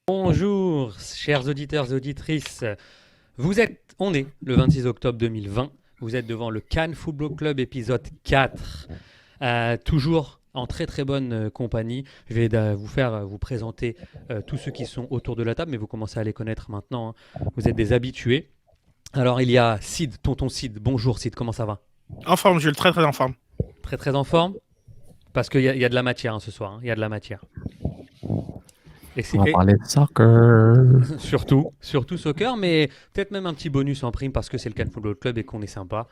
Bonjour, chers auditeurs et auditrices. On est le 26 octobre 2020. Vous êtes devant le Cannes Football Club épisode 4. Toujours en très très bonne compagnie. Je vais vous présenter tous ceux qui sont autour de la table, mais vous commencez à les connaître maintenant, hein. Vous êtes des habitués. Alors il y a Sid, tonton Sid. Bonjour Sid, comment ça va? En forme, Jules, très très en forme. Très très en forme? Parce qu'il y a de la matière, hein, ce soir, hein. Il y a de la matière. On va parler de soccer. Surtout soccer, mais peut-être même un petit bonus en prime parce que c'est le Cannes Football Club et qu'on est sympa.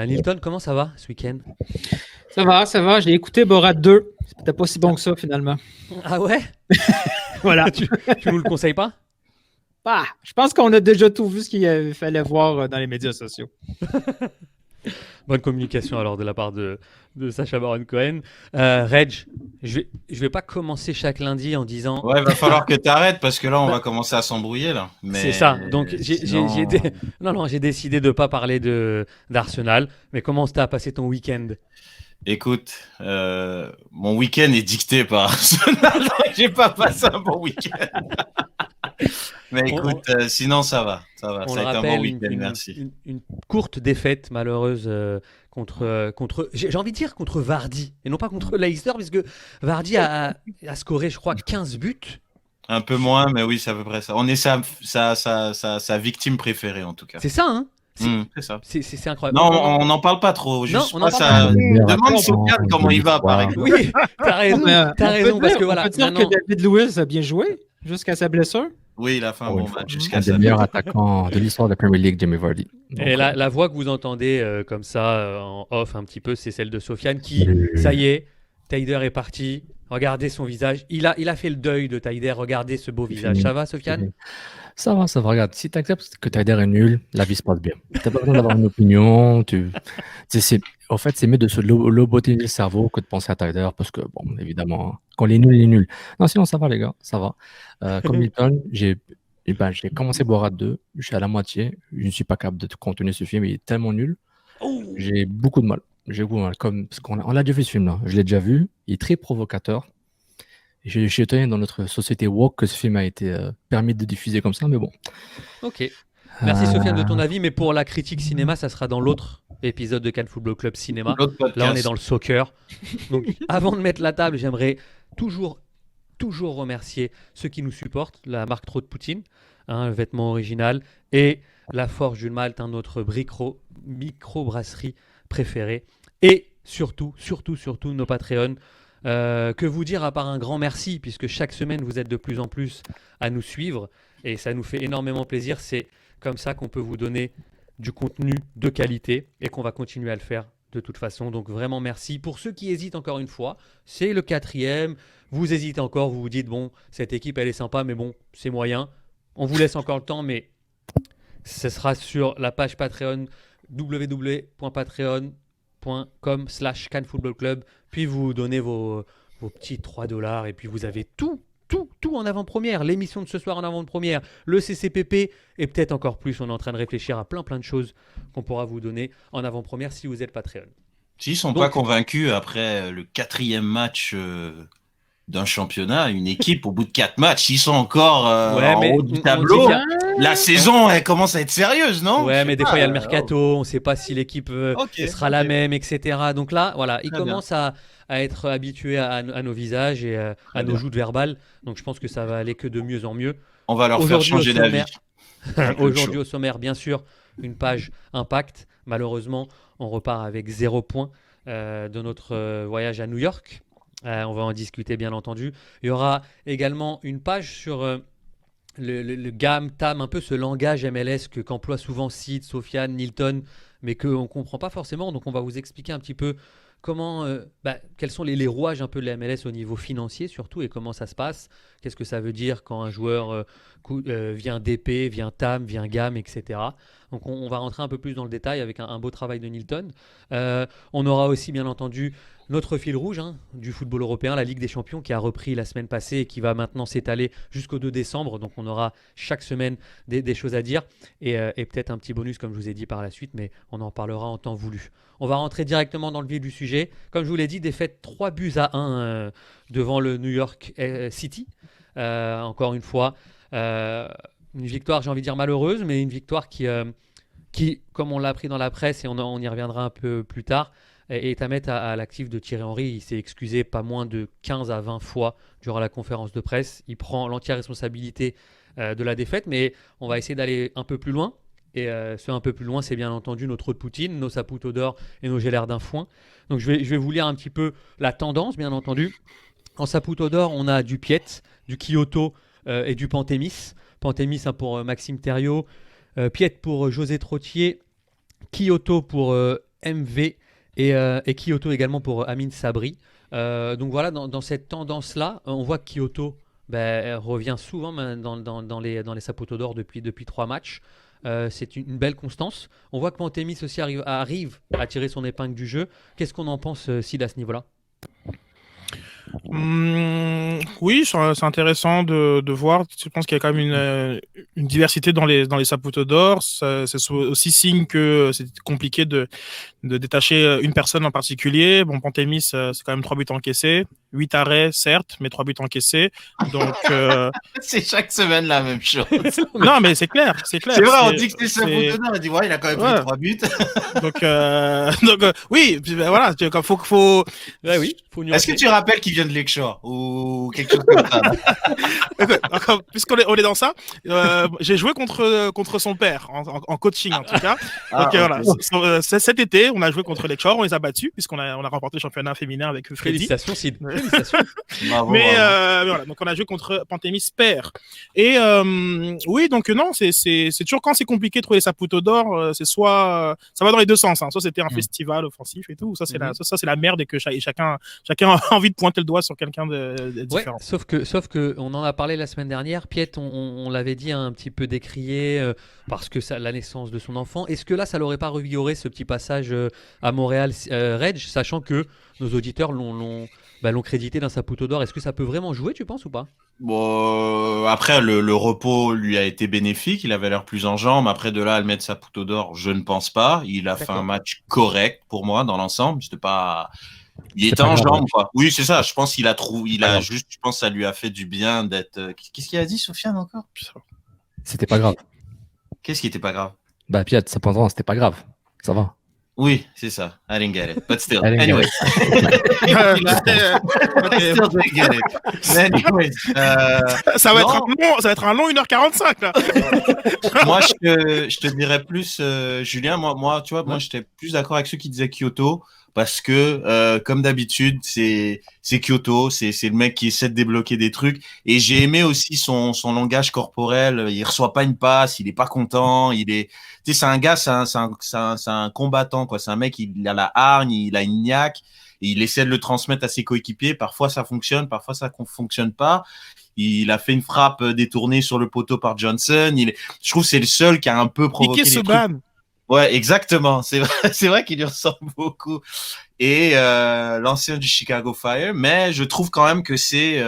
Nilton, comment ça va ce week-end? Ça va. J'ai écouté Borat 2. C'était pas si bon que ça, finalement. Ah ouais? Voilà. Tu nous le conseilles pas? Bah, je pense qu'on a déjà tout vu ce qu'il fallait voir dans les médias sociaux. Bonne communication alors de la part de Sacha Baron Cohen. Reg, je vais pas commencer chaque lundi en disant... Ouais, il va falloir que tu arrêtes parce que là, on va commencer à s'embrouiller. Là. Mais c'est ça. Donc, sinon... j'ai décidé de pas parler d'Arsenal. Mais comment t'as passé ton week-end? Écoute, mon week-end est dicté par Arsenal. J'ai pas passé un bon week-end. Mais écoute, sinon ça va. Ça a été un bon week-end, merci. Une courte défaite malheureuse contre, j'ai envie de dire contre Vardy, et non pas contre Leicester, puisque Vardy a scoré, je crois, 15 buts. Un peu moins, mais oui, c'est à peu près ça. On est sa victime préférée, en tout cas. C'est ça, hein? C'est ça. C'est incroyable. Non, on n'en parle pas trop. Juste non, on ça. Demande Sofiane comment il va, par exemple. Oui, t'as raison, parce que voilà. On peut dire que David Luiz a bien joué jusqu'à sa blessure. Oui, il a fait un bon match jusqu'à un ça. des meilleurs attaquants de l'histoire de la Premier League, Jamie Vardy. Et la voix que vous entendez comme ça en off un petit peu, c'est celle de Sofiane qui, ça y est, Taider est parti. Regardez son visage. Il a fait le deuil de Taider. Regardez ce beau visage. Ça va, Sofiane? Ça va. Regarde, si tu acceptes que Taider est nul, la vie se passe bien. Tu n'as pas besoin d'avoir une opinion. En fait, c'est mieux de se lobotomiser le cerveau que de penser à Taider parce que, bon, évidemment, quand il est nul, il est nul. Non, sinon, ça va, les gars. Ça va. Comme Milton, j'ai commencé Borat 2. Je suis à la moitié. Je ne suis pas capable de continuer ce film. Il est tellement nul. J'ai beaucoup de mal. Parce qu'on l'a déjà vu ce film-là. Je l'ai déjà vu. Il est très provocateur. Je suis étonné dans notre société woke que ce film a été permis de diffuser comme ça, mais bon. Ok. Merci Sofiane de ton avis, mais pour la critique cinéma, ça sera dans l'autre épisode de Cannes Football Club Cinéma. Là, on est dans le soccer. Donc, avant de mettre la table, j'aimerais toujours remercier ceux qui nous supportent, la marque Trop de Poutine, le vêtement original, et la Forge du Malte, notre micro-brasserie préférée, et surtout nos Patreons. Que vous dire à part un grand merci, puisque chaque semaine vous êtes de plus en plus à nous suivre et ça nous fait énormément plaisir. C'est comme ça qu'on peut vous donner du contenu de qualité et qu'on va continuer à le faire de toute façon. Donc vraiment merci. Pour ceux qui hésitent encore une fois, c'est le 4e. Vous hésitez encore, vous vous dites bon, cette équipe elle est sympa, mais bon, c'est moyen. On vous laisse encore le temps, mais ce sera sur la page Patreon www.patreon.com/CanFootballClub, puis vous donnez vos petits $3 et puis vous avez tout en avant-première, l'émission de ce soir en avant-première, le CCPP et peut-être encore plus. On est en train de réfléchir à plein de choses qu'on pourra vous donner en avant-première si vous êtes Patreon. S'ils ne sont pas convaincus après le 4e match d'un championnat, une équipe au bout de 4 matchs, ils sont encore en haut du tableau. La saison, elle commence à être sérieuse, non? Ouais, mais des fois, il y a le mercato, on ne sait pas si l'équipe sera la même, etc. Donc là, voilà, ils commencent à être habitués à nos visages et à nos joutes verbales. Donc je pense que ça va aller que de mieux en mieux. On va leur faire changer d'avis. Aujourd'hui au sommaire, bien sûr, une page impact. Malheureusement, on repart avec 0 point de notre voyage à New York. On va en discuter, bien entendu. Il y aura également une page sur... le GAM-TAM, un peu ce langage MLS qu'emploie souvent Sid, Sofiane, Nilton, mais qu'on ne comprend pas forcément. Donc on va vous expliquer un petit peu quels sont les rouages un peu de la MLS au niveau financier surtout et comment ça se passe. Qu'est-ce que ça veut dire quand un joueur vient DP, vient TAM, vient GAM, etc. Donc on va rentrer un peu plus dans le détail avec un beau travail de Nilton. On aura aussi bien entendu notre fil rouge du football européen, la Ligue des Champions qui a repris la semaine passée et qui va maintenant s'étaler jusqu'au 2 décembre. Donc on aura chaque semaine des choses à dire et peut-être un petit bonus comme je vous ai dit par la suite, mais on en parlera en temps voulu. On va rentrer directement dans le vif du sujet. Comme je vous l'ai dit, défaite 3-1 devant le New York City. Encore une fois, une victoire, j'ai envie de dire malheureuse, mais une victoire qui comme on l'a appris dans la presse et on y reviendra un peu plus tard, est à mettre à l'actif de Thierry Henry. Il s'est excusé pas moins de 15 à 20 fois durant la conférence de presse. Il prend l'entière responsabilité de la défaite, mais on va essayer d'aller un peu plus loin. Et ce un peu plus loin, c'est bien entendu notre Poutine, nos Saputo d'or et nos J'ai l'air d'un foin. Donc je vais vous lire un petit peu la tendance, bien entendu. En Saputo d'or, on a du Piet, du Kyoto et du Pantémis. Pantémis pour Maxime Thériault, Piet pour José Trottier, Kyoto pour MV et Kyoto également pour Amine Sabri. Donc voilà, dans cette tendance-là, on voit que Kyoto revient souvent dans les Saputo d'or depuis 3 matchs. C'est une belle constance. On voit que Pantémis aussi arrive à tirer son épingle du jeu. Qu'est-ce qu'on en pense, Sid, à ce niveau-là ? Oui, c'est intéressant de voir. Je pense qu'il y a quand même une diversité dans les Saputo d'or. C'est aussi signe que c'est compliqué de détacher une personne en particulier. Bon, Pantémis, c'est quand même 3 buts encaissés, 8 arrêts, certes, mais 3 buts encaissés. Donc, c'est chaque semaine la même chose. Non, mais c'est clair. C'est vrai, on dit que c'est Saputo d'or. On dit, ouais, il a quand même pris 3 buts. donc, oui, voilà, faut. Ouais, oui. Est-ce que tu rappelles qu'il vient de Lakeshore ou quelque chose comme ça? Encore, puisqu'on est dans ça, j'ai joué contre son père en coaching en tout cas. Donc voilà, cet été, on a joué contre Lakeshore, on les a battus puisqu'on a remporté le championnat féminin avec Freddy. Félicitations, Sid. Félicitations. Bravo. Voilà, donc on a joué contre Pantémis père. Et oui, donc non, c'est toujours quand c'est compliqué de trouver les Saputo d'or, c'est soit ça va dans les deux sens. Soit c'était un festival offensif et tout, ça c'est la merde et que chacun a envie de pointer le doigt sur quelqu'un de différent. Ouais, sauf que on en a parlé la semaine dernière. Piet, on l'avait dit un petit peu décrié parce que la naissance de son enfant. Est-ce que là, ça l'aurait pas revigoré ce petit passage à Montréal Reg, sachant que nos auditeurs l'ont crédité d'un Saputo d'or. Est-ce que ça peut vraiment jouer, tu penses, ou pas ? Bon, après, le repos lui a été bénéfique. Il avait l'air plus en jambes. Après, de là à le mettre Saputo d'or, je ne pense pas. Il a fait un match correct pour moi dans l'ensemble. Il était en jambes, quoi. Oui, c'est ça. Je pense qu'il je pense que ça lui a fait du bien d'être. Qu'est-ce qu'il a dit, Sofiane, encore ? C'était pas grave. Qu'est-ce qui était pas grave ? Piet, ça pendant, c'était pas grave. Ça va. Oui, c'est ça. I didn't get it. But still. I didn't Anyway. Ça va être un long 1h45 là. Moi, je te dirais plus, Julien. Moi, tu vois, moi, j'étais plus d'accord avec ceux qui disaient Kyoto. Parce que, comme d'habitude, c'est Kyoto, c'est le mec qui essaie de débloquer des trucs. Et j'ai aimé aussi son langage corporel. Il reçoit pas une passe, il est pas content. Tu sais, c'est un gars, c'est un combattant, quoi. C'est un mec, il a la hargne, il a une niaque. Et il essaie de le transmettre à ses coéquipiers. Parfois, ça fonctionne, parfois, ça fonctionne pas. Il a fait une frappe détournée sur le poteau par Johnson. Je trouve que c'est le seul qui a un peu provoqué les trucs. Ouais, exactement. C'est vrai qu'il lui ressemble beaucoup. Et l'ancien du Chicago Fire, mais je trouve quand même que c'est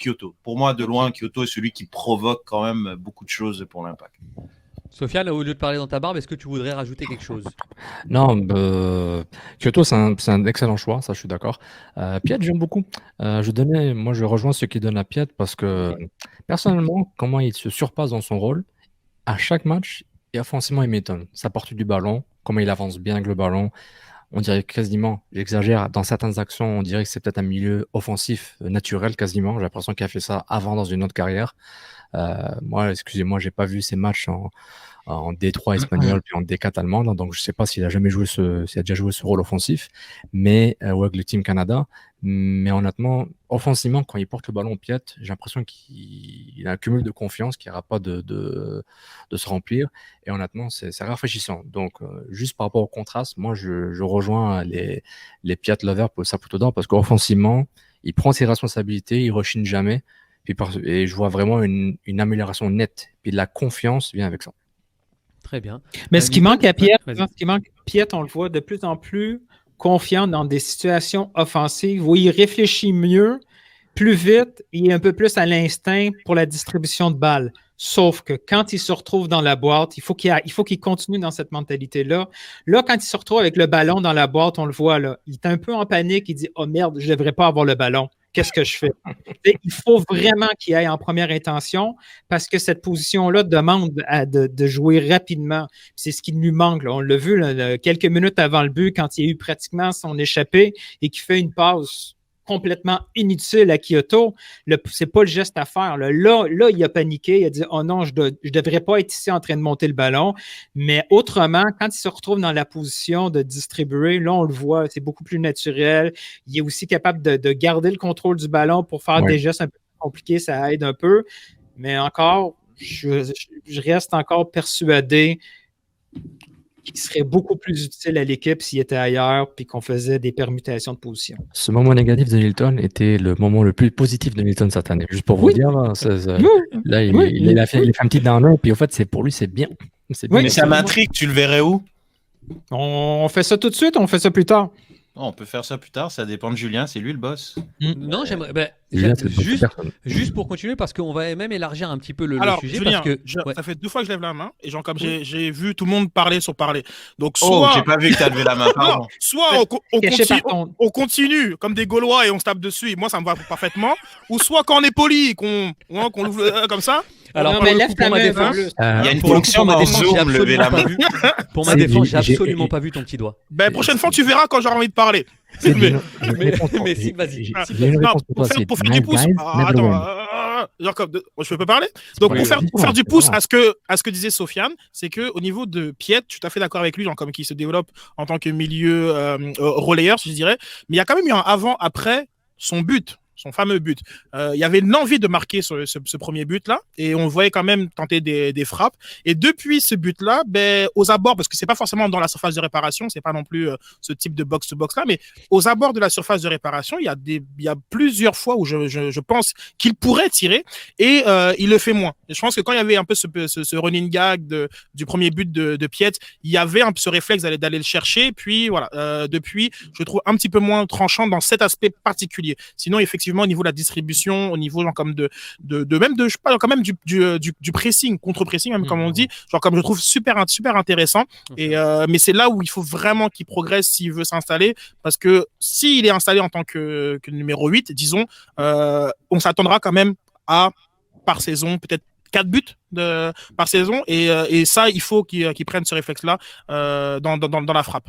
Kyoto. Pour moi, de loin, Kyoto est celui qui provoque quand même beaucoup de choses pour l'Impact. Sofiane, au lieu de parler dans ta barbe, est-ce que tu voudrais rajouter quelque chose ? Non, Kyoto, c'est un excellent choix, ça je suis d'accord. Piet, j'aime beaucoup. Je rejoins ceux qui donnent à Piet parce que personnellement, comment il se surpasse dans son rôle, à chaque match, et offensivement, il m'étonne. Sa portée du ballon, comment il avance bien avec le ballon. On dirait quasiment, j'exagère, dans certaines actions, on dirait que c'est peut-être un milieu offensif naturel quasiment. J'ai l'impression qu'il a fait ça avant dans une autre carrière. Moi, excusez-moi, j'ai pas vu ces matchs en D3 espagnol puis en D4 allemande, donc je sais pas s'il a déjà joué ce rôle offensif, mais avec le Team Canada. Mais honnêtement, offensivement, quand il porte le ballon au Piet, j'ai l'impression qu'il a un cumul de confiance qui n'arrête pas de se remplir. Et honnêtement, c'est rafraîchissant. Donc, juste par rapport au contraste, moi, je rejoins les Piet lovers pour le Saputo d'or parce qu'offensivement, il prend ses responsabilités, il rechigne jamais. Et je vois vraiment une amélioration nette. Puis de la confiance vient avec ça. Très bien. Mais ce qui manque à Piet, on le voit de plus en plus confiant dans des situations offensives où il réfléchit mieux, plus vite et un peu plus à l'instinct pour la distribution de balles. Sauf que quand il se retrouve dans la boîte, il faut qu'il continue dans cette mentalité-là. Là, quand il se retrouve avec le ballon dans la boîte, on le voit, là, il est un peu en panique, il dit « Oh merde, je ne devrais pas avoir le ballon. Qu'est-ce que je fais? » Il faut vraiment qu'il aille en première intention parce que cette position-là demande de jouer rapidement. C'est ce qui lui manque. Là. On l'a vu là, quelques minutes avant le but, quand il y a eu pratiquement son échappée et qu'il fait une passe complètement inutile à Kyoto, c'est pas le geste à faire. Là, il a paniqué, il a dit « Oh non, je devrais pas être ici en train de monter le ballon. » Mais autrement, quand il se retrouve dans la position de distribuer, là, on le voit, c'est beaucoup plus naturel. Il est aussi capable de garder le contrôle du ballon pour faire des gestes un peu plus compliqués, ça aide un peu. Mais encore, je reste encore persuadé qui serait beaucoup plus utile à l'équipe s'il était ailleurs puis qu'on faisait des permutations de position. Ce moment négatif de Nilton était le moment le plus positif de Nilton cette année. Juste pour vous dire, là, il a fait un petit down puis au fait, pour lui, c'est bien. Mais ça m'intrigue, tu le verrais où? On fait ça tout de suite ou on fait ça plus tard? On peut faire ça plus tard, ça dépend de Julien, c'est lui le boss. Non, j'aimerais juste pour continuer parce qu'on va même élargir un petit peu le sujet. Julien, parce que ça fait 2 fois que je lève la main et genre comme j'ai vu tout le monde parler sur parler. Donc soit j'ai pas vu que t'as levé la main. Pardon. Non, soit on continue comme des Gaulois et on se tape dessus. Et moi ça me va parfaitement. Ou soit quand on est poli, qu'on l'ouvre comme ça. Alors, pour ma défense, il y a une fonction dans Zoom, lever la main. Pour ma défense, j'ai absolument pas vu ton petit doigt. Ben, prochaine fois, tu verras quand j'aurai envie de parler. Mais si, vas-y. Pour faire du pouce. Attends, je peux parler. Donc, pour faire du pouce à ce que disait Sofiane, c'est qu'au niveau de Piet, je suis tout à fait d'accord avec lui, genre comme qui se développe en tant que milieu relayeur, je dirais. Mais il y a quand même eu un avant-après son but. Son fameux but. Il y avait l'envie de marquer ce premier but-là, et on voyait quand même tenter des frappes. Et depuis ce but-là, aux abords, parce que c'est pas forcément dans la surface de réparation, c'est pas non plus ce type de box-to-box-là, mais aux abords de la surface de réparation, il y a plusieurs fois où je pense qu'il pourrait tirer, et il le fait moins. Et je pense que quand il y avait un peu ce running gag du premier but de Piet, il y avait un peu ce réflexe d'aller le chercher, puis voilà. Depuis, je le trouve un petit peu moins tranchant dans cet aspect particulier. Sinon, effectivement, au niveau de la distribution, au niveau genre comme je parle quand même du pressing, contre-pressing même comme on dit, genre comme je trouve super intéressant. Et mais c'est là où il faut vraiment qu'il progresse s'il veut s'installer, parce que s'il est installé en tant que numéro 8, disons, on s'attendra quand même à par saison peut-être 4 buts par saison, et ça il faut qu'il prenne ce réflexe-là dans la frappe.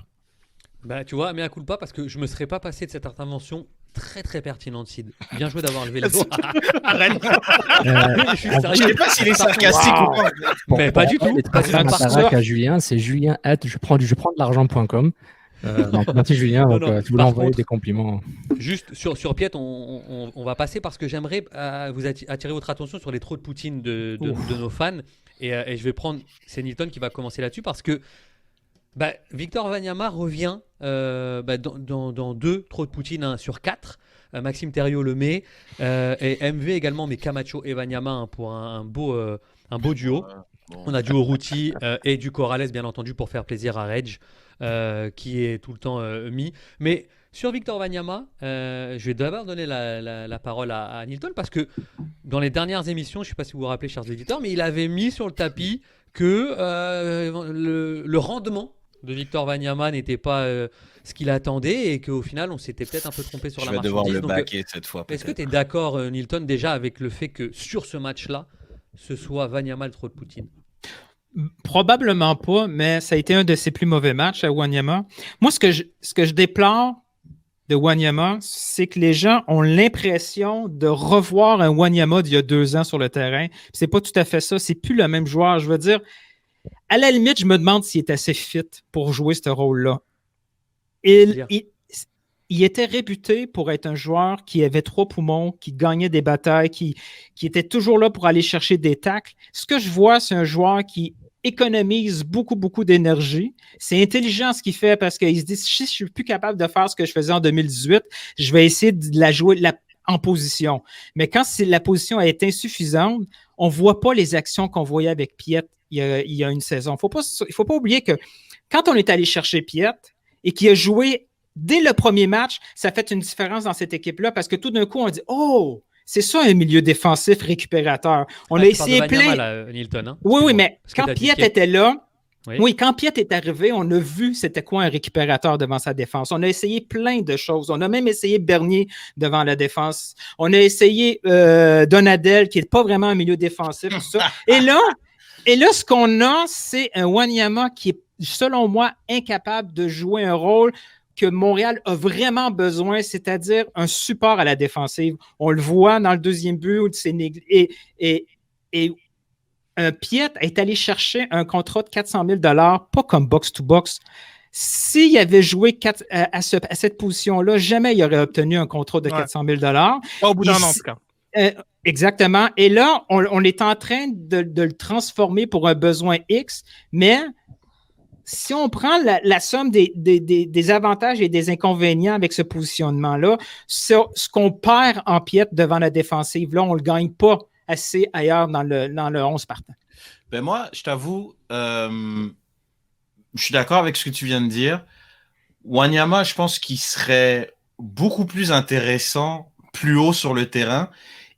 Bah, tu vois, mais à coup pas, parce que je me serais pas passé de cette intervention très très pertinente, Sid. Bien joué d'avoir levé le doigt. Arrête. Je sais pas s'il est sarcastique ou pas. Mais pas du tout. À Julien, c'est Julien je prends de l'argent.com. Donc, merci Julien, tu voulais envoyer des compliments. Juste sur Piet, on va passer parce que j'aimerais vous attirer votre attention sur les trous de Poutine de nos fans. Et je vais prendre, c'est Nilton qui va commencer là-dessus parce que Victor Wanyama revient dans 2 trous de Poutine sur 4. Maxime Thériault le met et MV également, mais Camacho et Wanyama pour un beau duo. On a du Urruti et du Corrales bien entendu pour faire plaisir à Reg qui est tout le temps mis. Mais sur Victor Wanyama, je vais d'abord donner la parole à Nilton parce que dans les dernières émissions, je ne sais pas si vous vous rappelez, chers éditeurs, mais il avait mis sur le tapis que le rendement de Victor Wanyama n'était pas ce qu'il attendait et qu'au final on s'était peut-être un peu trompé sur la marchandise. Je vais devoir le baquer cette fois. Est-ce que tu es d'accord, Nilton, déjà avec le fait que sur ce match-là, ce soit Wanyama le trop de Poutine? Probablement pas, mais ça a été un de ses plus mauvais matchs à Wanyama. Moi, ce que je déplore de Wanyama, c'est que les gens ont l'impression de revoir un Wanyama d'il y a 2 ans sur le terrain. C'est pas tout à fait ça. C'est plus le même joueur. Je veux dire, à la limite, je me demande s'il est assez fit pour jouer ce rôle-là. Il était réputé pour être un joueur qui avait 3 poumons, qui gagnait des batailles, qui était toujours là pour aller chercher des tacles. Ce que je vois, c'est un joueur qui économise beaucoup d'énergie. C'est intelligent ce qu'il fait parce qu'il se dit, si je ne suis plus capable de faire ce que je faisais en 2018, je vais essayer de la jouer en position. Mais quand la position est insuffisante, on ne voit pas les actions qu'on voyait avec Piet il y a une saison. Il ne faut pas oublier que quand on est allé chercher Piet et qu'il a joué dès le premier match, ça fait une différence dans cette équipe-là parce que tout d'un coup, on dit « Oh, c'est ça un milieu défensif récupérateur. » On a essayé plein... Nilton, hein? Oui, mais quand Piet était là, quand Piet est arrivé, on a vu c'était quoi un récupérateur devant sa défense. On a essayé plein de choses. On a même essayé Bernier devant la défense. On a essayé Donadel, qui n'est pas vraiment un milieu défensif. Tout ça. Et là, ce qu'on a, c'est un Wanyama qui est, selon moi, incapable de jouer un rôle que Montréal a vraiment besoin, c'est-à-dire un support à la défensive. On le voit dans le deuxième but. Et Piet est allé chercher un contrat de 400 000 $, pas comme box-to-box. S'il avait joué à cette position-là, jamais il aurait obtenu un contrat de 400 000 $. Pas au bout d'un an, en tout cas. Exactement. Et là, on est en train de le transformer pour un besoin X, mais si on prend la somme des avantages et des inconvénients avec ce positionnement-là, ce qu'on perd en Piet devant la défensive, là, on ne le gagne pas assez ailleurs dans le 11 partant. Ben moi, je t'avoue, je suis d'accord avec ce que tu viens de dire. Wanyama, je pense qu'il serait beaucoup plus intéressant plus haut sur le terrain.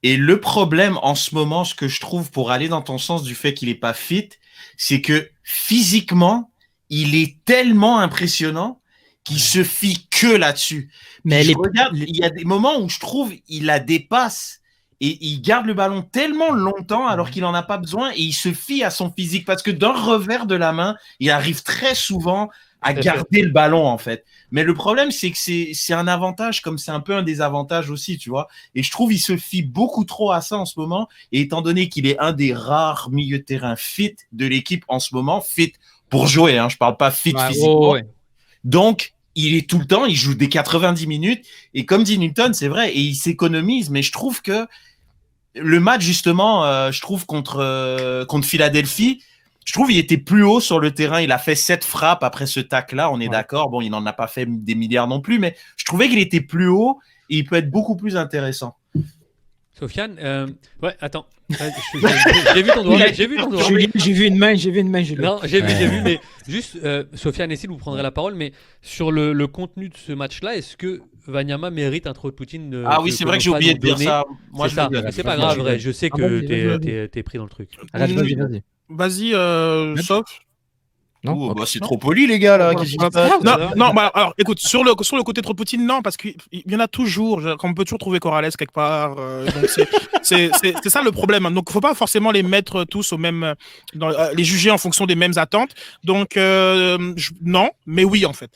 Et le problème en ce moment, ce que je trouve pour aller dans ton sens du fait qu'il n'est pas fit, c'est que physiquement, il est tellement impressionnant qu'il se fie que là-dessus. Mais regarde, il y a des moments où je trouve il la dépasse et il garde le ballon tellement longtemps alors qu'il n'en a pas besoin et il se fie à son physique parce que d'un revers de la main, il arrive très souvent à garder le ballon en fait. Mais le problème, c'est que c'est un avantage comme c'est un peu un désavantage aussi, tu vois. Et je trouve il se fie beaucoup trop à ça en ce moment. Et étant donné qu'il est un des rares milieux de terrain fit de l'équipe en ce moment, fit pour jouer, hein, je parle pas fit physiquement. Donc, il est tout le temps, il joue des 90 minutes. Et comme dit Newton, c'est vrai, et il s'économise. Mais je trouve que le match, justement, je trouve contre Philadelphie, je trouve qu'il était plus haut sur le terrain. Il a fait 7 frappes après ce tac-là, on est d'accord. Bon, il n'en a pas fait des milliards non plus, mais je trouvais qu'il était plus haut et il peut être beaucoup plus intéressant. Sofiane, ouais, attends. J'ai vu ton doigt. J'ai vu ton doigt. J'ai vu une main. Non, j'ai vu, mais juste, Sofiane et Cécile, vous prendrez la parole, mais sur le contenu de ce match-là, est-ce que Wanyama mérite un trop de Poutine Ah oui, c'est vrai que j'ai oublié de dire ça. Moi, c'est pas grave, vrai. Je sais que t'es pris dans le truc. Vas-y, sauf. Non, c'est trop poli, les gars, là. Non, bah, alors, écoute, sur le côté trop Poutine, non, parce qu'il y en a toujours. On peut toujours trouver Corrales quelque part. Donc c'est ça le problème. Donc, il ne faut pas forcément les mettre tous au même. Les juger en fonction des mêmes attentes. Donc, non, mais oui, en fait.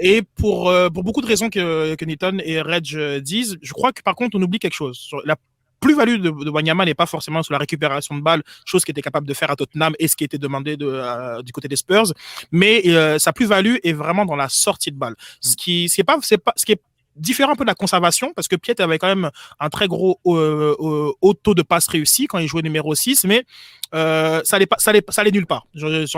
Et pour beaucoup de raisons que Newton et Reg disent, je crois que par contre, on oublie quelque chose. Sur la plus-value de Wanyama n'est pas forcément sur la récupération de balles, chose qu'il était capable de faire à Tottenham et ce qui était demandé du côté des Spurs, mais sa plus-value est vraiment dans la sortie de balle. Ce qui est différent un peu de la conservation, parce que Piet avait quand même un très gros haut taux de passes réussies quand il jouait numéro 6, mais ça allait nulle part.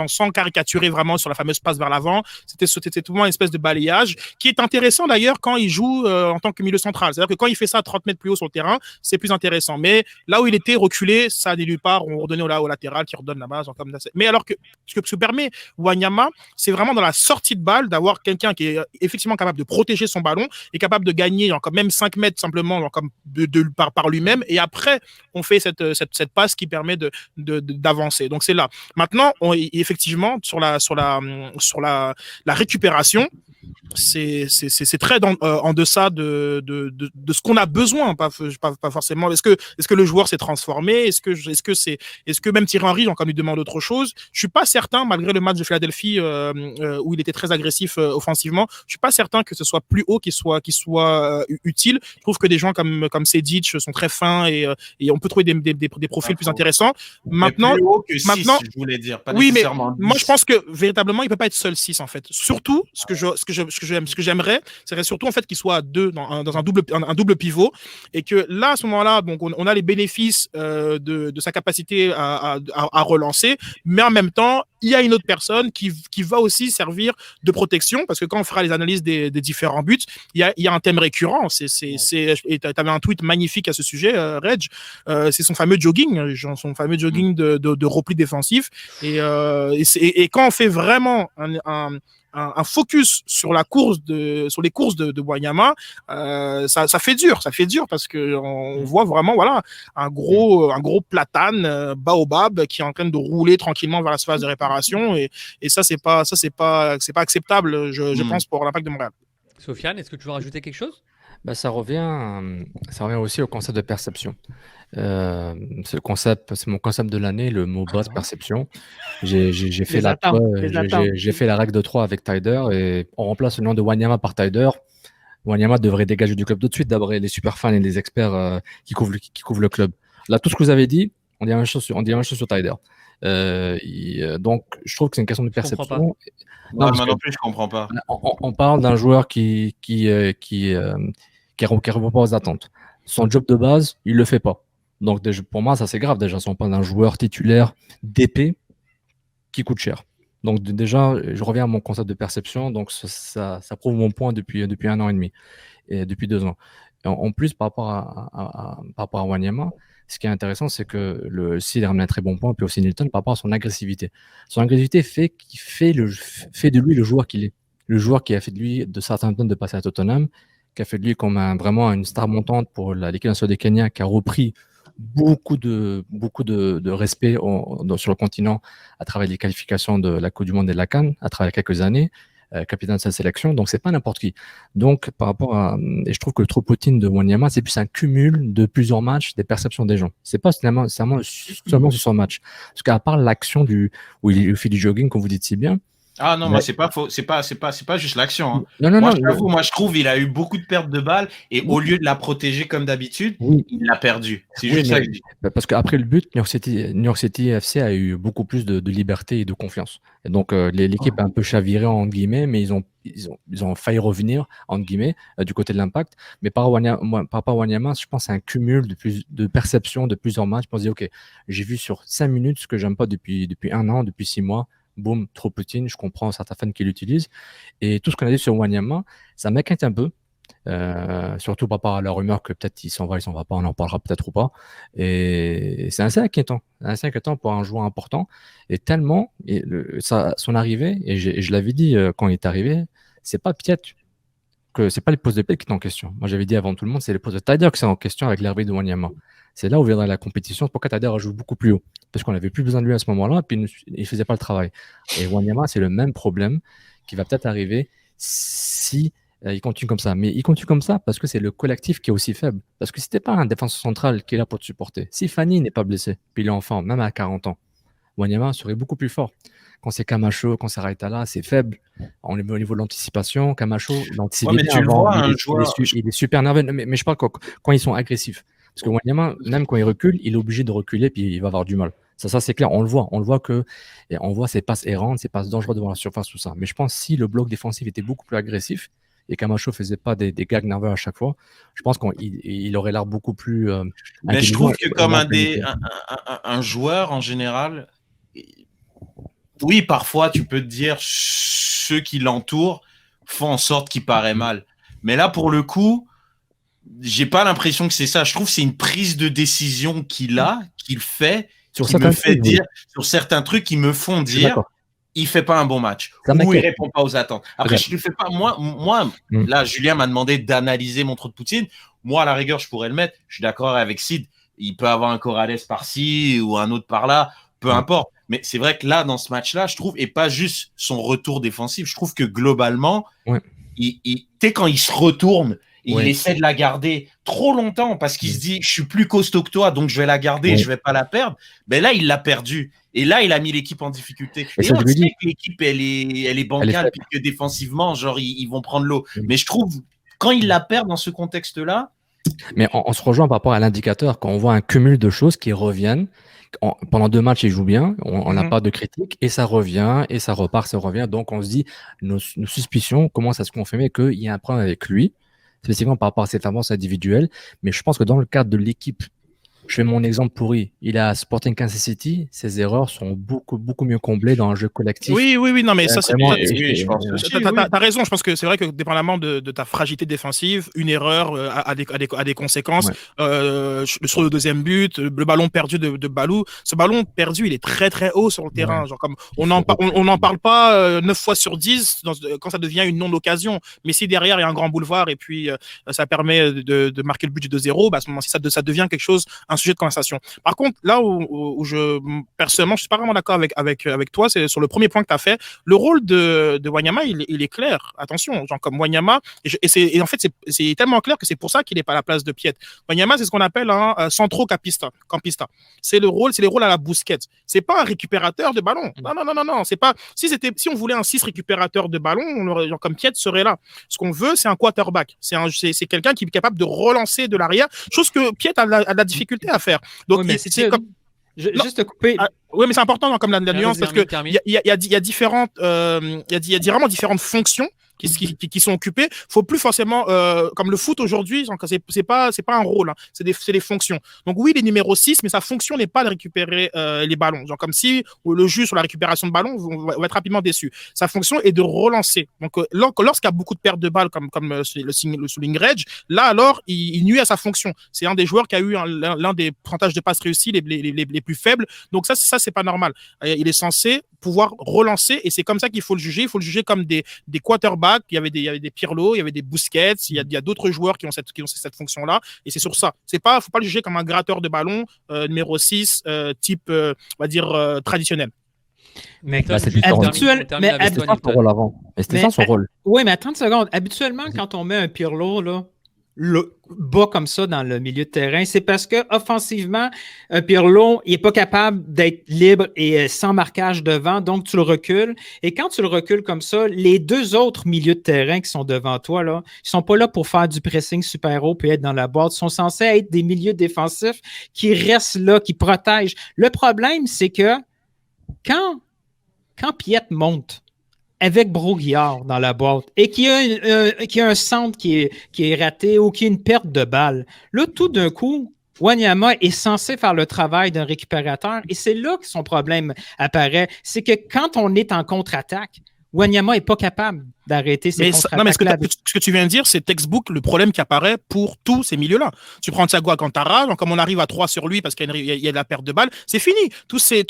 Sans caricaturer vraiment sur la fameuse passe vers l'avant, c'était tout le monde une espèce de balayage qui est intéressant d'ailleurs quand il joue en tant que milieu central. C'est-à-dire que quand il fait ça 30 mètres plus haut sur le terrain, c'est plus intéressant. Mais là où il était reculé, ça allait nulle part. On redonnait au latéral qui redonne la base. Comme ça. Mais alors que ce que permet Wanyama, c'est vraiment dans la sortie de balle d'avoir quelqu'un qui est effectivement capable de protéger son ballon et capable de gagner quand même 5 mètres simplement comme par lui-même. Et après, on fait cette passe qui permet d'avancer. Donc c'est là. Maintenant, effectivement, sur la récupération, c'est très en deçà de ce qu'on a besoin, pas forcément. Est-ce que le joueur s'est transformé? Est-ce que même Thierry Henry encore lui demande autre chose? Je suis pas certain, malgré le match de Philadelphie où il était très agressif offensivement, je suis pas certain que ce soit plus haut qu'il soit utile. Je trouve que des gens comme Sedic sont très fins et on peut trouver des profils plus intéressants. Maintenant, je voulais dire. Pas oui, mais moi je pense que véritablement il peut pas être seul 6 en fait. Surtout ce que j'aimerais, c'est surtout en fait qu'il soit à 2 dans un double pivot et que là à ce moment-là, donc on a les bénéfices de sa capacité à relancer, mais en même temps il y a une autre personne qui va aussi servir de protection parce que quand on fera les analyses des différents buts, il y a un thème récurrent. Et tu avais un tweet magnifique à ce sujet, Reg. C'est son fameux jogging de repli défensif et quand on fait vraiment un focus sur les courses de Wanyama, ça fait dur parce que on voit vraiment un gros platane baobab qui est en train de rouler tranquillement vers la surface de réparation et ça c'est pas acceptable je pense pour l'Impact de Montréal. Sofiane, est-ce que tu veux rajouter quelque chose? Ça revient aussi au concept de perception. C'est mon concept de l'année, le mot base perception. J'ai fait j'ai fait la règle de 3 avec Tyder et on remplace le nom de Wanyama par Tyder. Wanyama devrait dégager du club tout de suite, d'après les super fans et les experts qui couvrent le club. Là, tout ce que vous avez dit, on dit la même chose sur Tyder. Donc, je trouve que c'est une question de perception. Moi non plus, je comprends pas. On parle d'un joueur qui répond pas aux attentes. Son job de base, il le fait pas. Donc pour moi, ça c'est grave déjà. On parle d'un joueur titulaire d'épée qui coûte cher. Donc déjà, je reviens à mon concept de perception. Donc ça prouve mon point depuis 1 an et demi et depuis 2 ans. Et en plus, par rapport à Wanyama, ce qui est intéressant, c'est que s'il ramène un très bon point, puis aussi Nilton, par rapport à son agressivité. Son agressivité fait de lui le joueur qu'il est. Le joueur qui a fait de lui de Southampton de passer à Tottenham, qui a fait de lui comme vraiment une star montante pour l'équipe nationale des Kenya, qui a repris beaucoup de respect sur le continent à travers les qualifications de la Coupe du Monde et de la CAN, à travers quelques années, capitaine de sa sélection, donc c'est pas n'importe qui. Donc et je trouve que le trop-potine de Wanyama, c'est plus un cumul de plusieurs matchs, des perceptions des gens. C'est pas seulement sur son match. Parce qu'à part l'action où il fait du jogging, comme vous dites si bien. Ah non, moi c'est pas faux, c'est pas juste l'action. Hein. Non, moi je trouve il a eu beaucoup de pertes de balles et au lieu de la protéger comme d'habitude, il l'a perdu. C'est juste ça que je dis. Parce qu'après le but, New York City FC a eu beaucoup plus de liberté et de confiance. Et donc l'équipe a un peu chaviré entre guillemets, mais ils ont failli revenir entre guillemets du côté de l'Impact. Mais par rapport à Wanyama, je pense que c'est un cumul de perceptions de plusieurs matchs. Pour se dire ok, j'ai vu sur 5 minutes ce que j'aime pas depuis 1 an, depuis 6 mois. Boum, trop Poutine, je comprends certains fans qui l'utilisent. Et tout ce qu'on a dit sur Wanyama, ça m'inquiète un peu. Surtout par rapport à la rumeur que peut-être il s'en va pas, on en parlera peut-être ou pas. Et c'est assez inquiétant pour un joueur important. Et tellement, son arrivée, et je l'avais dit quand il est arrivé, c'est pas Piet, que c'est pas les postes de Piet qui est en question. Moi j'avais dit avant tout le monde, c'est les postes de Tyder qui sont en question avec l'arrivée de Wanyama. C'est là où viendra la compétition. C'est pourquoi Tyder joue beaucoup plus haut. Parce qu'on n'avait plus besoin de lui à ce moment-là, et puis il ne faisait pas le travail. Et Wanyama, c'est le même problème qui va peut-être arriver si il continue comme ça. Mais il continue comme ça parce que c'est le collectif qui est aussi faible. Parce que si t'es pas un défenseur central qui est là pour te supporter, si Fanny n'est pas blessé, puis il est enfant, même à 40 ans, Wanyama serait beaucoup plus fort. Quand c'est Camacho, quand c'est Raitala, c'est faible. On est au niveau de l'anticipation. Camacho, l'anticipe bien avant. Il est super nerveux. Mais je parle quand ils sont agressifs. Parce que Wanyama, même quand il recule, il est obligé de reculer, puis il va avoir du mal. Ça c'est clair, on le voit. On voit ses passes errantes, ses passes dangereuses devant la surface, tout ça. Mais je pense que si le bloc défensif était beaucoup plus agressif et Camacho faisait pas des gags nerveux à chaque fois, je pense qu'il aurait l'air beaucoup plus. Mais je trouve que comme un joueur en général, oui, parfois tu peux te dire ceux qui l'entourent font en sorte qu'il paraît mal. Mais là, pour le coup, j'ai pas l'impression que c'est ça. Je trouve que c'est une prise de décision qu'il fait, qui me fait dire sur certains trucs qui me font dire il fait pas un bon match ou il répond pas aux attentes. Après, je le fais pas. Moi, là, Julien m'a demandé d'analyser mon trop de Poutine. Moi, à la rigueur, je pourrais le mettre. Je suis d'accord avec Sid. Il peut avoir un Corrales par-ci ou un autre par-là, peu importe. Mais c'est vrai que là, dans ce match-là, je trouve, et pas juste son retour défensif, je trouve que globalement, quand il se retourne, il essaie de la garder trop longtemps parce qu'il se dit je suis plus costaud que toi, donc je vais la garder et je vais pas la perdre. Mais là, il l'a perdue. Et là, il a mis l'équipe en difficulté. Et on sait que l'équipe, elle est bancale, puis que défensivement, genre, ils vont prendre l'eau. Mais je trouve, quand il la perd dans ce contexte-là. Mais on se rejoint par rapport à l'indicateur. Quand on voit un cumul de choses qui reviennent, pendant 2 matchs, il joue bien, on n'a pas de critique, et ça revient, et ça repart, ça revient. Donc, on se dit, nos suspicions commencent à se confirmer qu'il y a un problème avec lui, spécifiquement par rapport à ses performances individuelles. Mais je pense que dans le cadre de l'équipe Je fais mon exemple pourri. Il est à Sporting Kansas City. Ses erreurs sont beaucoup mieux comblées dans un jeu collectif. Oui, non, mais ça, c'est vraiment, je pense t'as raison. Je pense que c'est vrai que dépendamment de ta fragilité défensive, une erreur a des conséquences. Sur le deuxième but, le ballon perdu de Balou, ce ballon perdu, il est très très haut sur le terrain. Genre comme on n'en parle pas 9 fois sur 10 quand ça devient une non-occasion. Mais si derrière il y a un grand boulevard et puis ça permet de marquer le but du 2-0, à ce moment-ci ça devient quelque chose, un sujet de conversation. Par contre, là où je personnellement je suis pas vraiment d'accord avec toi, c'est sur le premier point que tu as fait. Le rôle de Wanyama, il est clair. Attention, genre comme Wanyama, et en fait c'est tellement clair que c'est pour ça qu'il n'est pas à la place de Piet. Wanyama, c'est ce qu'on appelle un centro-campista. C'est les rôles à la Busquets. C'est pas un récupérateur de ballon. Non. C'est pas si on voulait un 6 récupérateur de ballon, genre comme Piet serait là. Ce qu'on veut, c'est un quarterback. C'est quelqu'un qui est capable de relancer de l'arrière, chose que Piet a de la difficulté à faire. Donc oui, c'est comme juste te couper. Oui, mais c'est important comme la nuance parce que il y a différentes, il y a vraiment différentes fonctions qui sont occupées. Faut plus forcément comme le foot aujourd'hui, c'est pas un rôle, hein, c'est des fonctions. Donc oui, il est numéro 6, mais sa fonction n'est pas de récupérer les ballons. Genre comme si le juge sur la récupération de ballons va être rapidement déçu. Sa fonction est de relancer. Donc lorsqu'il y a beaucoup de pertes de balles comme le souligne Reg, là alors il nuit à sa fonction. C'est un des joueurs qui a eu l'un des pourcentages de passes réussies les plus faibles. Donc ça c'est pas normal. Il est censé pouvoir relancer et c'est comme ça qu'il faut le juger. Il faut le juger comme des quarterbacks. Il y avait des Pirlo, il y avait des Busquets, il y a d'autres joueurs qui ont cette fonction-là et c'est sur ça. Faut pas le juger comme un gratteur de ballon numéro 6 type on va dire traditionnel. Mais c'était son rôle avant. C'était ça son rôle. Oui, mais à 30 secondes. Habituellement, quand on met un Pirlo là, bas comme ça dans le milieu de terrain, c'est parce que offensivement, un Pirlo, il n'est pas capable d'être libre et sans marquage devant, donc tu le recules. Et quand tu le recules comme ça, les deux autres milieux de terrain qui sont devant toi, là, ils sont pas là pour faire du pressing super haut puis être dans la boîte. Ils sont censés être des milieux défensifs qui restent là, qui protègent. Le problème, c'est que quand Piet monte avec Broguillard dans la boîte et qu'il y a un centre qui est raté ou qu'il y a une perte de balle, là, tout d'un coup, Wanyama est censé faire le travail d'un récupérateur et c'est là que son problème apparaît. C'est que quand on est en contre-attaque, Wanyama n'est pas capable d'arrêter ces contre-attaques. Non, mais ce que tu viens de dire, c'est textbook le problème qui apparaît pour tous ces milieux-là. Tu prends Thiago Alcantara, donc comme on arrive à 3 sur lui parce qu'il y a de la perte de balle, c'est fini. Tous ces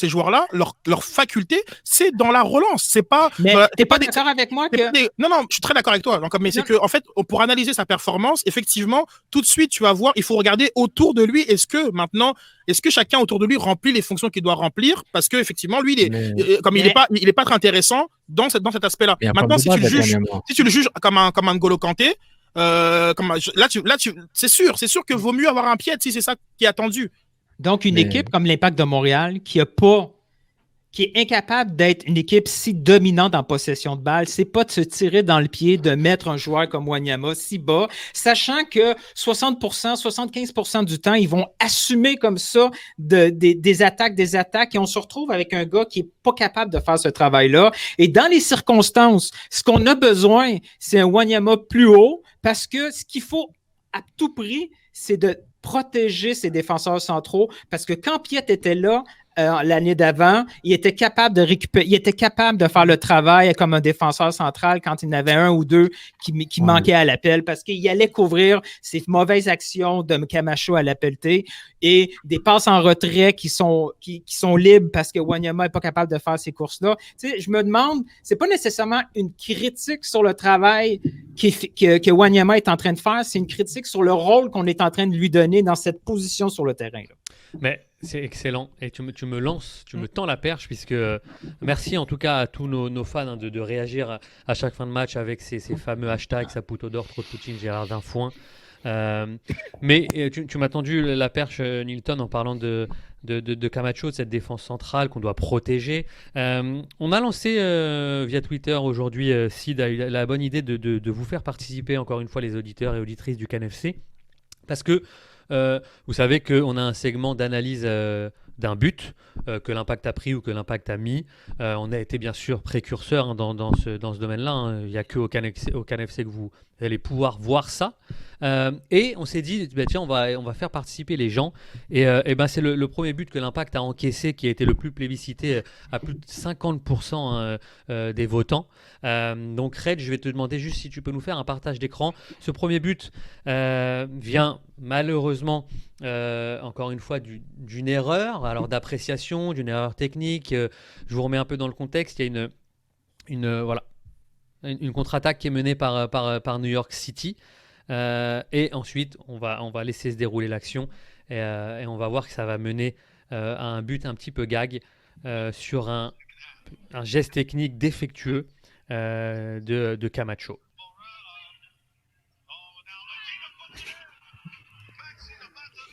joueurs-là, leur faculté, c'est dans la relance. C'est pas. Mais t'es pas d'accord avec moi que. Non, je suis très d'accord avec toi. Donc, mais c'est que, en fait, pour analyser sa performance, effectivement, tout de suite, tu vas voir, il faut regarder autour de lui. Est-ce que chacun autour de lui remplit les fonctions qu'il doit remplir? Parce que effectivement, lui, il est pas très intéressant dans cet aspect-là. Maintenant, si tu le juges comme un N'Golo Kanté, c'est sûr que vaut mieux avoir un Pied si c'est ça qui est attendu. Donc, une équipe comme l'Impact de Montréal qui est incapable d'être une équipe si dominante en possession de balle, c'est pas de se tirer dans le pied, de mettre un joueur comme Wanyama si bas, sachant que 60%, 75% du temps, ils vont assumer comme ça des attaques, et on se retrouve avec un gars qui est pas capable de faire ce travail-là. Et dans les circonstances, ce qu'on a besoin, c'est un Wanyama plus haut, parce que ce qu'il faut à tout prix, c'est de protéger ses défenseurs centraux, parce que quand Piet était là, l'année d'avant, il était capable de récupérer, il était capable de faire le travail comme un défenseur central quand il y en avait un ou deux qui manquaient à l'appel parce qu'il allait couvrir ces mauvaises actions de Camacho à l'appelleté et des passes en retrait qui sont libres parce que Wanyama n'est pas capable de faire ces courses-là. Tu sais, je me demande, c'est pas nécessairement une critique sur le travail que Wanyama est en train de faire, c'est une critique sur le rôle qu'on est en train de lui donner dans cette position sur le terrain, là. Mais c'est excellent et tu me tends la perche puisque merci en tout cas à tous nos fans hein, de réagir à chaque fin de match avec ces fameux hashtags Saputo d'or, trop de Poutine, Gérard Dinfoin. Mais tu m'as tendu la perche Nilton en parlant de Camacho, de cette défense centrale qu'on doit protéger. On a lancé via Twitter aujourd'hui, Sid a eu la bonne idée de vous faire participer encore une fois les auditeurs et auditrices du CanFC parce que vous savez qu'on a un segment d'analyse d'un but que l'Impact a pris ou que l'Impact a mis. On a été bien sûr précurseur hein, dans ce domaine-là. Hein. Il n'y a qu'au CanFC que vous Vous allez pouvoir voir ça. Et on s'est dit, tiens, on va faire participer les gens. Et c'est le premier but que l'Impact a encaissé, qui a été le plus plébiscité à plus de 50% des votants. Donc Red, je vais te demander juste si tu peux nous faire un partage d'écran. Ce premier but vient malheureusement, encore une fois, d'une erreur, alors d'appréciation, d'une erreur technique. Je vous remets un peu dans le contexte. Il y a une contre-attaque qui est menée par New York City. Et ensuite, on va laisser se dérouler l'action et on va voir que ça va mener à un but un petit peu gag sur un geste technique défectueux de Camacho.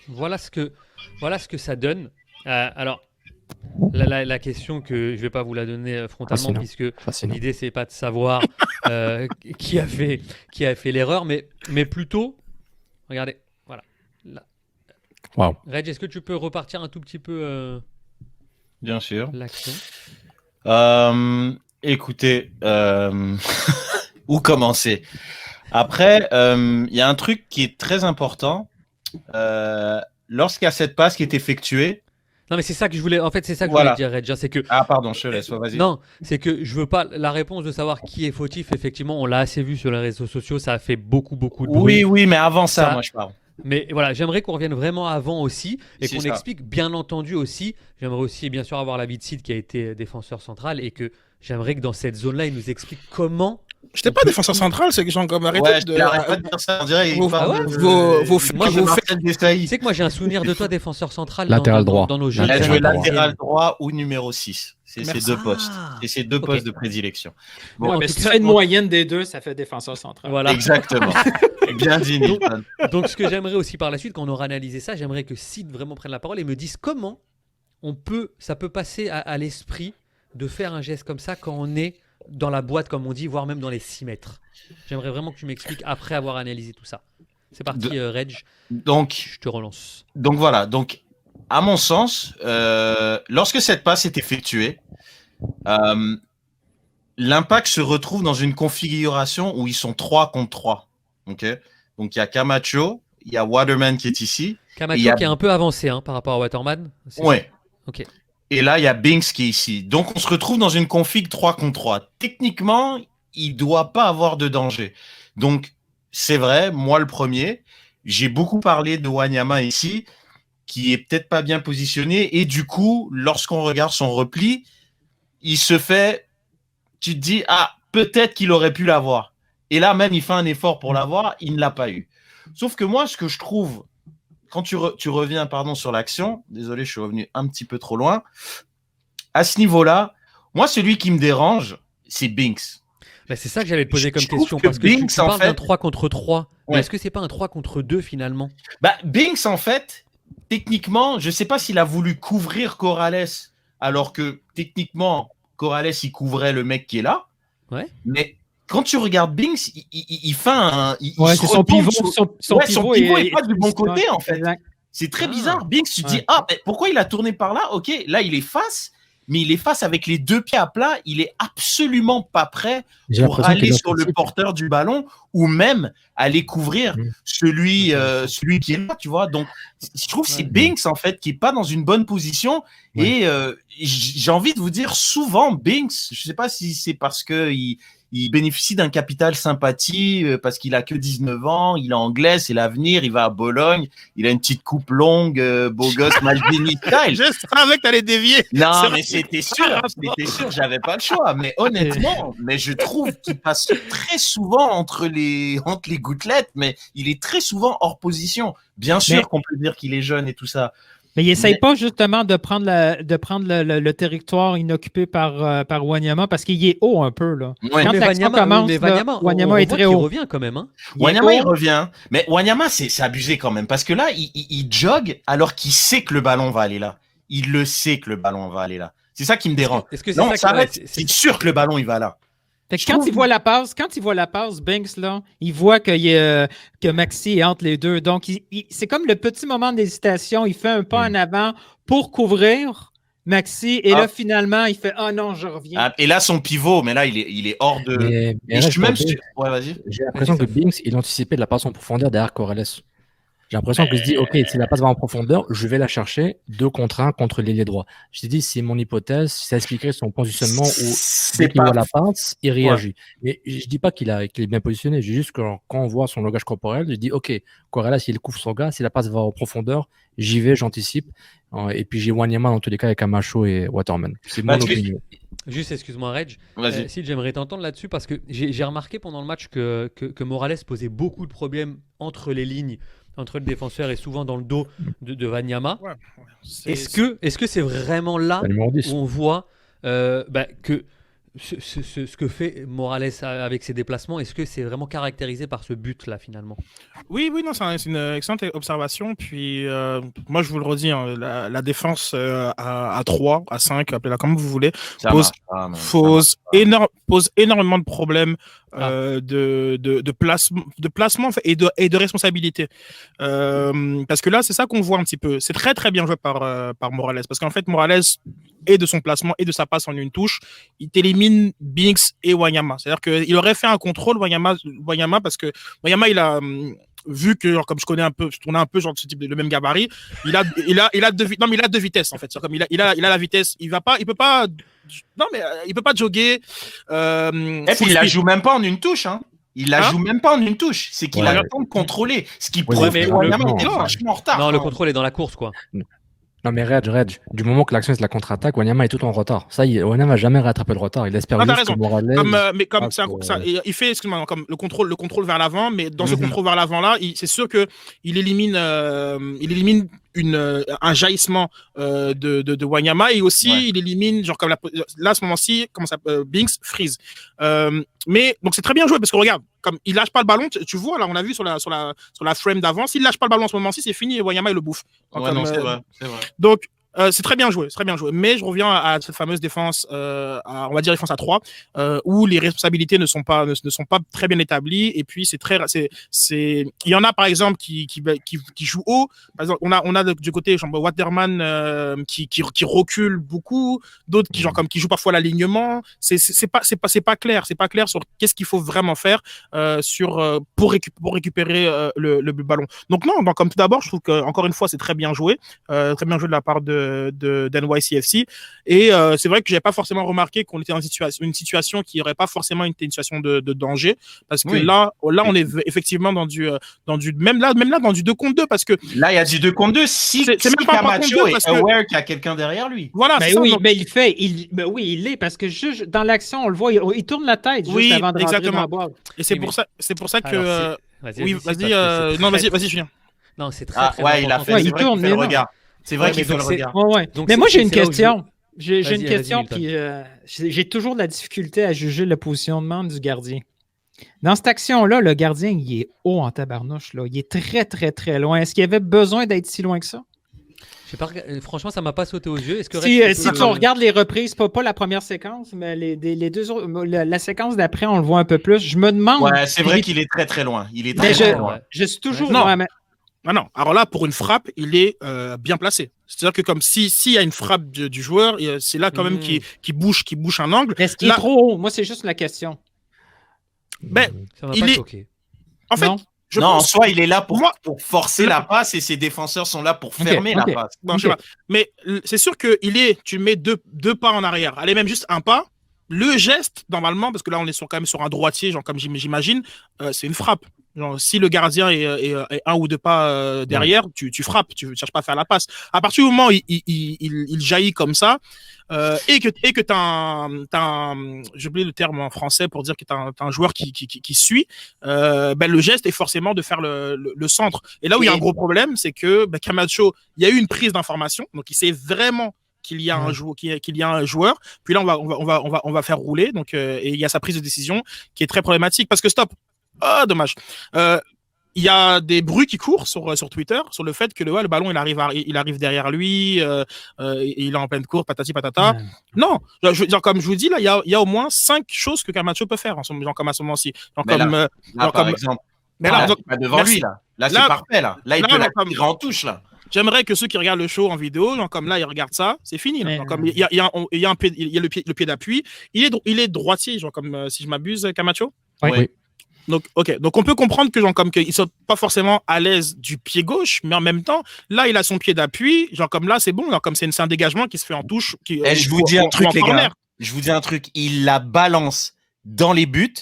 Voilà ce que ça donne. Alors, la question que je ne vais pas vous la donner frontalement, puisque l'idée, c'est pas de savoir qui a fait l'erreur, mais plutôt, regardez, voilà. Wow. Reg, est-ce que tu peux repartir un tout petit peu Bien sûr. L'action. Écoutez, où commencer? Après, il y a un truc qui est très important. Lorsqu'il y a cette passe qui est effectuée. Non, mais c'est ça que je voulais. En fait, c'est ça que je voulais dire, Reg. C'est que. Ah, pardon, je te laisse. Vas-y. Non, c'est que je veux pas la réponse de savoir qui est fautif. Effectivement, on l'a assez vu sur les réseaux sociaux. Ça a fait beaucoup de bruit. Oui, mais avant ça, moi je parle. Mais voilà, j'aimerais qu'on revienne vraiment avant aussi et qu'on explique, bien entendu aussi. J'aimerais aussi, bien sûr, avoir l'avis de Sid qui a été défenseur central et que j'aimerais que dans cette zone-là, il nous explique comment. Je n'étais pas défenseur central, c'est que j'ai encore arrêté arrête pas de dire ça. On dirait vos Tu sais que moi j'ai un souvenir de toi défenseur central latéral droit dans nos jeux. Il a joué latéral droit ou numéro 6. C'est ces deux postes. C'est ces deux postes de prédilection. Bon, mais si tu fais une moyenne des deux, ça fait défenseur central. Voilà. Exactement. Bien dit. Donc ce que j'aimerais aussi par la suite, quand on aura analysé ça, j'aimerais que Sid vraiment prenne la parole et me dise comment ça peut passer à l'esprit de faire un geste comme ça quand on est dans la boîte, comme on dit, voire même dans les 6 mètres. J'aimerais vraiment que tu m'expliques après avoir analysé tout ça. C'est parti, Reg. Donc, je te relance. Donc voilà. Donc, à mon sens, lorsque cette passe est effectuée, l'Impact se retrouve dans une configuration où ils sont 3 contre 3. Okay, donc, il y a Camacho, il y a Waterman qui est ici. Camacho qui est un peu avancé par rapport à Waterman. Oui. Ok. Et là, il y a Binks qui est ici. Donc, on se retrouve dans une config 3 contre 3. Techniquement, il ne doit pas avoir de danger. Donc, c'est vrai, moi le premier, j'ai beaucoup parlé de Wanyama ici, qui est peut-être pas bien positionné. Et du coup, lorsqu'on regarde son repli, il se fait... Tu te dis, peut-être qu'il aurait pu l'avoir. Et là, même, il fait un effort pour l'avoir, il ne l'a pas eu. Sauf que moi, ce que je trouve... Quand tu reviens sur l'action, désolé, je suis revenu un petit peu trop loin. À ce niveau-là, moi, celui qui me dérange, c'est Binks. Bah, c'est ça que j'allais te poser comme question. Parce que Binks, tu parles d'un 3 contre 3. Mais est-ce que c'est pas un 3 contre 2 finalement? Binks, en fait, techniquement, je ne sais pas s'il a voulu couvrir Corrales, alors que techniquement, Corrales, il couvrait le mec qui est là. Ouais. Mais quand tu regardes Binks, il fait un... c'est son pivot. Son pivot est pas du bon côté, en fait. Exact. C'est très bizarre. Binks, tu te dis, mais pourquoi il a tourné par là? Ok, là, il est face, mais il est face avec les 2 pieds à plat. Il est absolument pas prêt pour aller sur le porteur du ballon ou même aller couvrir celui qui est là, tu vois. Donc, je trouve que c'est Binks, en fait, qui est pas dans une bonne position. Et j'ai envie de vous dire, souvent, Binks, je sais pas si c'est parce que il bénéficie d'un capital sympathie parce qu'il a que 19 ans, il est anglais, c'est l'avenir, il va à Bologne, il a une petite coupe longue, beau gosse, Maldini style. Je savais que t'allais dévier. Non, mais c'était sûr, j'avais pas le choix. Mais honnêtement, je trouve qu'il passe très souvent entre les gouttelettes, mais il est très souvent hors position. Bien sûr qu'on peut dire qu'il est jeune et tout ça. Mais il n'essaye pas justement de prendre le territoire inoccupé par Wanyama parce qu'il est haut un peu. Là. Ouais. Quand l'action commence, Wanyama est très haut. Il revient quand même. Hein. Wanyama, il revient. Mais Wanyama, c'est abusé quand même parce que là, il jogue alors qu'il sait que le ballon va aller là. Il le sait que le ballon va aller là. C'est ça qui me dérange. Est-ce que c'est ça c'est sûr que le ballon, il va là. Fait que quand il voit la passe, Binks, là, il voit que Maxi est entre les deux. Donc, c'est comme le petit moment d'hésitation. Il fait un pas en avant pour couvrir, Maxi, et là, finalement, il fait « Ah non, je reviens. » Et là, son pivot, mais là, il est hors de... Mais je suis même... Ouais, vas-y. J'ai l'impression que Binks, il anticipait de la passe en profondeur derrière Corrales. J'ai l'impression qu'il se dit, OK, si la passe va en profondeur, je vais la chercher 2 contre 1 contre l'ailier droit. Je t'ai dit, c'est mon hypothèse, ça expliquerait son positionnement où dès qu'il voit la passe, il réagit. Mais je dis pas qu'il est bien positionné, j'ai juste que quand on voit son langage corporel, je dis, OK, Corrales, il couvre son gars, si la passe va en profondeur, j'y vais, j'anticipe. Et puis j'ai Wanyama dans tous les cas avec Camacho et Waterman. C'est mon opinion. Juste, excuse-moi, Reg. Si j'aimerais t'entendre là-dessus parce que j'ai remarqué pendant le match que Morales posait beaucoup de problèmes entre les lignes, entre le défenseur et souvent dans le dos de Wanyama. Est-ce que c'est vraiment là où on voit que ce que fait Morales avec ses déplacements, est-ce que c'est vraiment caractérisé par ce but-là finalement? Oui, non, c'est une excellente observation. Puis moi, je vous le redis, hein, la défense à 3, à 5, appelez-la comme vous voulez, pose énormément de problèmes de placement et de responsabilité. Parce que là, c'est ça qu'on voit un petit peu. C'est très, très bien joué par Morales. Parce qu'en fait, Morales, et de son placement et de sa passe en une touche, il élimine Binks et Wanyama. C'est-à-dire qu'il aurait fait un contrôle, Wanyama parce que Wanyama, il a... vu que, genre, comme je connais un peu, je tournais un peu genre ce type le même gabarit, il a deux vitesses en fait. C'est comme il a la vitesse, il peut pas jogger. Et puis il la joue même pas en une touche, hein. Il la joue même pas en une touche. C'est qu'il a le temps de contrôler. Ce qui prouve que Wanyama était vachement en retard. Non, le contrôle est dans la course, quoi. Non mais Reg, du moment que l'action est la contre-attaque, Wanyama est tout en retard. Ça, Wanyama n'a jamais rattrapé le retard. Il espère juste que Morales... il fait, excuse-moi, comme le contrôle vers l'avant, mais dans ce contrôle vers l'avant là, c'est sûr que il élimine un jaillissement de Wanyama et aussi il élimine genre comme là à ce moment-ci Binks freeze. Mais donc c'est très bien joué parce que regarde, comme il lâche pas le ballon, tu vois là, on a vu sur la frame d'avant, s'il lâche pas le ballon en ce moment-ci, c'est fini et Wanyama il le bouffe. Donc, c'est vrai. Donc c'est très bien joué. Mais je reviens à cette fameuse défense, on va dire défense à 3, où les responsabilités ne sont pas très bien établies. Et puis il y en a par exemple qui jouent haut. Par exemple, on a du côté genre Waterman qui recule beaucoup, d'autres qui jouent parfois l'alignement. C'est pas clair sur qu'est-ce qu'il faut vraiment faire pour récupérer le ballon. Donc non, comme tout d'abord, je trouve que encore une fois c'est très bien joué de la part de NYCFC et c'est vrai que j'avais pas forcément remarqué qu'on était dans une situation qui aurait pas forcément été une situation de danger parce que là on est effectivement dans du même là dans du 2 contre 2 parce que là il y a du 2 contre 2 si même pas Camacho est aware qu'il y a quelqu'un derrière lui. Voilà, mais oui, mais il l'est parce que dans l'action on le voit, il tourne la tête juste avant de rentrer dans la boîte. Et c'est pour ça que vas-y Julien. Non, c'est très il a fait, il tourne le regard. C'est vrai qu'il fait le regard. Donc, mais moi, j'ai une question. J'ai une question, puis j'ai toujours de la difficulté à juger le positionnement du gardien. Dans cette action-là, le gardien, il est haut en tabarnouche. Là. Il est très, très, très loin. Est-ce qu'il y avait besoin d'être si loin que ça? Franchement, ça ne m'a pas sauté aux yeux. Si tu regardes les reprises, pas la première séquence, mais les deux autres, la séquence d'après, on le voit un peu plus. Je me demande... Ouais, c'est vrai qu'il est très, très loin. Il est très loin. Je suis toujours... Non. Alors là, pour une frappe, il est bien placé. C'est-à-dire que comme s'il y a une frappe du joueur, c'est là quand même qui bouge un angle. Est-ce qu'il est trop haut? Moi, c'est juste la question. Ben, ça m'a pas choqué. En fait, en soi, il est là pour forcer la passe et ses défenseurs sont là pour fermer la passe. Bon, je sais pas. Mais c'est sûr que tu mets deux pas en arrière. Allez, même juste un pas. Le geste, normalement, parce que là, on est quand même sur un droitier, genre comme j'imagine, c'est une frappe. Genre, si le gardien est 1 ou 2 pas derrière, tu frappes, tu cherches pas à faire la passe. À partir du moment où il jaillit comme ça, et que t'as j'ai oublié le terme en français pour dire que t'as un joueur qui suit, le geste est forcément de faire le centre. Et là où il y a un gros problème, c'est que Camacho, il y a eu une prise d'information, donc il sait vraiment qu'il y a un joueur, puis là on va faire rouler, donc et il y a sa prise de décision qui est très problématique parce que dommage. Il y a des bruits qui courent sur Twitter sur le fait que le ballon il arrive derrière lui, et il est en pleine course, patati patata. Non, comme je vous dis là, il y a au moins 5 choses que Camacho peut faire comme à ce moment-ci. Par exemple. Mais là, devant lui là c'est parfait là. Là il peut la tirer en touche là. J'aimerais que ceux qui regardent le show en vidéo, genre comme là, ils regardent ça, c'est fini. Là. Genre, comme il y a un pied, il y a le pied d'appui. Il est droitier, genre comme si je m'abuse, Camacho. Oui. Donc, ok. Donc, on peut comprendre que, genre, comme qu'ils sont pas forcément à l'aise du pied gauche, mais en même temps, là, il a son pied d'appui. Genre, comme là, c'est bon. Genre, comme c'est un dégagement qui se fait en touche. Je vous dis un truc, les gars. Je vous dis un truc. Il la balance dans les buts.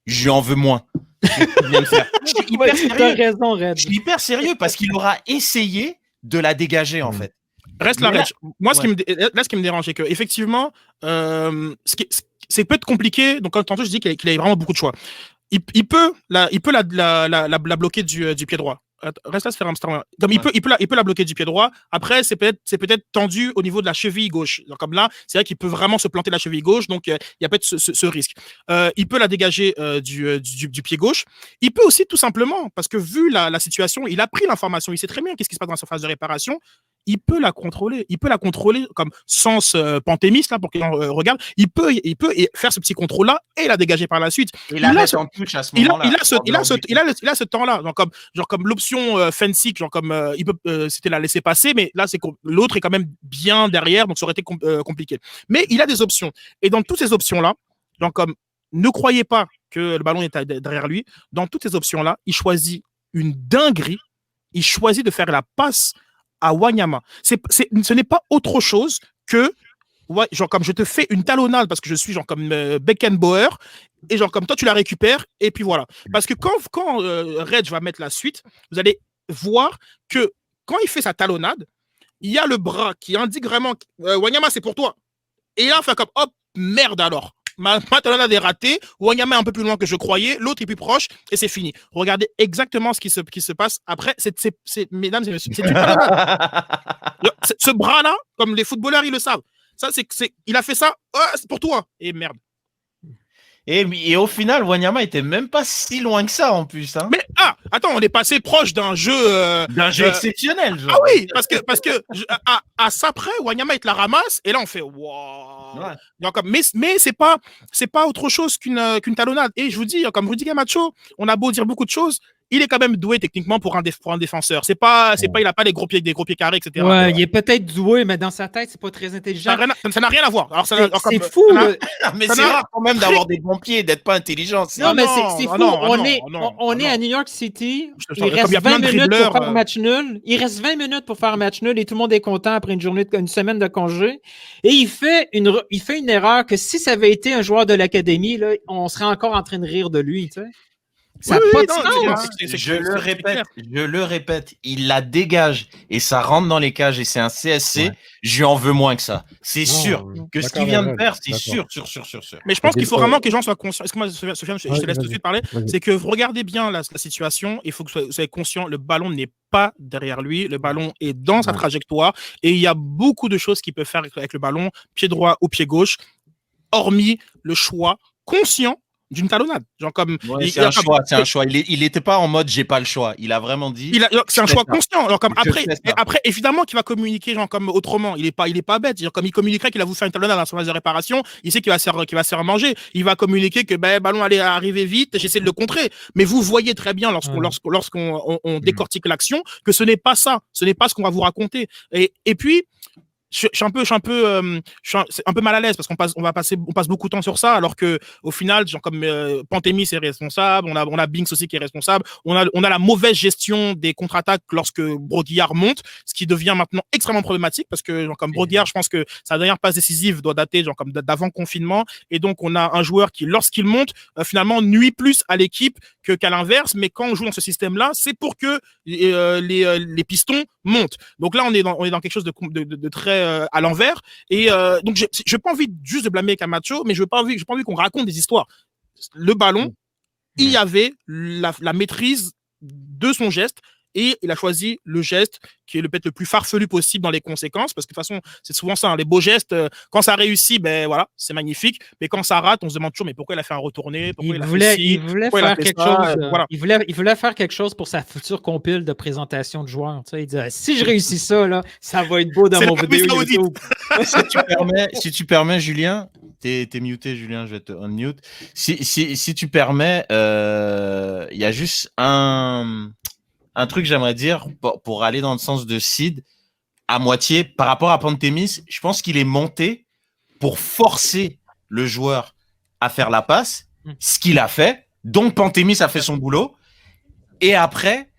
Je lui en veux moins. Je suis hyper sérieux parce qu'il aura essayé de la dégager, en fait. Reste là, Reg. Moi, ce qui me dérange, c'est que, effectivement, c'est peut-être compliqué. Donc, tantôt, je dis qu'il a vraiment beaucoup de choix. Il peut la bloquer du pied droit. Reste là, se faire un star. Comme il peut la bloquer du pied droit. Après, c'est peut-être tendu au niveau de la cheville gauche. Donc, comme là, c'est vrai qu'il peut vraiment se planter la cheville gauche. Donc, il y a peut-être ce risque. Il peut la dégager du pied gauche. Il peut aussi tout simplement, parce que vu la situation, il a pris l'information. Il sait très bien qu'est-ce qui se passe dans la surface de réparation. Il peut la contrôler. Il peut la contrôler comme sens panthémiste là pour qu'il regarde. Il peut faire ce petit contrôle là et la dégager par la suite. Et la mettre en touche à ce moment-là. Il a ce temps-là. Genre comme l'option fancy, genre comme il peut c'était la laisser passer, mais là c'est l'autre est quand même bien derrière, donc ça aurait été compliqué. Mais il a des options. Et dans toutes ces options là, genre comme ne croyez pas que le ballon est derrière lui. Dans toutes ces options là, il choisit une dinguerie. Il choisit de faire la passe à Wanyama. Ce n'est pas autre chose que genre comme je te fais une talonnade parce que je suis genre comme Beckenbauer et genre comme toi tu la récupères et puis voilà. Parce que quand Reg va mettre la suite, vous allez voir que quand il fait sa talonnade, il y a le bras qui indique vraiment Wanyama c'est pour toi. Et là, fait comme hop, merde alors. Ma talonnade est ratée, Wanyama est un peu plus loin que je croyais, l'autre est plus proche, et c'est fini. Regardez exactement ce qui se passe. Après, mesdames et messieurs, c'est une talonnade. Ce bras-là, comme les footballeurs, ils le savent. Ça, il a fait ça, c'est pour toi. Et merde. Et au final, Wanyama était même pas si loin que ça en plus. Hein. Mais attends, on est passé proche d'un jeu exceptionnel. Genre. Ah oui, parce que à ça près, Wanyama il te la ramasse et là on fait wow. Ouais. Donc, mais c'est pas autre chose qu'une talonnade. Et je vous dis, comme Rudy Camacho, on a beau dire beaucoup de choses. Il est quand même doué techniquement pour un défenseur. C'est pas, il a pas des gros pieds carrés, etc. Ouais, il est peut-être doué, mais dans sa tête, c'est pas très intelligent. Ça n'a rien à voir. Alors, c'est fou. Mais c'est rare quand même d'avoir des bons pieds et d'être pas intelligent. Non, mais c'est fou. On est à New York City. Il reste 20 minutes pour faire un match nul. Il reste 20 minutes pour faire un match nul et tout le monde est content après une semaine de congé. Et il fait une erreur que si ça avait été un joueur de l'académie, là, on serait encore en train de rire de lui, tu sais. Ça pas de sens. Je le répète, il la dégage et ça rentre dans les cages et c'est un CSC. Ouais. Je lui en veux moins que ça. C'est sûr que ce qu'il vient de faire, c'est sûr. Mais je pense qu'il faut vraiment que les gens soient conscients. Excuse-moi, Sofiane, je te laisse tout de suite parler. C'est que vous regardez bien la situation. Il faut que vous soyez conscient. Le ballon n'est pas derrière lui. Le ballon est dans sa trajectoire et il y a beaucoup de choses qu'il peut faire avec le ballon, pied droit ou pied gauche, hormis le choix conscient d'une talonnade. Genre comme c'est un choix. Il était pas en mode j'ai pas le choix. Il a vraiment dit. C'est un choix conscient. Alors comme après évidemment qu'il va communiquer genre comme autrement. Il est pas bête. Genre, comme il communiquerait qu'il a voulu faire une talonnade dans son phase de réparation, il sait qu'il va se faire manger. Il va communiquer que ballon allait arriver vite. J'essaie de le contrer. Mais vous voyez très bien lorsqu'on décortique l'action que ce n'est pas ça. Ce n'est pas ce qu'on va vous raconter. Et puis je suis un peu mal à l'aise parce on passe beaucoup de temps sur ça alors que au final genre comme Pantémis est responsable, on a Binks aussi qui est responsable, on a la mauvaise gestion des contre-attaques lorsque Broguillard monte, ce qui devient maintenant extrêmement problématique parce que genre comme Broguillard, je pense que sa dernière passe décisive doit dater genre comme d'avant confinement et donc on a un joueur qui lorsqu'il monte finalement nuit plus à l'équipe qu'à l'inverse, mais quand on joue dans ce système-là, c'est pour que les pistons montent. Donc là on est dans quelque chose de très à l'envers et donc j'ai pas envie juste de blâmer Camacho, mais j'ai pas envie qu'on raconte des histoires. Le ballon, il y avait la maîtrise de son geste et il a choisi le geste qui est peut-être le plus farfelu possible dans les conséquences parce que de toute façon c'est souvent ça, les beaux gestes quand ça réussit voilà c'est magnifique, mais quand ça rate on se demande toujours mais pourquoi il a fait un retourné, il voulait faire quelque chose pour sa future compile de présentation de joueurs, tu sais, il dit si je réussis ça là ça va être beau dans mon vidéo YouTube. si tu permets Julien, t'es muté Julien, je vais te unmute. Si tu permets, il y a juste un truc, j'aimerais dire, pour aller dans le sens de Sid, à moitié, par rapport à Pantémis, je pense qu'il est monté pour forcer le joueur à faire la passe, ce qu'il a fait. Donc, Pantémis a fait son boulot. Et après,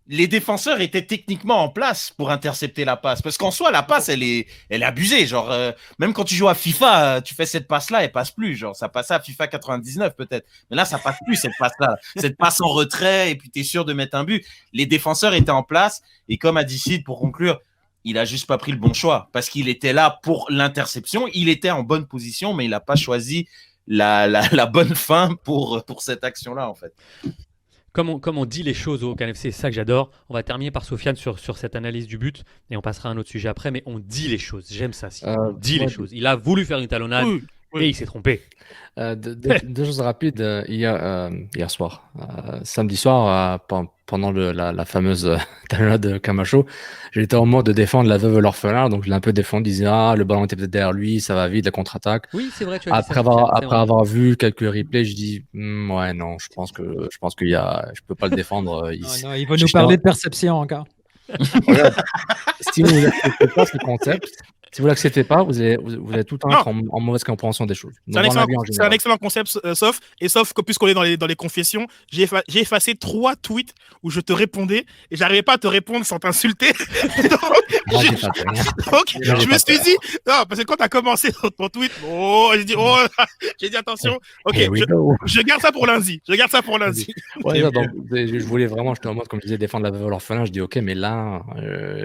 les défenseurs étaient techniquement en place pour intercepter la passe. Parce qu'en soi, la passe, elle est abusée. Genre, même quand tu joues à FIFA, tu fais cette passe-là, elle passe plus. Genre, ça passait à FIFA 99 peut-être. Mais là, ça passe plus, cette passe-là. Cette passe en retrait, et puis tu es sûr de mettre un but. Les défenseurs étaient en place. Et comme a dit Sid, pour conclure, il a juste pas pris le bon choix. Parce qu'il était là pour l'interception. Il était en bonne position, mais il n'a pas choisi la bonne fin pour cette action-là, en fait. Comme on dit les choses au KNFC, c'est ça que j'adore. On va terminer par Sofiane sur cette analyse du but et on passera à un autre sujet après, mais on dit les choses. J'aime ça. On dit les choses. Il a voulu faire une talonnade et il s'est trompé. Deux choses rapides. Hier soir, samedi soir, pendant la fameuse talonnade de Camacho, j'étais en mode de défendre la veuve l'orphelin, donc je l'ai un peu défendu, disant le ballon était peut-être derrière lui, ça va vite, la contre-attaque. Oui, c'est vrai. Tu as après avoir vu quelques replays, je dis ouais non, je pense qu'il y a, je peux pas le défendre. Non, il va nous parler de perception encore. Regarde, si vous n'acceptez pas ce concept. Si vous ne l'acceptez pas, vous allez tout le temps être en mauvaise compréhension des choses. C'est un excellent concept, sauf que puisqu'on est dans les confessions, j'ai effacé 3 tweets où je te répondais et j'arrivais pas à te répondre sans t'insulter. Donc, je me suis dit, non, parce que quand tu as commencé ton tweet, j'ai dit attention, ok, je garde ça pour lundi. Ouais, donc, je voulais vraiment, j'étais en mode, comme je disais, défendre la veuve l'orphelin. Je dis, ok, mais là,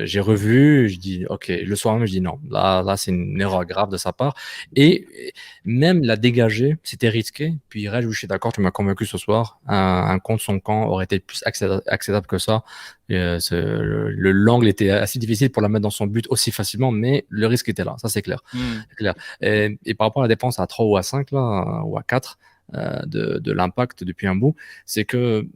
j'ai revu, je dis, ok, le soir même, je dis non. Là, c'est une erreur grave de sa part. Et même la dégager, c'était risqué. Puis je suis d'accord, tu m'as convaincu ce soir. Un contre son camp aurait été plus acceptable que ça. L'angle était assez difficile pour la mettre dans son but aussi facilement, mais le risque était là. Ça, c'est clair. C'est clair. Et par rapport à la défense à 3 ou à 5, là, ou à 4 de l'Impact depuis un bout, c'est que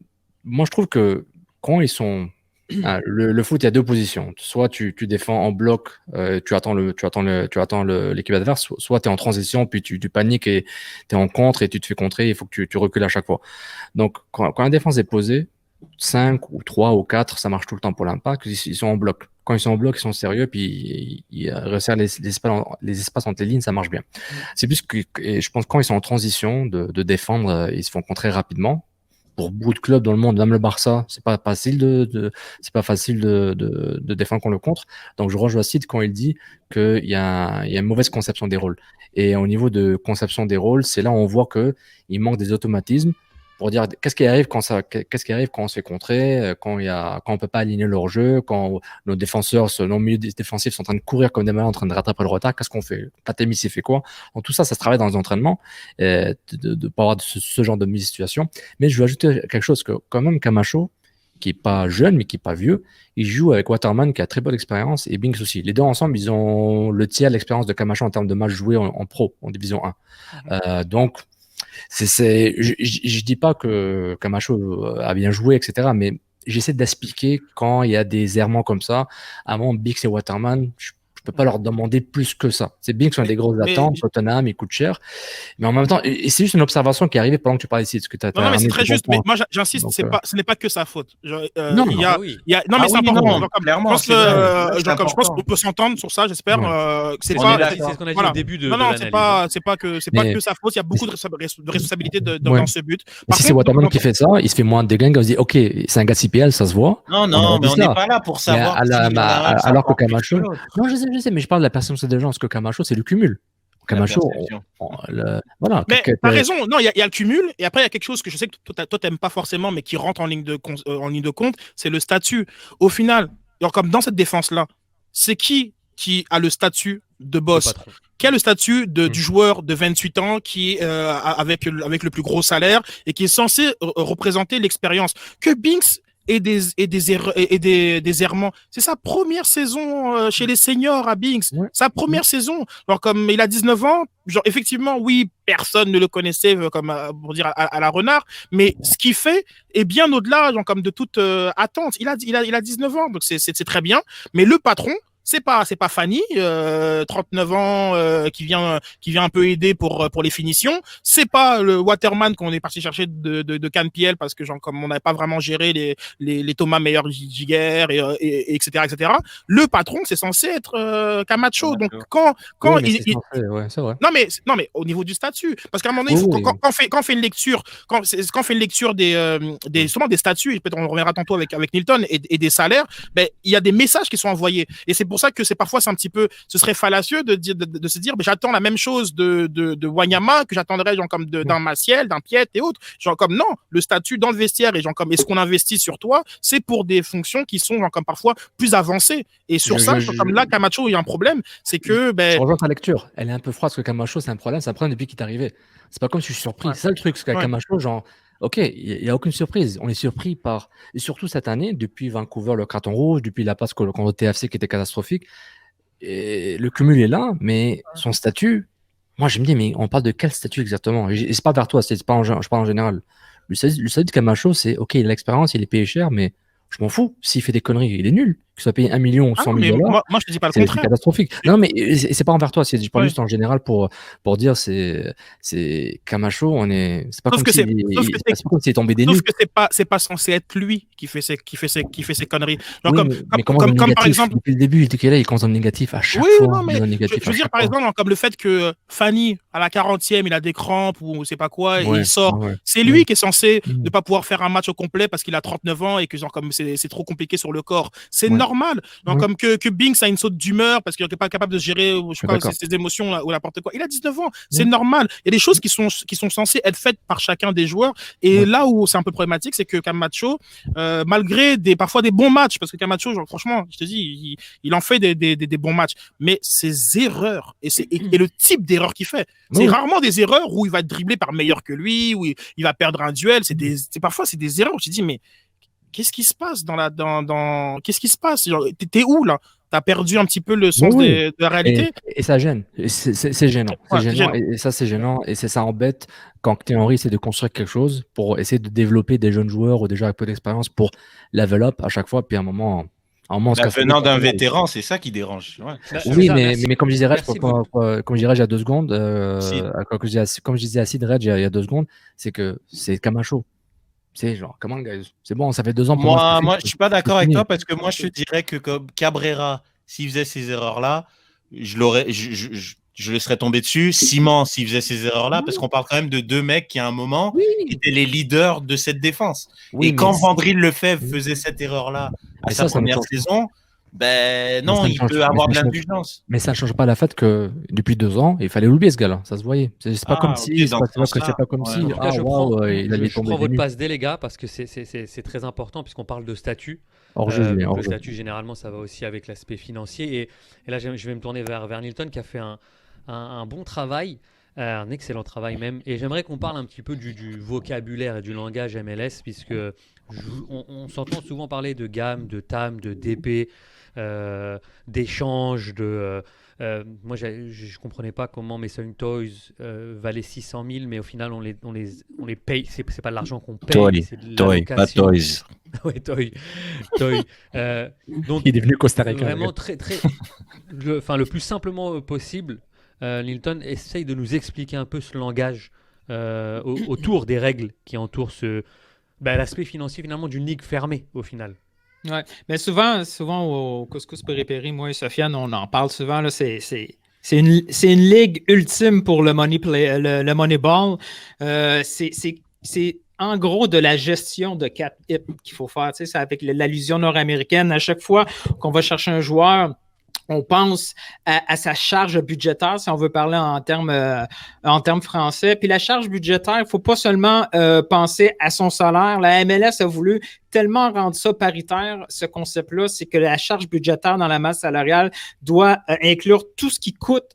moi, je trouve que quand ils sont... le foot, il y a 2 positions. Soit tu défends en bloc, tu attends l'équipe adverse, soit tu es en transition, puis tu paniques et tu es en contre et tu te fais contrer, il faut que tu recules à chaque fois. Donc, quand la défense est posée, 5 ou 3 ou 4, ça marche tout le temps pour l'Impact, ils sont en bloc. Quand ils sont en bloc, ils sont sérieux, puis ils resserrent les espaces entre les lignes, ça marche bien. C'est plus que, et je pense, quand ils sont en transition de défendre, ils se font contrer rapidement. Pour beaucoup de clubs dans le monde, même le Barça, c'est pas facile de défendre contre le contre. Donc je rejoins Sid quand il dit qu'il y a une mauvaise conception des rôles. Et au niveau de conception des rôles, c'est là où on voit que il manque des automatismes pour dire qu'est-ce qui arrive quand on se fait contrer, quand on peut pas aligner leur jeu, quand nos défenseurs, nos milieux défensifs sont en train de courir comme des malins en train de rattraper le retard, qu'est-ce qu'on fait? Pantémis, il fait quoi? Donc tout ça se travaille dans les entraînements, de pas avoir ce genre de mise de situation. Mais je veux ajouter quelque chose que quand même Camacho, qui est pas jeune mais qui est pas vieux, il joue avec Waterman qui a très bonne expérience et Binks aussi. Les deux ensemble, ils ont le tiers de l'expérience de Camacho en termes de matchs joués en pro, en division 1. Donc je dis pas que Camacho a bien joué, etc. Mais j'essaie d'expliquer quand il y a des errements comme ça. Avant, Binks et Waterman, je peux pas leur demander plus que ça. C'est Binks qui ont des grosses attentes, Tottenham, il coûte cher. Mais en même temps, et c'est juste une observation qui est arrivée pendant que tu parlais ici. Non, mais c'est très juste. Mais moi, j'insiste, ce n'est pas que sa faute. Non, mais c'est important. Je pense qu'on peut s'entendre sur ça, j'espère. C'est ce qu'on a dit au début de l'analyse. Non, c'est pas que sa faute. Il y a beaucoup de responsabilités dans ce but. Si c'est Waterman qui fait ça, il se fait moins de dégâts. On se dit, ok, c'est un gars de CPL, ça se voit. Non, mais on n'est pas là pour savoir. Alors que Camacho. Non, je sais, mais je parle de la perception des gens, parce que Camacho, c'est le cumul. Camacho, voilà. Mais t'as raison, non, il y a le cumul, et après, il y a quelque chose que je sais que toi, t'aimes pas forcément, mais qui rentre en ligne de compte, c'est le statut. Au final, genre, comme dans cette défense-là, c'est qui a le statut de boss? Qui a le statut du joueur de 28 ans qui est avec le plus gros salaire et qui est censé représenter l'expérience? Que Binks et des errements. C'est sa première saison chez les seniors à Binks. Sa première saison. Alors, comme il a 19 ans, genre, effectivement, oui, personne ne le connaissait comme, pour dire, à la renard, mais ce qu'il fait est bien au-delà, genre, comme de toute attente. Il a 19 ans, donc c'est très bien. Mais le patron, c'est pas Fanny, 39 ans, qui vient un peu aider pour les finitions. C'est pas le Waterman qu'on est parti chercher de Canpiel parce que comme on n'avait pas vraiment géré les Thomas Meyer-Giguère et etc. Le patron, c'est censé être Camacho. Donc quand c'est vrai. Non mais au niveau du statut, parce qu'à un moment donné, quand on fait une lecture, quand on fait une lecture des statuts, et peut-être on reviendra tantôt avec Nilton et des salaires, ben il y a des messages qui sont envoyés, et c'est pour ça que parfois c'est un petit peu, ce serait fallacieux de se dire, ben j'attends la même chose de Wanyama que j'attendrais comme d'un Maciel, d'un Piet et autres. Genre comme non, le statut dans le vestiaire et genre comme est-ce qu'on investit sur toi, c'est pour des fonctions qui sont genre comme parfois plus avancées. Et sur comme là Camacho il y a un problème, c'est que je rejoins ta lecture, elle est un peu froide parce que Camacho c'est un problème depuis qu'il est arrivé. C'est pas comme si je suis surpris. C'est ça le truc, c'est qu'avec Camacho, genre, ok, il n'y a aucune surprise. On est surpris par. Et surtout cette année, depuis Vancouver, le carton rouge, depuis la passe contre le TFC qui était catastrophique. Et le cumul est là, mais son statut, moi je me dis, mais on parle de quel statut exactement? Et c'est pas vers toi, je parle en général. Le statut de Camacho, c'est ok, il a l'expérience, il est payé cher, mais je m'en fous. S'il fait des conneries, il est nul. Qu'il soit payé 1 million ou 100 000 $. Moi, je te dis pas le contraire. C'est catastrophique. Non, mais c'est pas envers toi. Je parle juste en général pour dire c'est Camacho. C'est pas comme s'il est tombé des nues. Sauf que c'est pas censé être lui qui fait ces conneries. Genre mais comme par exemple, depuis le début, il était là, il consomme négatif à chaque fois. Non, mais je veux dire par exemple comme le fait que Fanny à la 40e, il a des crampes ou je sais pas quoi et il sort. C'est lui qui est censé ne pas pouvoir faire un match au complet parce qu'il a 39 ans et que genre comme c'est trop compliqué sur le corps. C'est normal. Donc, comme que Binks a une saute d'humeur parce qu'il n'est pas capable de gérer ses émotions ou n'importe quoi. Il a 19 ans. C'est normal. Il y a des choses qui sont censées être faites par chacun des joueurs. Et là où c'est un peu problématique, c'est que Camacho, malgré parfois des bons matchs, parce que Camacho, genre, franchement, je te dis, il en fait des bons matchs. Mais ses erreurs et le type d'erreurs qu'il fait, c'est rarement des erreurs où il va être dribblé par meilleur que lui, où il va perdre un duel. Parfois, c'est des erreurs où je te dis, mais qu'est-ce qui se passe qu'est-ce qui se passe? T'es où là? T'as perdu un petit peu le sens de la réalité. Et ça gêne. C'est gênant. Et ça, c'est gênant. Et ça embête quand Thierry essaie de construire quelque chose pour essayer de développer des jeunes joueurs ou des joueurs avec peu d'expérience pour level up à chaque fois. Puis à un moment venant d'un vétéran, c'est ça qui dérange. Oui, mais comme je disais, il y a 2 secondes, comme je disais à Sid Reg il y a 2 secondes, c'est que c'est Camacho. C'est genre, comment, guys? C'est bon, ça fait 2 ans pour moi. Moi, je suis pas d'accord avec toi parce que moi, je te dirais que comme Cabrera, s'il faisait ces erreurs-là, je laisserais tomber dessus. Simon, s'il faisait ces erreurs-là, parce qu'on parle quand même de 2 mecs qui, à un moment, étaient les leaders de cette défense. Et quand Vandril Lefebvre faisait cette erreur-là à sa première saison, ben non, il peut avoir de l'indulgence. Mais ça ne change pas la fait que depuis 2 ans, il fallait l'oublier ce gars-là. Ça se voyait. C'est pas comme si. C'est pas comme si. Je prends votre passe D, les gars, parce que c'est très important puisqu'on parle de statut. Le statut, généralement, ça va aussi avec l'aspect financier. Et là, je vais me tourner vers Nilton qui a fait un bon travail. Un excellent travail même. Et j'aimerais qu'on parle un petit peu du vocabulaire et du langage MLS, puisque on s'entend souvent parler de gamme, de TAM, de DP, d'échange, moi je comprenais pas comment Mason Toys valait 600 000, mais au final on les paye. C'est pas de l'argent qu'on paye. Pas Toys. Ouais, Toy. Donc il est venu Costa Rica. Vraiment le plus simplement possible. Nilton essaye de nous expliquer un peu ce langage autour des règles qui entourent l'aspect financier finalement d'une ligue fermée au final. Ouais, mais souvent au Couscous Péripéry, moi et Sofiane, on en parle souvent. Là, c'est une ligue ultime pour le le Moneyball. C'est en gros de la gestion de cap hip qu'il faut faire. C'est avec l'allusion nord-américaine. À chaque fois qu'on va chercher un joueur, on pense à sa charge budgétaire, si on veut parler en termes français. Puis la charge budgétaire, il ne faut pas seulement penser à son salaire. La MLS a voulu tellement rendre ça paritaire, ce concept-là, c'est que la charge budgétaire dans la masse salariale doit inclure tout ce qui coûte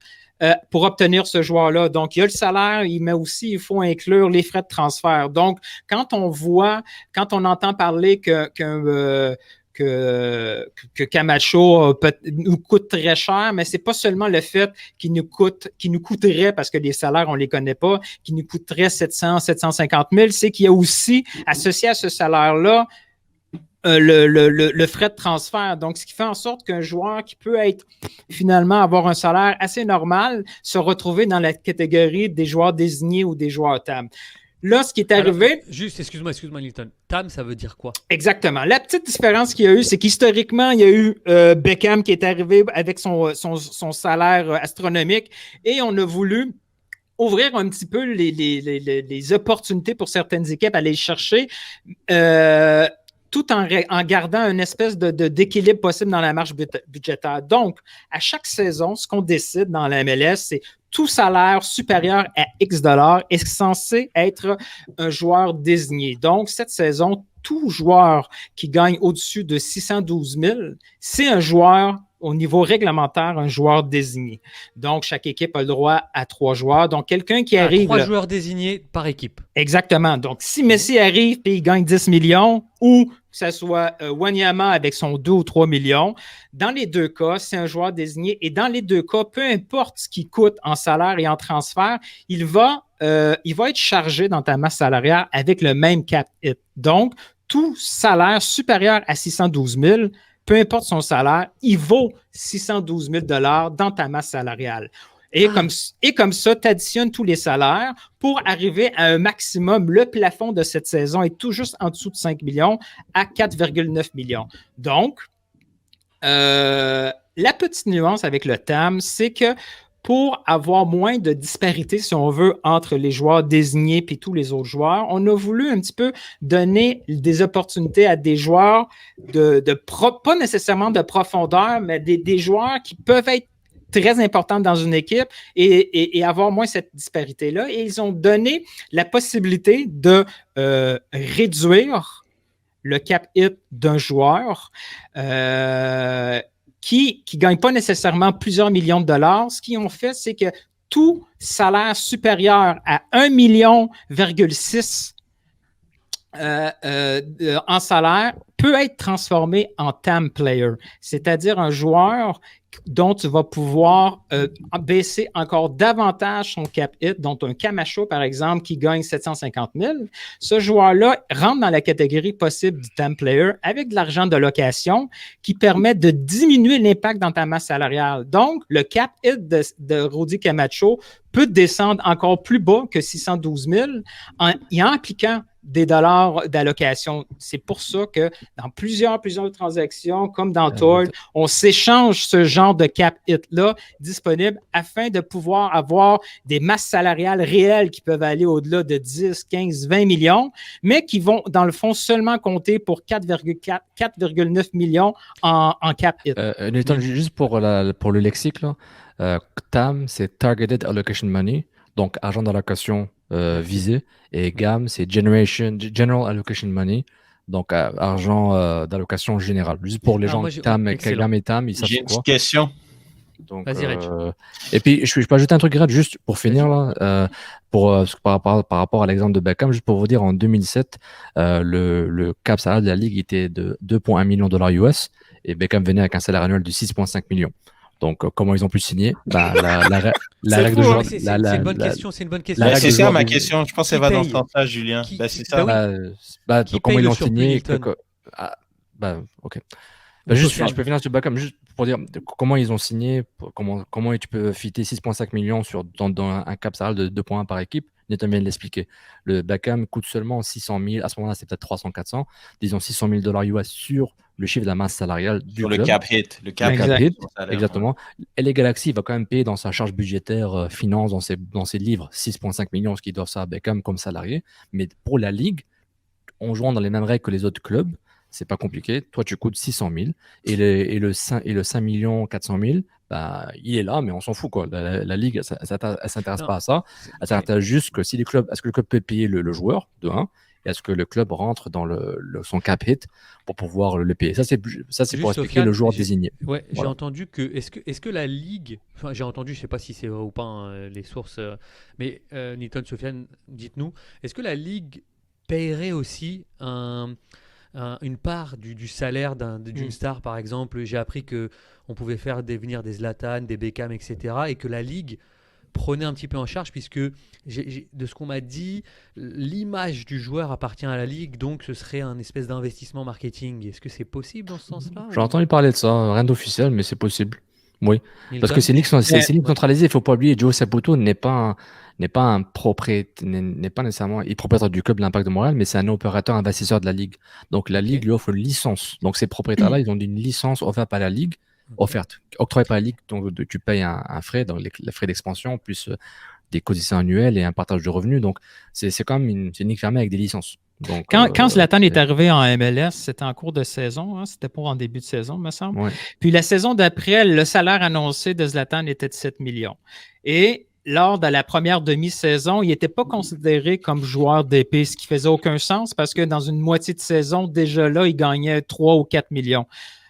pour obtenir ce joueur-là. Donc, il y a le salaire, mais aussi, il faut inclure les frais de transfert. Donc, quand on entend parler que Camacho nous coûte très cher, mais c'est pas seulement le fait qu'il nous coûterait, parce que les salaires, on les connaît pas, qu'il nous coûterait 700, 750 000, c'est qu'il y a aussi, associé à ce salaire-là, le frais de transfert. Donc, ce qui fait en sorte qu'un joueur qui peut être finalement avoir un salaire assez normal se retrouver dans la catégorie des joueurs désignés ou des joueurs TAM. Là, ce qui est arrivé... Alors, juste, excuse-moi, Nilton. TAM, ça veut dire quoi? Exactement. La petite différence qu'il y a eu, c'est qu'historiquement, il y a eu Beckham qui est arrivé avec son salaire astronomique et on a voulu ouvrir un petit peu les opportunités pour certaines équipes à aller chercher tout en gardant une espèce d'équilibre possible dans la marge budgétaire. Donc, à chaque saison, ce qu'on décide dans la MLS, c'est tout salaire supérieur à X dollars est censé être un joueur désigné. Donc, cette saison, tout joueur qui gagne au-dessus de 612 000, c'est un joueur au niveau réglementaire, un joueur désigné. Donc, chaque équipe a le droit à 3 joueurs. Donc, quelqu'un qui arrive... 3 joueurs désignés par équipe. Exactement. Donc, si Messi arrive et il gagne 10 millions ou que ce soit Wanyama avec son 2 ou 3 millions, dans les deux cas, c'est un joueur désigné. Et dans les deux cas, peu importe ce qu'il coûte en salaire et en transfert, il va être chargé dans ta masse salariale avec le même cap hit. Donc, tout salaire supérieur à 612 000, peu importe son salaire, il vaut 612 000 $ dans ta masse salariale. Et comme ça, tu additionnes tous les salaires pour arriver à un maximum. Le plafond de cette saison est tout juste en dessous de 5 millions à 4,9 millions. Donc, la petite nuance avec le TAM, c'est que pour avoir moins de disparité, si on veut, entre les joueurs désignés et tous les autres joueurs, on a voulu un petit peu donner des opportunités à des joueurs pas nécessairement de profondeur, mais des joueurs qui peuvent être très importants dans une équipe et avoir moins cette disparité-là. Et ils ont donné la possibilité de réduire le cap hit d'un joueur qui ne gagne pas nécessairement plusieurs millions de dollars. Ce qu'ils ont fait, c'est que tout salaire supérieur à 1,6 million en salaire peut être transformé en TAM player, c'est-à-dire un joueur dont tu vas pouvoir baisser encore davantage son cap hit, dont un Camacho, par exemple, qui gagne 750 000. Ce joueur-là rentre dans la catégorie possible du TAM player avec de l'argent de location qui permet de diminuer l'impact dans ta masse salariale. Donc, le cap hit de Rudy Camacho peut descendre encore plus bas que 612 000 en appliquant des dollars d'allocation. C'est pour ça que dans plusieurs transactions, comme dans Tord, on s'échange ce genre de cap hit-là disponible afin de pouvoir avoir des masses salariales réelles qui peuvent aller au-delà de 10, 15, 20 millions, mais qui vont, dans le fond, seulement compter pour 4,9 millions en cap hit. Juste pour le lexique, là, TAM, c'est Targeted Allocation Money, donc argent d'allocation visé, et GAM, c'est General Allocation Money, donc argent d'allocation générale. Juste pour les gens TAM et GAM et TAM, ils savent quoi. J'ai une petite question. Donc, et puis, je peux ajouter un truc, juste pour finir, là, par rapport à l'exemple de Beckham, juste pour vous dire, en 2007, le cap salarial de la Ligue était de 2,1 millions de dollars US, et Beckham venait avec un salaire annuel de 6,5 millions. Donc, comment ils ont pu signer? La règle de joueur. C'est une bonne question. C'est une bonne question. C'est ça ma question. Je pense qu'elle va dans ce sens-là, Julien. C'est ça. Comment ils l'ont signé? Ok. Juste, je peux finir sur Beckham, juste pour dire comment ils ont signé, comment tu peux fitter 6,5 millions dans un cap salarial de 2,1 par équipe. Nathan vient de l'expliquer. Le Beckham coûte seulement 600 000. À ce moment-là, c'est peut-être 300, 400. Disons 600 000 $ US sur le chiffre de la masse salariale du club. Le cap hit. Le cap hit, exactement. Et les Galaxy va quand même payer dans sa charge budgétaire finance, dans ses livres, 6,5 millions, ce qu'ils doivent ça à Beckham comme salarié. Mais pour la Ligue, en jouant dans les mêmes règles que les autres clubs, c'est pas compliqué. Toi, tu coûtes 600 000 et le 5 400 000, il est là, mais on s'en fout, quoi. La Ligue, elle s'intéresse pas à ça. Elle s'intéresse juste que est-ce que le club peut payer le joueur, de 1, et est-ce que le club rentre dans son cap hit pour pouvoir le payer. Ça, c'est pour expliquer le joueur désigné. Ouais, voilà. J'ai entendu que est-ce que la Ligue, enfin j'ai entendu, je sais pas si c'est vrai ou pas les sources, mais Nilton, Sofiane, dites-nous, est-ce que la Ligue paierait aussi une part du salaire d'une star, par exemple? J'ai appris qu'on pouvait faire venir des Zlatan, des Beckham, etc. et que la Ligue prenez un petit peu en charge, puisque de ce qu'on m'a dit, l'image du joueur appartient à la Ligue, donc ce serait un espèce d'investissement marketing. Est-ce que c'est possible dans ce sens-là? J'ai entendu parler de ça, rien d'officiel, mais c'est possible. Oui, Milton? parce que c'est une ligue centralisée, il ne faut pas oublier, Joe Saputo n'est pas un propriétaire, n'est pas nécessairement il est propriétaire du club de l'Impact de Montréal, mais c'est un opérateur investisseur de la Ligue. Donc la Ligue lui offre une licence. Donc ces propriétaires-là, ils ont une licence offerte par la Ligue, octroyée par la Ligue, donc tu payes un frais, donc les frais d'expansion, plus des cotisations annuelles et un partage de revenus. Donc c'est quand même une ligue fermée avec des licences. Donc, quand Zlatan est arrivé en MLS, c'était en cours de saison, hein, c'était pas en début de saison, me semble. Ouais. Puis la saison d'après, le salaire annoncé de Zlatan était de 7 millions. Et lors de la première demi-saison, il n'était pas considéré comme joueur d'épée, ce qui faisait aucun sens parce que dans une moitié de saison, déjà là, il gagnait 3 ou 4 millions.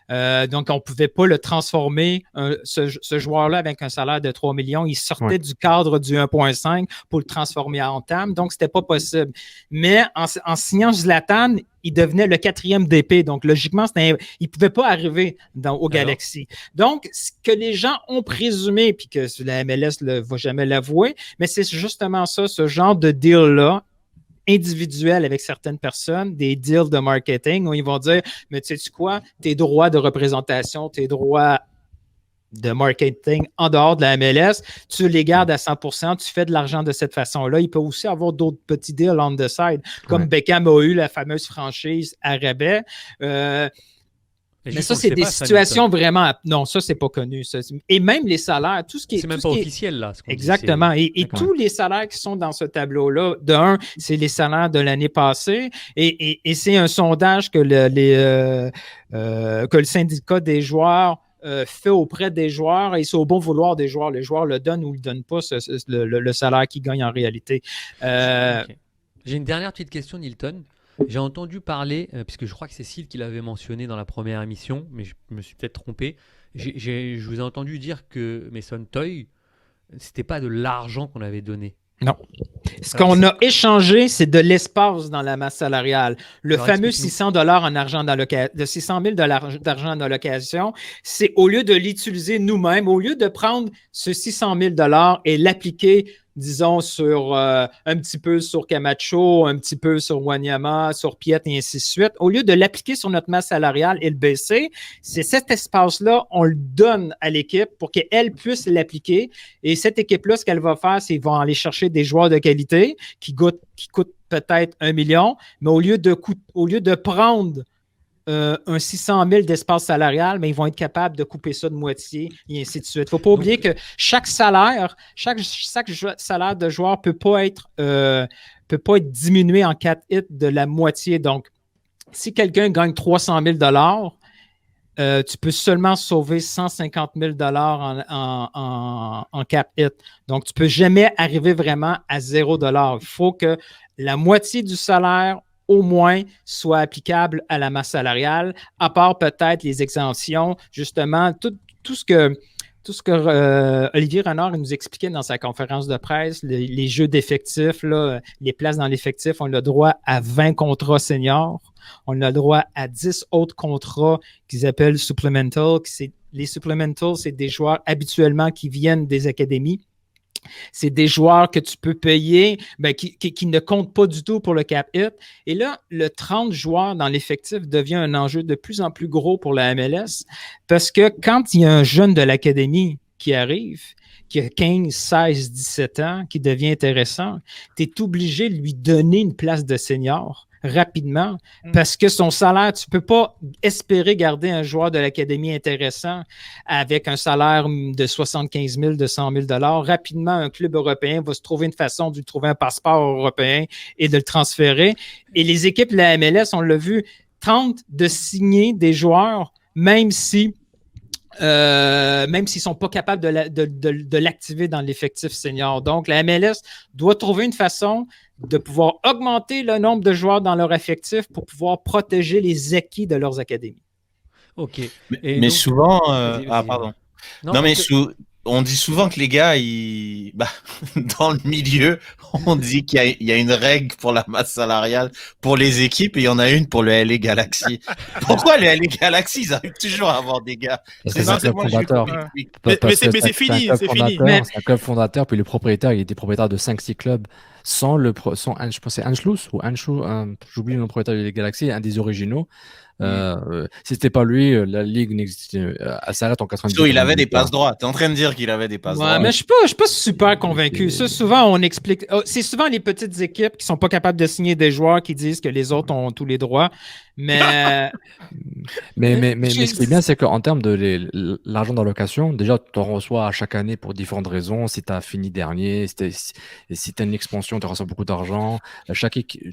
Donc, on ne pouvait pas le transformer, ce joueur-là, avec un salaire de 3 millions. Il sortait du cadre du 1,5 pour le transformer en Tam. Donc, ce n'était pas possible. Mais en signant Zlatan, il devenait le 4e DP. Donc, logiquement, il ne pouvait pas arriver au Galaxy. Donc, ce que les gens ont présumé, puis que la MLS ne va jamais l'avouer, mais c'est justement ça, ce genre de deal-là, individuels avec certaines personnes, des deals de marketing où ils vont dire, mais tu sais quoi, tes droits de représentation, tes droits de marketing en dehors de la MLS, tu les gardes à 100%, tu fais de l'argent de cette façon-là. Il peut aussi avoir d'autres petits deals on the side, comme Beckham a eu la fameuse franchise à rabais. Mais ça, c'est des situations vraiment... Non, ça, c'est pas connu. Ça. Et même les salaires, tout ce qui est... C'est même pas officiel, là. Exactement. Et tous les salaires qui sont dans ce tableau-là, c'est les salaires de l'année passée. Et c'est un sondage que le syndicat des joueurs fait auprès des joueurs et c'est au bon vouloir des joueurs. Les joueurs le donnent ou le donnent pas, le salaire qu'ils gagnent en réalité. J'ai une dernière petite question, Nilton. J'ai entendu parler, puisque je crois que c'est Cécile qui l'avait mentionné dans la première émission, mais je me suis peut-être trompé. Je vous ai entendu dire que Mason Toye, c'était pas de l'argent qu'on avait donné. Non. Ce qu'on a échangé, c'est de l'espace dans la masse salariale. Le fameux 600 $ en argent de 600 000 d'argent en allocation, c'est au lieu de l'utiliser nous-mêmes, au lieu de prendre ce 600 000 $ et l'appliquer, disons, sur un petit peu sur Camacho, un petit peu sur Wanyama, sur Piet et ainsi de suite, au lieu de l'appliquer sur notre masse salariale et le baisser, c'est cet espace-là, on le donne à l'équipe pour qu'elle puisse l'appliquer. Et cette équipe-là, ce qu'elle va faire, c'est qu'ils vont aller chercher des joueurs de qualité qui coûtent peut-être 1 million, mais au lieu de prendre un 600 000 d'espace salarial, mais ils vont être capables de couper ça de moitié et ainsi de suite. Il ne faut pas oublier que chaque salaire de joueur ne peut pas être diminué en 4 hits de la moitié. Donc, si quelqu'un gagne 300 000 $, tu peux seulement sauver 150 000 $ en 4 hits. Donc, tu ne peux jamais arriver vraiment à 0 $. Il faut que la moitié du salaire au moins soit applicable à la masse salariale, à part peut-être les exemptions, justement, tout ce que Olivier Renard nous expliquait dans sa conférence de presse, les jeux d'effectifs, là, les places dans l'effectif, on a le droit à 20 contrats seniors, on a le droit à 10 autres contrats qu'ils appellent supplemental. Les supplementals, c'est des joueurs habituellement qui viennent des académies. C'est des joueurs que tu peux payer, qui ne comptent pas du tout pour le cap hit. Et là, le 30 joueurs dans l'effectif devient un enjeu de plus en plus gros pour la MLS parce que quand il y a un jeune de l'académie qui arrive, qui a 15, 16, 17 ans, qui devient intéressant, tu es obligé de lui donner une place de senior rapidement parce que son salaire, tu ne peux pas espérer garder un joueur de l'académie intéressant avec un salaire de 75 000, de 100 000 $. Rapidement, un club européen va se trouver une façon de lui trouver un passeport européen et de le transférer. Et les équipes de la MLS, on l'a vu, tentent de signer des joueurs même s'ils ne sont pas capables de l'activer dans l'effectif senior. Donc, la MLS doit trouver une façon de pouvoir augmenter le nombre de joueurs dans leur effectif pour pouvoir protéger les acquis de leurs académies. OK. Mais souvent... pardon. on dit souvent que les gars, dans le milieu, on dit qu'il y a une règle pour la masse salariale pour les équipes et il y en a une pour le LA Galaxy. Pourquoi le LA Galaxy, ils arrivent toujours à avoir des gars? C'est un club fondateur. Mais c'est fini. C'est un club fondateur, puis le propriétaire, il était propriétaire de 5-6 clubs sans je pense que c'est Anschluss ou Anschu, j'oublie le propriétaire de LA Galaxy, un des originaux. Si c'était pas lui, la ligue n'existait. Elle s'arrête en 90. Il avait des passes droits. T'es en train de dire qu'il avait des passes droits. Mais je suis pas super convaincu. Ça, souvent, on explique. C'est souvent les petites équipes qui sont pas capables de signer des joueurs qui disent que les autres ont tous les droits. Mais ce qui est bien, c'est qu'en termes de l'argent d'allocation, déjà, tu en reçois à chaque année pour différentes raisons. Si tu as fini dernier, si tu as une expansion, tu reçois beaucoup d'argent.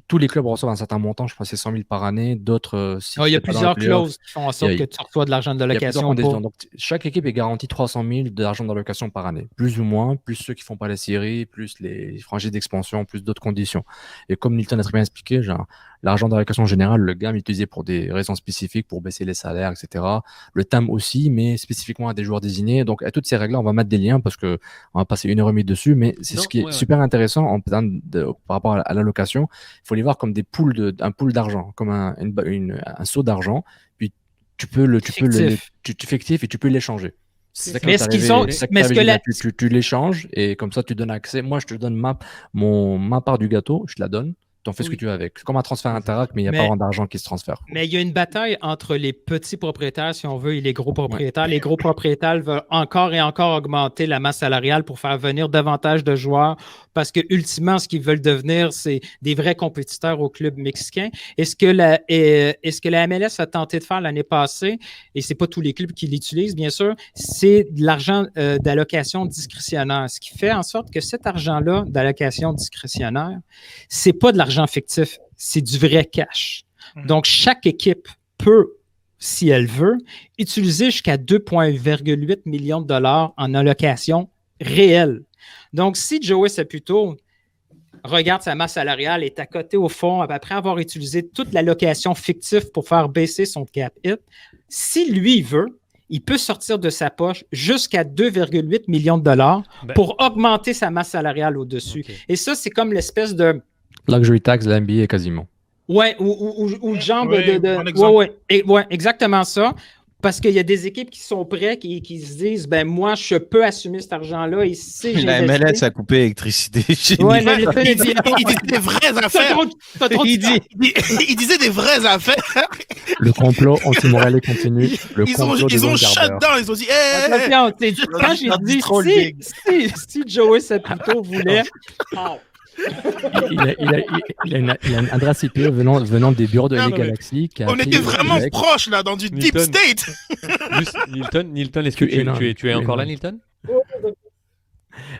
Tous les clubs reçoivent un certain montant, je pense que c'est 100 000 par année. D'autres, il y a plusieurs clauses qui font en sorte que tu reçois de l'argent d'allocation. Donc, chaque équipe est garantie 300 000 d'argent d'allocation par année, plus ou moins, plus ceux qui font pas les séries, plus les franchises d'expansion, plus d'autres conditions. Et comme Nilton a très bien expliqué, l'argent d'allocation générale, le GAM est utilisé pour des raisons spécifiques, pour baisser les salaires, etc. Le TAM aussi, mais spécifiquement à des joueurs désignés. Donc, à toutes ces règles-là, on va mettre des liens parce qu'on va passer 1h30 dessus, mais c'est ce qui est super intéressant par rapport à l'allocation. Il faut les voir comme un pool d'argent, comme un seau d'argent. Puis, tu fictif et tu peux l'échanger. Mais est-ce qu'ils ont. Tu l'échanges et comme ça, tu donnes accès. Moi, je te donne ma part du gâteau, je te la donne. Tu en fais ce que tu veux avec. C'est comme un transfert interact, mais il n'y a pas vraiment d'argent qui se transfère. Mais il y a une bataille entre les petits propriétaires, si on veut, et les gros propriétaires. Ouais. Les gros propriétaires veulent encore et encore augmenter la masse salariale pour faire venir davantage de joueurs parce que, ultimement, ce qu'ils veulent devenir, c'est des vrais compétiteurs au club mexicain. Est-ce que la MLS a tenté de faire l'année passée, et ce n'est pas tous les clubs qui l'utilisent, bien sûr, c'est de l'argent d'allocation discrétionnaire. Ce qui fait en sorte que cet argent-là d'allocation discrétionnaire, ce n'est pas de l'argent fictif, c'est du vrai cash. Donc, chaque équipe peut, si elle veut, utiliser jusqu'à 2,8 millions de dollars en allocation réelle. Donc, si Joey Saputo regarde sa masse salariale, est à côté au fond, après avoir utilisé toute l'allocation fictive pour faire baisser son cap hit, si lui veut, il peut sortir de sa poche jusqu'à 2,8 millions de dollars pour augmenter sa masse salariale au-dessus. Okay. Et ça, c'est comme l'espèce de... Luxury tax de l'NBA quasiment. Oui, ou le genre de... Oui, exactement ça. Parce qu'il y a des équipes qui sont prêtes, qui se disent, moi, je peux assumer cet argent-là. Et si la MLS a coupé l'électricité. Ouais, il disait des vraies affaires. Il disait des vraies affaires. Le complot anti-Morales continue. Ils ont shut down. Ils ont dit, quand j'ai dit, si Joey Saputo voulait... Il a un adresse IP venant des bureaux de LA Galaxy. On était vraiment proche là, dans du deep state. Juste, Nilton, est-ce que tu es encore là, Nilton?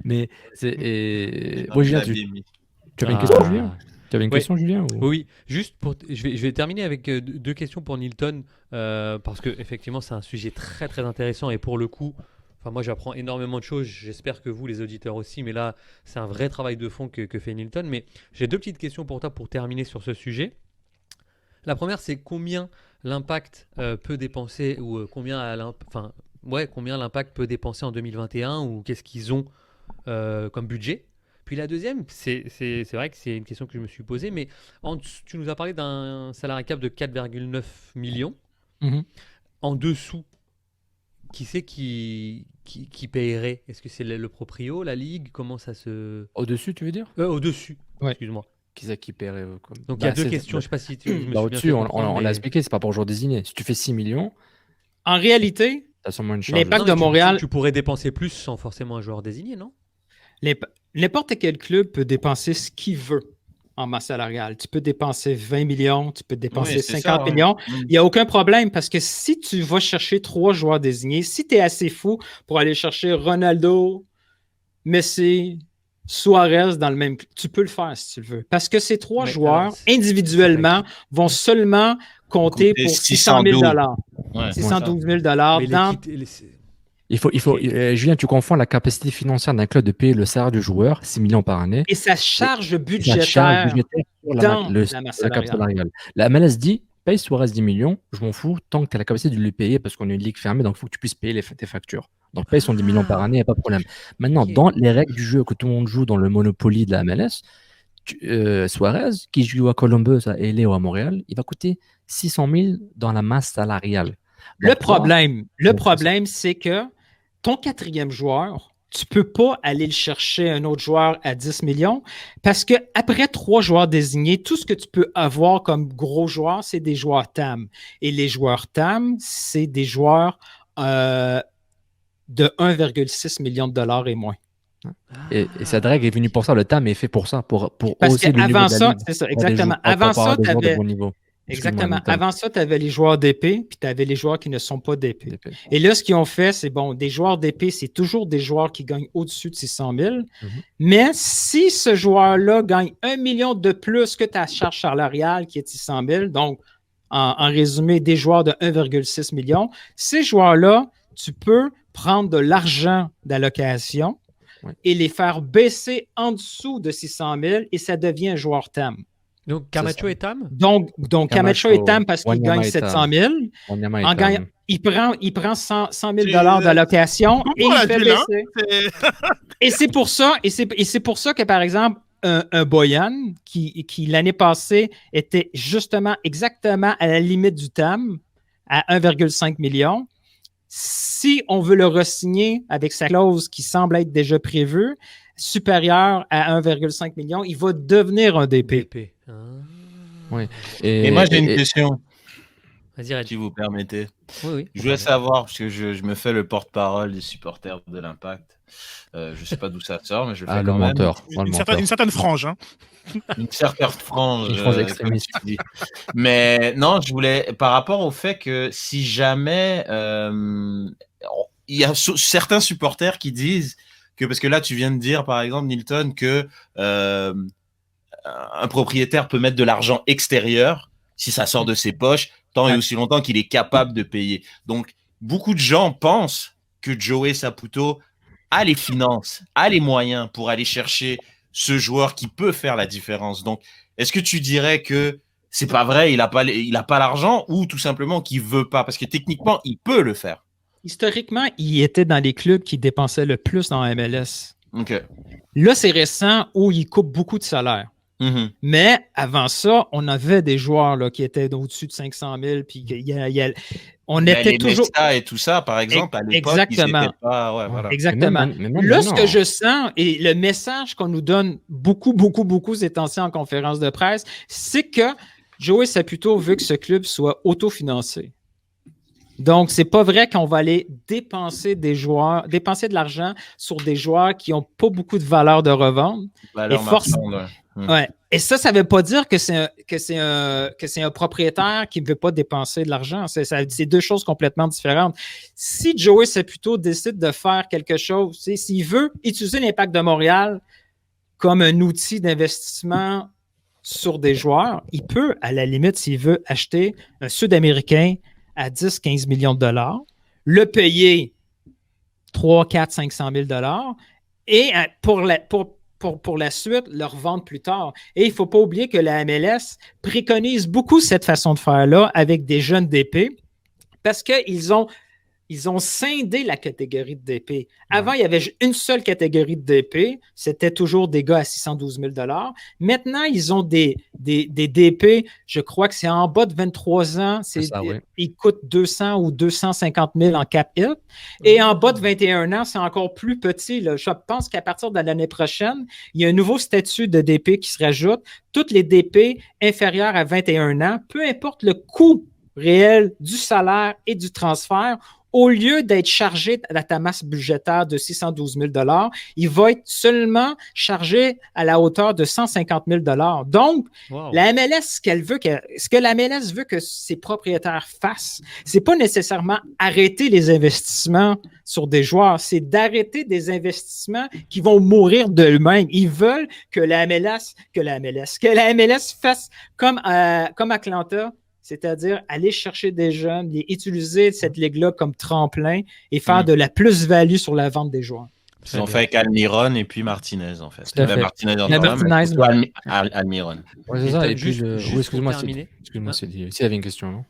Mais c'est. Julien, tu avais une question, Julien? Tu avais une question, Julien? Oui, juste je vais terminer avec deux questions pour Nilton parce que effectivement c'est un sujet très très intéressant et pour le coup. Enfin, moi, j'apprends énormément de choses. J'espère que vous, les auditeurs aussi. Mais là, c'est un vrai travail de fond que fait Nilton. Mais j'ai deux petites questions pour toi pour terminer sur ce sujet. La première, c'est combien l'Impact peut dépenser ou combien l'Impact peut dépenser en 2021 ou qu'est-ce qu'ils ont comme budget. Puis la deuxième, c'est vrai que c'est une question que je me suis posée. Mais tu nous as parlé d'un salarié cap de 4,9 millions. Mm-hmm. En dessous, qui c'est qui paierait? Est-ce que c'est le proprio, la ligue? Comment ça se... Au-dessus, tu veux dire? Au-dessus, ouais. Excuse-moi. Qui c'est qui paierait Donc il y a deux questions, je ne sais pas si tu... Au-dessus, on l'a expliqué, c'est pas pour jour désigné. Si tu fais 6 millions... En réalité, l'Impact de Montréal... Tu pourrais dépenser plus sans forcément un joueur désigné, non? N'importe quel club peut dépenser ce qu'il veut en masse salariale. Tu peux dépenser 20 millions, tu peux dépenser 50 millions. Il n'y a aucun problème parce que si tu vas chercher 3 joueurs désignés, si tu es assez fou pour aller chercher Ronaldo, Messi, Suarez dans le même club, tu peux le faire si tu le veux. Parce que ces 3 joueurs, individuellement, vont seulement compter pour 600 000 $. 612 000 dans... Julien, tu confonds la capacité financière d'un club de payer le salaire du joueur, 6 millions par année. Et sa charge budgétaire dans la masse salariale. La MLS dit, paye Suarez 10 millions, je m'en fous, tant que tu as la capacité de le payer, parce qu'on est une ligue fermée, donc il faut que tu puisses payer tes factures. Donc, paye son 10 millions par année, il n'y a pas de problème. Maintenant, dans les règles du jeu que tout le monde joue dans le Monopoly de la MLS, Suarez, qui joue à Columbus, à LA ou à Montréal, il va coûter 600 000 dans la masse salariale. Donc, le problème, c'est que ton quatrième joueur, tu ne peux pas aller le chercher un autre joueur à 10 millions parce qu'après 3 joueurs désignés, tout ce que tu peux avoir comme gros joueur, c'est des joueurs TAM. Et les joueurs TAM, c'est des joueurs de 1,6 million de dollars et moins. Et cette règle est venue pour ça. Le TAM est fait pour ça, pour parce hausser le niveau avant de la ça, ligue. c'est ça, exactement. Avant ça, tu avais... Exactement. Avant ça, tu avais les joueurs d'épée, puis tu avais les joueurs qui ne sont pas d'épée. Et là, ce qu'ils ont fait, c'est des joueurs d'épée, c'est toujours des joueurs qui gagnent au-dessus de 600 000. Mais si ce joueur-là gagne 1 million de plus que ta charge salariale qui est de 600 000, donc en résumé, des joueurs de 1,6 million, ces joueurs-là, tu peux prendre de l'argent d'allocation et les faire baisser en dessous de 600 000 et ça devient un joueur TAM. Donc, Camacho est TAM? Donc Camacho est TAM parce qu'il gagne 700 000. Il prend 100 000 d'allocation et il fait baisser. Et c'est pour ça que, par exemple, un Boyan qui l'année passée était exactement à la limite du TAM, à 1,5 million, si on veut le re-signer avec sa clause qui semble être déjà prévue, supérieure à 1,5 million, il va devenir un DP. Oui. Et moi, j'ai une question. Vas-y, si vous permettez. Oui. Je voulais savoir, parce que je me fais le porte-parole des supporters de l'Impact. Je ne sais pas d'où ça sort, mais je le fais quand même. Une certaine frange. Hein. Une certaine frange. Une frange extrémiste. Comme tu dis. Mais non, je voulais, par rapport au fait que si jamais il y a certains supporters qui disent que, parce que là, tu viens de dire, par exemple, Nilton, que un propriétaire peut mettre de l'argent extérieur si ça sort de ses poches, tant et aussi longtemps qu'il est capable de payer. Donc, beaucoup de gens pensent que Joey Saputo a les finances, a les moyens pour aller chercher ce joueur qui peut faire la différence. Donc, est-ce que tu dirais que c'est pas vrai, il a pas l'argent, ou tout simplement qu'il veut pas? Parce que techniquement, il peut le faire. Historiquement, il était dans les clubs qui dépensaient le plus dans MLS. Okay. Là, c'est récent où il coupe beaucoup de salaire. Mais avant ça, on avait des joueurs là, qui étaient au-dessus de 500 000. Puis on était les toujours. Mesta et tout ça, par exemple, à l'époque, exactement. Ils étaient pas... Ouais, voilà. Exactement. Là, ce que je sens, et le message qu'on nous donne beaucoup ces temps-ci en conférence de presse, c'est que Joey Saputo veut que ce club soit autofinancé. Donc, c'est pas vrai qu'on va aller dépenser de l'argent sur des joueurs qui n'ont pas beaucoup de valeur de revente. Et ça veut pas dire que c'est un propriétaire qui ne veut pas dépenser de l'argent. C'est deux choses complètement différentes. Si Joey Saputo décide de faire quelque chose, s'il veut utiliser l'Impact de Montréal comme un outil d'investissement sur des joueurs, il peut, à la limite, s'il veut acheter un Sud-Américain à 10-15 millions de dollars, le payer 3, 4, 500 000 dollars et pour la suite, le revendre plus tard. Et il ne faut pas oublier que la MLS préconise beaucoup cette façon de faire-là avec des jeunes DP parce qu'ils ont scindé la catégorie de DP. Avant, il y avait une seule catégorie de DP. C'était toujours des gars à 612 000 $. Maintenant, ils ont des DP, je crois que c'est en bas de 23 ans. Ils coûtent 200 ou 250 000 en cap hit. Et en bas de 21 ans, c'est encore plus petit. Là. Je pense qu'à partir de l'année prochaine, il y a un nouveau statut de DP qui se rajoute. Toutes les DP inférieures à 21 ans, peu importe le coût réel du salaire et du transfert, au lieu d'être chargé à ta masse budgétaire de 612 000 $, il va être seulement chargé à la hauteur de 150 000 $. Donc, la MLS, ce que la MLS veut que ses propriétaires fassent, c'est pas nécessairement arrêter les investissements sur des joueurs, c'est d'arrêter des investissements qui vont mourir d'eux-mêmes. Ils veulent que la MLS fasse comme Atlanta, c'est-à-dire aller chercher des jeunes, utiliser cette ligue-là comme tremplin et faire de la plus-value sur la vente des joueurs. Ils ont fait avec Almiron et puis Martinez, en fait. Almiron. Ouais, c'est ça. Et puis, excuse-moi, s'il y avait une question, non?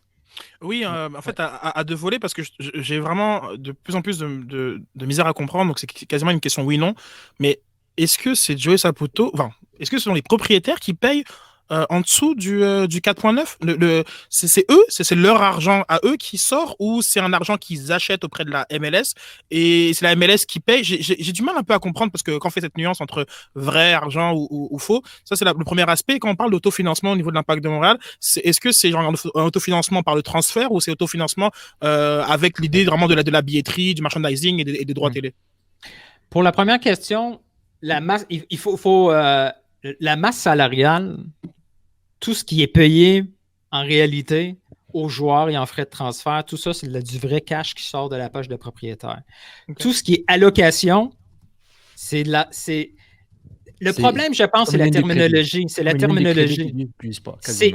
Oui, en fait, à deux volets, parce que j'ai vraiment de plus en plus de misère à comprendre, donc c'est quasiment une question oui-non. Mais est-ce que c'est Joey Saputo, enfin, est-ce que ce sont les propriétaires qui payent en dessous du 4.9? C'est eux, c'est leur argent à eux qui sort, ou c'est un argent qu'ils achètent auprès de la MLS et c'est la MLS qui paye? J'ai du mal un peu à comprendre, parce que quand on fait cette nuance entre vrai argent ou faux, ça c'est le premier aspect. Quand on parle d'autofinancement au niveau de l'Impact de Montréal, est-ce que c'est genre un autofinancement par le transfert, ou c'est autofinancement avec l'idée vraiment de la billetterie, du merchandising et des droits télé? Pour la première question, la masse, il faut la masse salariale, tout ce qui est payé en réalité aux joueurs et en frais de transfert, tout ça, c'est du vrai cash qui sort de la poche de propriétaire. Okay. Tout ce qui est allocation, le problème, je pense, c'est la terminologie. C'est la terminologie.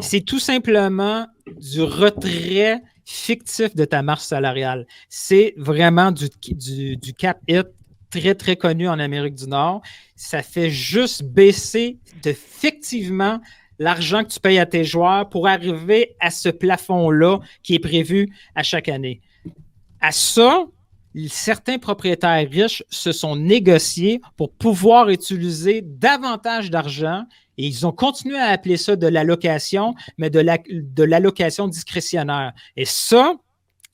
C'est tout simplement du retrait fictif de ta masse salariale. C'est vraiment du cap hit très, très connu en Amérique du Nord. Ça fait juste baisser fictivement l'argent que tu payes à tes joueurs pour arriver à ce plafond-là qui est prévu à chaque année. À ça, certains propriétaires riches se sont négociés pour pouvoir utiliser davantage d'argent, et ils ont continué à appeler ça de l'allocation, mais de l'allocation discrétionnaire. Et ça,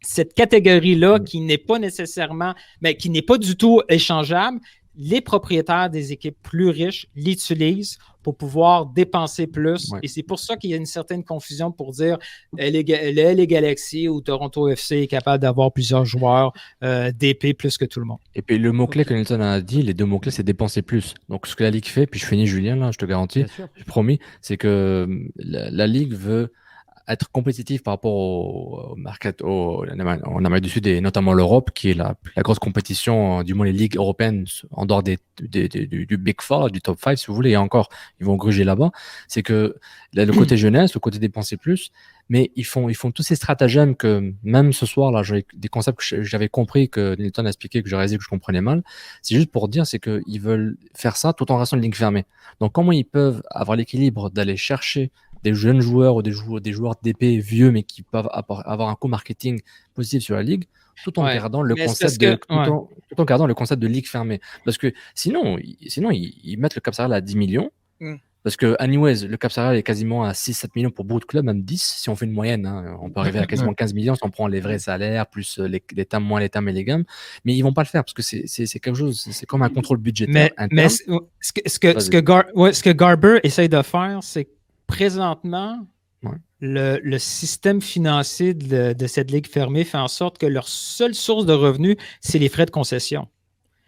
cette catégorie-là, qui n'est pas nécessairement, mais qui n'est pas du tout échangeable, les propriétaires des équipes plus riches l'utilisent pour pouvoir dépenser plus. Ouais. Et c'est pour ça qu'il y a une certaine confusion pour dire les Galaxy ou Toronto FC est capable d'avoir plusieurs joueurs d'épée plus que tout le monde. Et puis le mot-clé que Nilton a dit, les deux mots-clés, c'est dépenser plus. Donc ce que la Ligue fait, puis je finis Julien, là, je te garantis, j'ai promis, c'est que la Ligue veut être compétitif par rapport au market en Amérique du Sud et notamment l'Europe, qui est la grosse compétition, du moins les ligues européennes en dehors du Big Four, du Top 5 si vous voulez, et encore, ils vont gruger là-bas. C'est que le côté jeunesse, le côté dépenser plus, mais ils font tous ces stratagèmes que même ce soir, là, j'ai des concepts que j'avais compris, que Nilton a expliqué, que j'ai réalisé que je comprenais mal. C'est juste pour dire, c'est qu'ils veulent faire ça tout en restant une ligue fermée. Donc comment ils peuvent avoir l'équilibre d'aller chercher des jeunes joueurs ou des joueurs d'épée vieux, mais qui peuvent avoir un coût marketing positif sur la ligue, tout en gardant le concept tout en gardant le concept de ligue fermée. Parce que sinon ils mettent le cap salarial à 10 millions. Parce que, anyways, le cap salarial est quasiment à 6-7 millions pour beaucoup de clubs, même 10, si on fait une moyenne. Hein. On peut arriver à quasiment 15 millions si on prend les vrais salaires, plus les TAM, moins les TAM et les gammes. Mais ils ne vont pas le faire parce que c'est quelque chose, c'est comme un contrôle budgétaire. Mais ce que Garber essaye de faire, c'est présentement, le système financier de cette ligue fermée fait en sorte que leur seule source de revenus, c'est les frais de concession.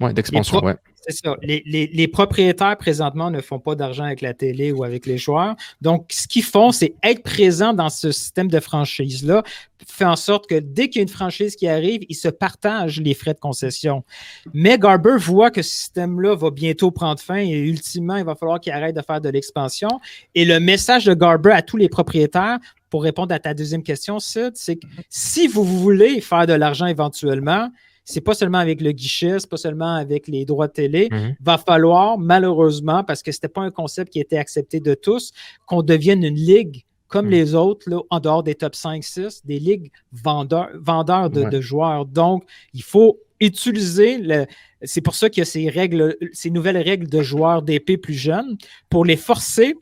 Oui, d'expansion, C'est ça. Les propriétaires, présentement, ne font pas d'argent avec la télé ou avec les joueurs. Donc, ce qu'ils font, c'est être présents dans ce système de franchise-là, fait en sorte que dès qu'il y a une franchise qui arrive, ils se partagent les frais de concession. Mais Garber voit que ce système-là va bientôt prendre fin et ultimement, il va falloir qu'il arrête de faire de l'expansion. Et le message de Garber à tous les propriétaires, pour répondre à ta deuxième question, Sid, c'est que si vous voulez faire de l'argent éventuellement, c'est pas seulement avec le guichet, c'est pas seulement avec les droits de télé. Va falloir, malheureusement, parce que c'était pas un concept qui était accepté de tous, qu'on devienne une ligue comme les autres, là, en dehors des top 5-6, des ligues vendeurs de joueurs. Donc, il faut utiliser c'est pour ça qu'il y a ces nouvelles règles de joueurs d'épée plus jeunes, pour les forcer,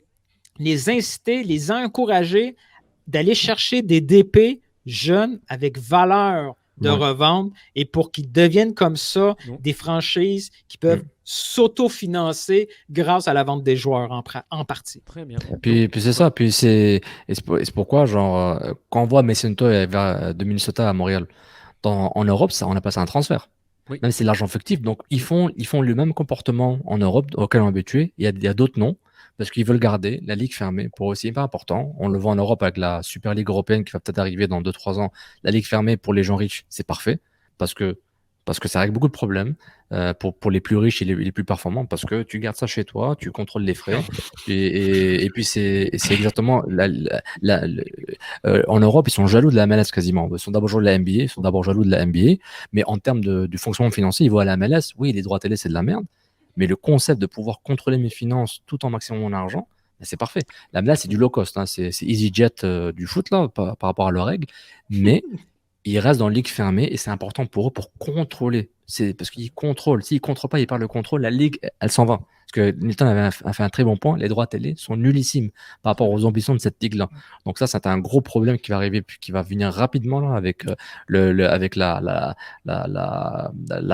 les inciter, les encourager d'aller chercher des DP jeunes avec valeur de revendre, et pour qu'ils deviennent comme ça des franchises qui peuvent s'autofinancer grâce à la vente des joueurs en partie. Très bien. Puis c'est ça. Puis c'est pourquoi, genre, quand on voit Mason Toy de Minnesota à Montréal, en Europe, on appelle ça un transfert. Oui. Même si c'est l'argent fictif. Donc, ils font le même comportement en Europe auquel on est habitué. Il y a d'autres noms, parce qu'ils veulent garder la ligue fermée pour aussi pas important. On le voit en Europe avec la Super Ligue européenne qui va peut-être arriver dans 2-3 ans. La ligue fermée pour les gens riches, c'est parfait parce que ça règle beaucoup de problèmes pour les plus riches et les plus performants, parce que tu gardes ça chez toi, tu contrôles les frais et puis c'est exactement en Europe, ils sont jaloux de la MLS quasiment. Ils sont d'abord jaloux de la NBA, ils sont d'abord jaloux de la NBA, mais en termes du fonctionnement financier, ils voient à la MLS, oui, les droits télé c'est de la merde. Mais le concept de pouvoir contrôler mes finances tout en maximum mon argent, c'est parfait. Là, c'est du low cost, hein. C'est EasyJet du foot là, par rapport à leurs règles, mais ils restent dans la ligue fermée et c'est important pour eux pour contrôler. C'est parce qu'ils contrôlent. S'ils ne contrôlent pas, ils parlent de contrôle, la ligue, elle s'en va. Parce que Nilton a fait un très bon point, les droits télé sont nullissimes par rapport aux ambitions de cette ligue-là. Donc ça, c'est un gros problème qui va arriver, puis qui va venir rapidement là, avec, avec la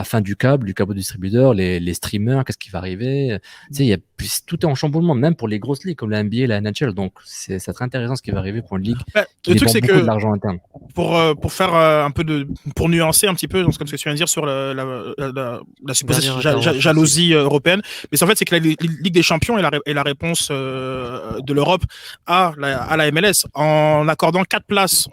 fin du câble distributeur, les streamers, qu'est-ce qui va arriver. Tu sais, tout est en chamboulement, même pour les grosses ligues comme la NBA, la NHL. Donc c'est très intéressant ce qui va arriver pour une ligue qui dépend beaucoup de l'argent interne. Pour faire un peu pour nuancer un petit peu, comme ce que tu viens de dire sur la supposée jalousie européenne, mais en fait, c'est que la Ligue des Champions est la réponse de l'Europe à la MLS en accordant 4 places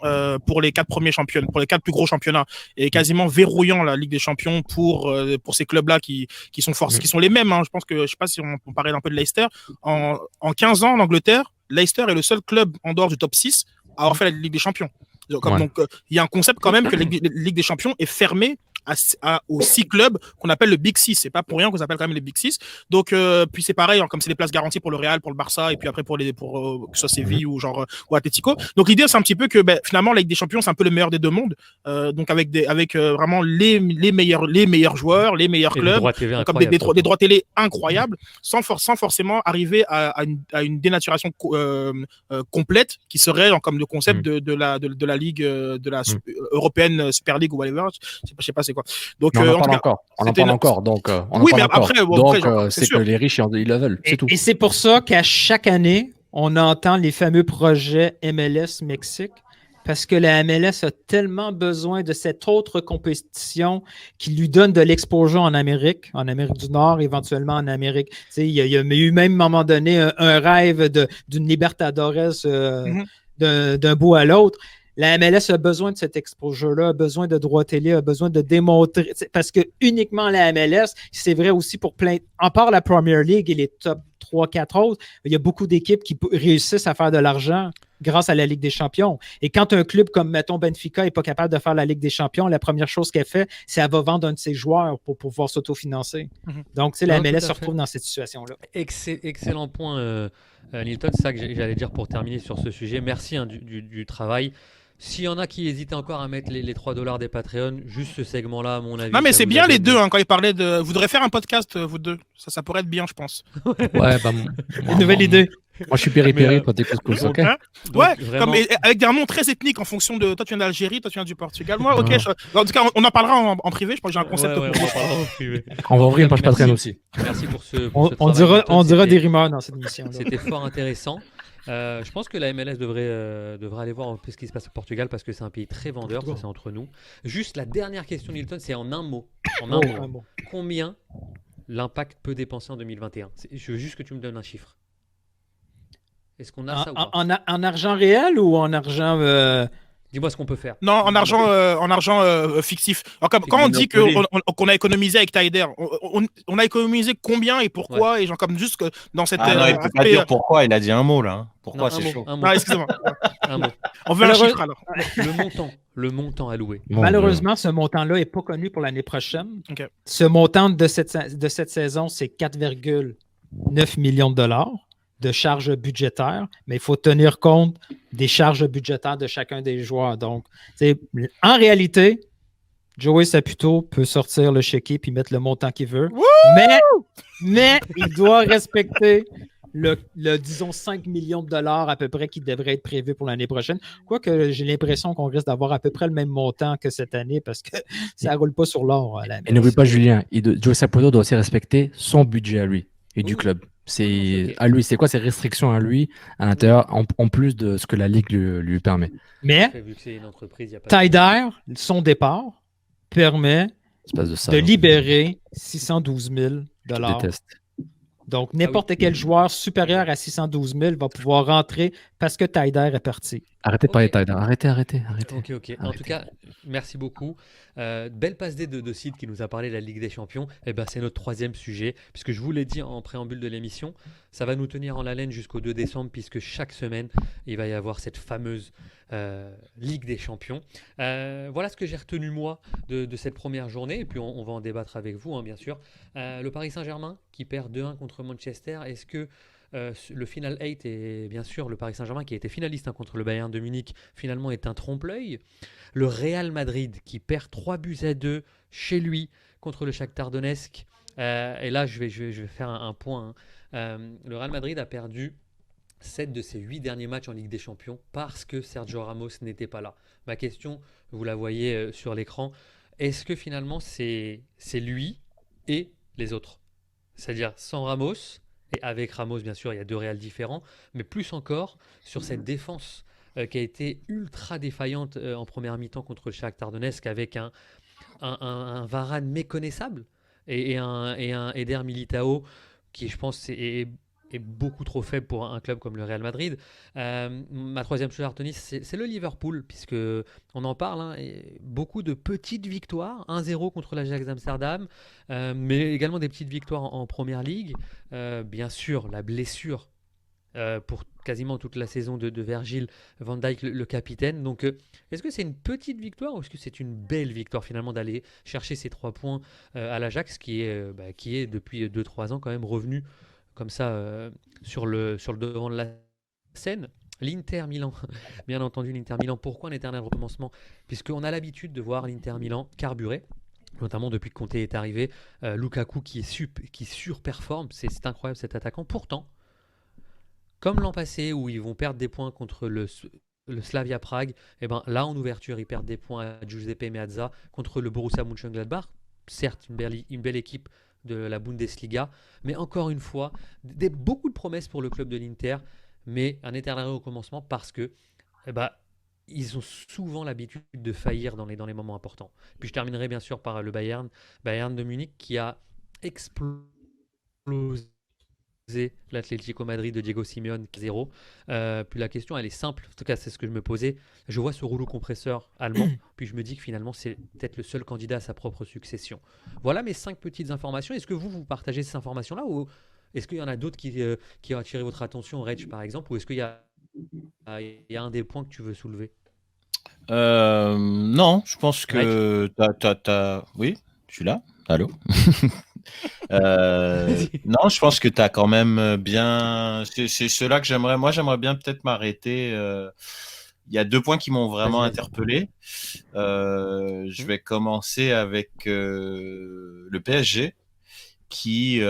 pour les 4 premiers championnats, pour les 4 plus gros championnats, et quasiment verrouillant la Ligue des Champions pour ces clubs-là qui sont qui sont les mêmes. Hein. Je sais pas si on parlait un peu de Leicester. En 15 ans en Angleterre, Leicester est le seul club en dehors du top 6 à avoir fait la Ligue des Champions. Donc, il y a un concept quand même que la Ligue des Champions est fermée aux 6 clubs qu'on appelle le Big 6. C'est pas pour rien qu'on appelle quand même les Big 6. Donc, puis c'est pareil, hein, comme c'est des places garanties pour le Real, pour le Barça, et puis après pour que ce soit Séville ou Atlético. Donc, l'idée, c'est un petit peu que finalement, la Ligue des Champions, c'est un peu le meilleur des deux mondes. Donc, avec vraiment les meilleurs joueurs, les meilleurs clubs, comme des droits télé incroyables, sans forcément arriver à une dénaturation complète qui serait comme le concept de la Ligue européenne Super League ou whatever. Je sais pas c'est quoi. Donc, on en parle encore. Donc, oui, mais après, c'est que les riches, ils le veulent. C'est tout. Et c'est pour ça qu'à chaque année, on entend les fameux projets MLS Mexique, parce que la MLS a tellement besoin de cette autre compétition qui lui donne de l'exposure en Amérique du Nord, éventuellement en Amérique. Il y a eu même à un moment donné un rêve d'une Libertadores d'un bout à l'autre. La MLS a besoin de cet exposure-là, a besoin de droits télé, a besoin de démontrer. Parce que uniquement la MLS, c'est vrai aussi pour plein. En part la Premier League et les top 3-4 autres, il y a beaucoup d'équipes qui réussissent à faire de l'argent grâce à la Ligue des Champions. Et quand un club comme, mettons, Benfica n'est pas capable de faire la Ligue des Champions, la première chose qu'elle fait, c'est qu'elle va vendre un de ses joueurs pour pouvoir s'autofinancer. Donc, la MLS se retrouve dans cette situation-là. Excellent point, Nilton. C'est ça que j'allais dire pour terminer sur ce sujet. Merci du travail. S'il y en a qui hésitaient encore à mettre les $3 des Patreons, juste ce segment-là, à mon avis. Non, mais c'est bien les deux, hein, quand ils parlaient de. Vous devriez faire un podcast, vous deux. Ça pourrait être bien, je pense. Ouais, une nouvelle idée. Moi, je suis périphérie quand t'écoutes Cool Soccer. Ouais, avec des noms très ethniques en fonction de. Toi, tu viens d'Algérie, toi, tu viens du Portugal. Moi, ok. En tout cas, on en parlera en privé. Je pense que j'ai un concept pour on va ouvrir une page Patreon aussi. Merci pour ce. On dira des rumeurs dans cette émission. C'était fort intéressant. Je pense que la MLS devrait aller voir un peu ce qui se passe au Portugal parce que c'est un pays très vendeur, ça c'est entre nous. Juste la dernière question, Nilton, c'est en un mot. Combien l'Impact peut dépenser en 2021 ? Je veux juste que tu me donnes un chiffre. Est-ce qu'on a ça ou pas ? En argent réel ou en argent... Dis-moi ce qu'on peut faire. Non, en argent fictif. Alors, quand on dit qu'on a économisé avec Taider, on a économisé combien et pourquoi et comme juste que dans cette. non, il peut pas dire pourquoi. Il a dit un mot là. Pourquoi c'est chaud. Excusez-moi. Un mot. On veut un chiffre alors. Le montant alloué. Malheureusement, ce montant-là n'est pas connu pour l'année prochaine. Okay. Ce montant de cette saison, c'est 4,9 millions de dollars de charges budgétaires, mais il faut tenir compte des charges budgétaires de chacun des joueurs. Donc, en réalité, Joey Saputo peut sortir le chéquier puis mettre le montant qu'il veut, mais il doit respecter disons, 5 millions de dollars à peu près qui devrait être prévu pour l'année prochaine. Quoique j'ai l'impression qu'on risque d'avoir à peu près le même montant que cette année parce que ça ne roule pas sur l'or. Et n'oublie pas, Julien, Joey Saputo doit aussi respecter son budget à lui et du club. C'est à lui, c'est quoi ses restrictions à lui à l'intérieur en plus de ce que la Ligue lui permet. Mais Taider, son départ permet de libérer 612 000 $. Je déteste. Donc, n'importe quel joueur supérieur à 612 000 va pouvoir rentrer parce que Taider est parti. Arrêtez de parler de Taider. Arrêtez. Ok. En tout cas, merci beaucoup. Belle passe D de Sid qui nous a parlé de la Ligue des Champions. C'est notre troisième sujet. Puisque je vous l'ai dit en préambule de l'émission, ça va nous tenir en haleine jusqu'au 2 décembre puisque chaque semaine, il va y avoir cette fameuse Ligue des Champions. Voilà ce que j'ai retenu moi de cette première journée. Et puis, on va en débattre avec vous, hein, bien sûr. Le Paris Saint-Germain qui perd 2-1 contre Manchester. Est-ce que le Final 8 et bien sûr le Paris Saint-Germain qui a été finaliste contre le Bayern de Munich finalement est un trompe-l'œil. Le Real Madrid qui perd 3-2 chez lui contre le Shakhtar Donetsk. Et là, je vais faire un point. Le Real Madrid a perdu 7 de ses 8 derniers matchs en Ligue des Champions parce que Sergio Ramos n'était pas là. Ma question, vous la voyez sur l'écran, est-ce que finalement c'est lui et les autres? C'est-à-dire sans Ramos, et avec Ramos bien sûr, il y a deux Reals différents, mais plus encore sur cette défense qui a été ultra défaillante en première mi-temps contre le Shakhtar Donetsk avec un Varane méconnaissable et un Eder Militao qui je pense est beaucoup trop faible pour un club comme le Real Madrid. Ma troisième chose à retenir, c'est le Liverpool, puisque on en parle, et beaucoup de petites victoires, 1-0 contre l'Ajax d'Amsterdam, mais également des petites victoires en Première Ligue. Bien sûr, la blessure pour quasiment toute la saison de Virgil van Dijk, le capitaine. Donc, est-ce que c'est une petite victoire ou est-ce que c'est une belle victoire finalement d'aller chercher ces 3 points à l'Ajax qui est depuis 2-3 ans quand même revenu comme ça sur le devant de la scène? L'Inter Milan, bien entendu l'Inter Milan. Pourquoi un éternel recommencement? Puisqu'on a l'habitude de voir l'Inter Milan carburer, notamment depuis que Conte est arrivé. Lukaku qui surperforme, c'est incroyable cet attaquant. Pourtant, comme l'an passé où ils vont perdre des points contre le Slavia Prague, et ben là en ouverture ils perdent des points à Giuseppe Meazza contre le Borussia Mönchengladbach. Certes une belle équipe de la Bundesliga, mais encore une fois beaucoup de promesses pour le club de l'Inter, mais un éternel recommencement parce que ils ont souvent l'habitude de faillir dans les moments importants. Puis je terminerai bien sûr par le Bayern de Munich qui a explosé l'Atlético Madrid de Diego Simeone 0. Puis la question elle est simple, en tout cas c'est ce que je me posais. Je vois ce rouleau compresseur allemand, puis je me dis que finalement c'est peut-être le seul candidat à sa propre succession. Voilà mes 5 petites informations. Est-ce que vous partagez ces informations-là ou est-ce qu'il y en a d'autres qui ont attiré votre attention, Reg par exemple, ou est-ce qu'il y a un des points que tu veux soulever? Non, je pense que oui, je suis là. Allô. Non, je pense que tu as quand même bien. C'est cela que j'aimerais. Moi, j'aimerais bien peut-être m'arrêter. Il y a 2 points qui m'ont vraiment interpellé. Je vais commencer avec le PSG qui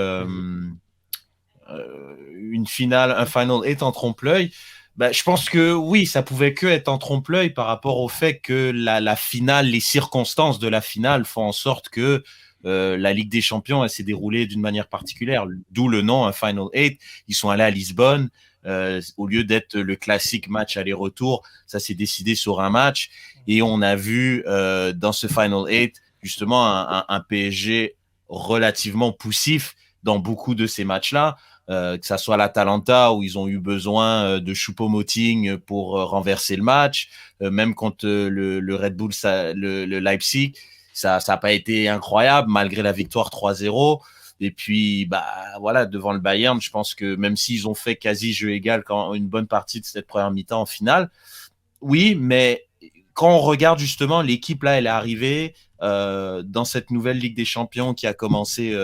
une finale, un Final 8 en trompe-l'œil. Je pense que oui, ça pouvait que être en trompe-l'œil par rapport au fait que la finale, les circonstances de la finale font en sorte que la Ligue des Champions, elle s'est déroulée d'une manière particulière, d'où le nom, un Final 8. Ils sont allés à Lisbonne, au lieu d'être le classique match aller-retour, ça s'est décidé sur un match, et on a vu dans ce Final 8, justement, un PSG relativement poussif dans beaucoup de ces matchs-là, que ça soit l'Atalanta où ils ont eu besoin de Choupo-Moting pour renverser le match, même contre le Red Bull, le Leipzig, ça n'a pas été incroyable malgré la victoire 3-0. Et puis, voilà, devant le Bayern, je pense que même s'ils ont fait quasi jeu égal quand une bonne partie de cette première mi-temps en finale, oui, mais quand on regarde justement l'équipe là, elle est arrivée dans cette nouvelle Ligue des Champions qui a commencé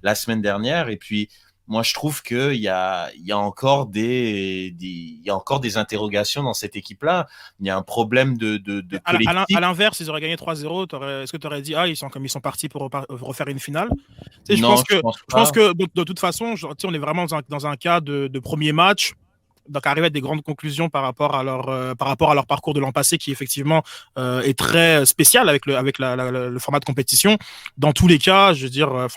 la semaine dernière, et puis moi je trouve qu'il y a encore des interrogations dans cette équipe là. Il y a un problème de collectif. À l'inverse, ils auraient gagné 3-0, est-ce que tu aurais dit ils sont partis pour refaire une finale? Je pense que de toute façon, on est vraiment dans un cas de premier match. Donc arriver à des grandes conclusions par rapport à leur parcours de l'an passé qui effectivement est très spécial avec le format de compétition. Dans tous les cas, je veux dire,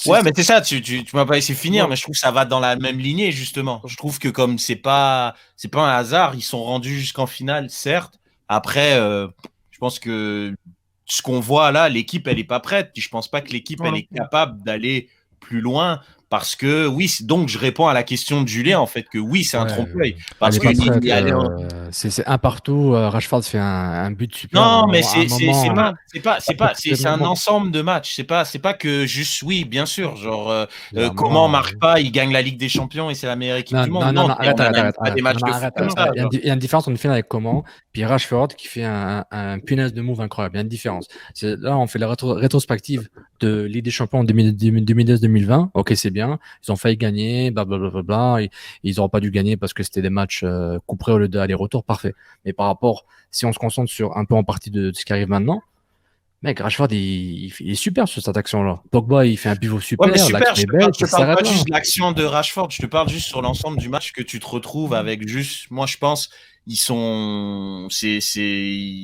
ouais, mais c'est ça, tu m'as pas laissé finir, ouais. Mais je trouve que ça va dans la même lignée justement. Je trouve que comme c'est pas un hasard, ils sont rendus jusqu'en finale, certes. Après, je pense que ce qu'on voit là, l'équipe elle est pas prête. Je pense pas que l'équipe elle est capable d'aller plus loin. Parce que oui, donc je réponds à la question de Julien en fait que oui, c'est un trompe-l'œil. Parce que c'est un partout. Rashford fait un but super. Non, mais c'est un ensemble de matchs. C'est pas que juste oui, bien sûr. Genre comment marque pas, il gagne la Ligue des Champions et c'est la meilleure équipe du monde. Non, arrête. Il y a une différence entre une finale avec Coman puis Rashford qui fait un punaise de move incroyable. Il y a une différence. Là, on fait la rétrospective de Ligue des Champions en 2019-2020. Ok, c'est bien. bien. Ils ont failli gagner, blablabla. Ils n'auraient pas dû gagner parce que c'était des matchs couperés au lieu d'aller-retour, parfait. Mais par rapport, si on se concentre sur un peu en partie de ce qui arrive maintenant, mec, Rashford, il est super sur cette action-là. Pogba, il fait un pivot super. Mais super, l'action est belle, je te parle pas juste de l'action de Rashford, je te parle juste sur l'ensemble du match que tu te retrouves avec juste, moi je pense, il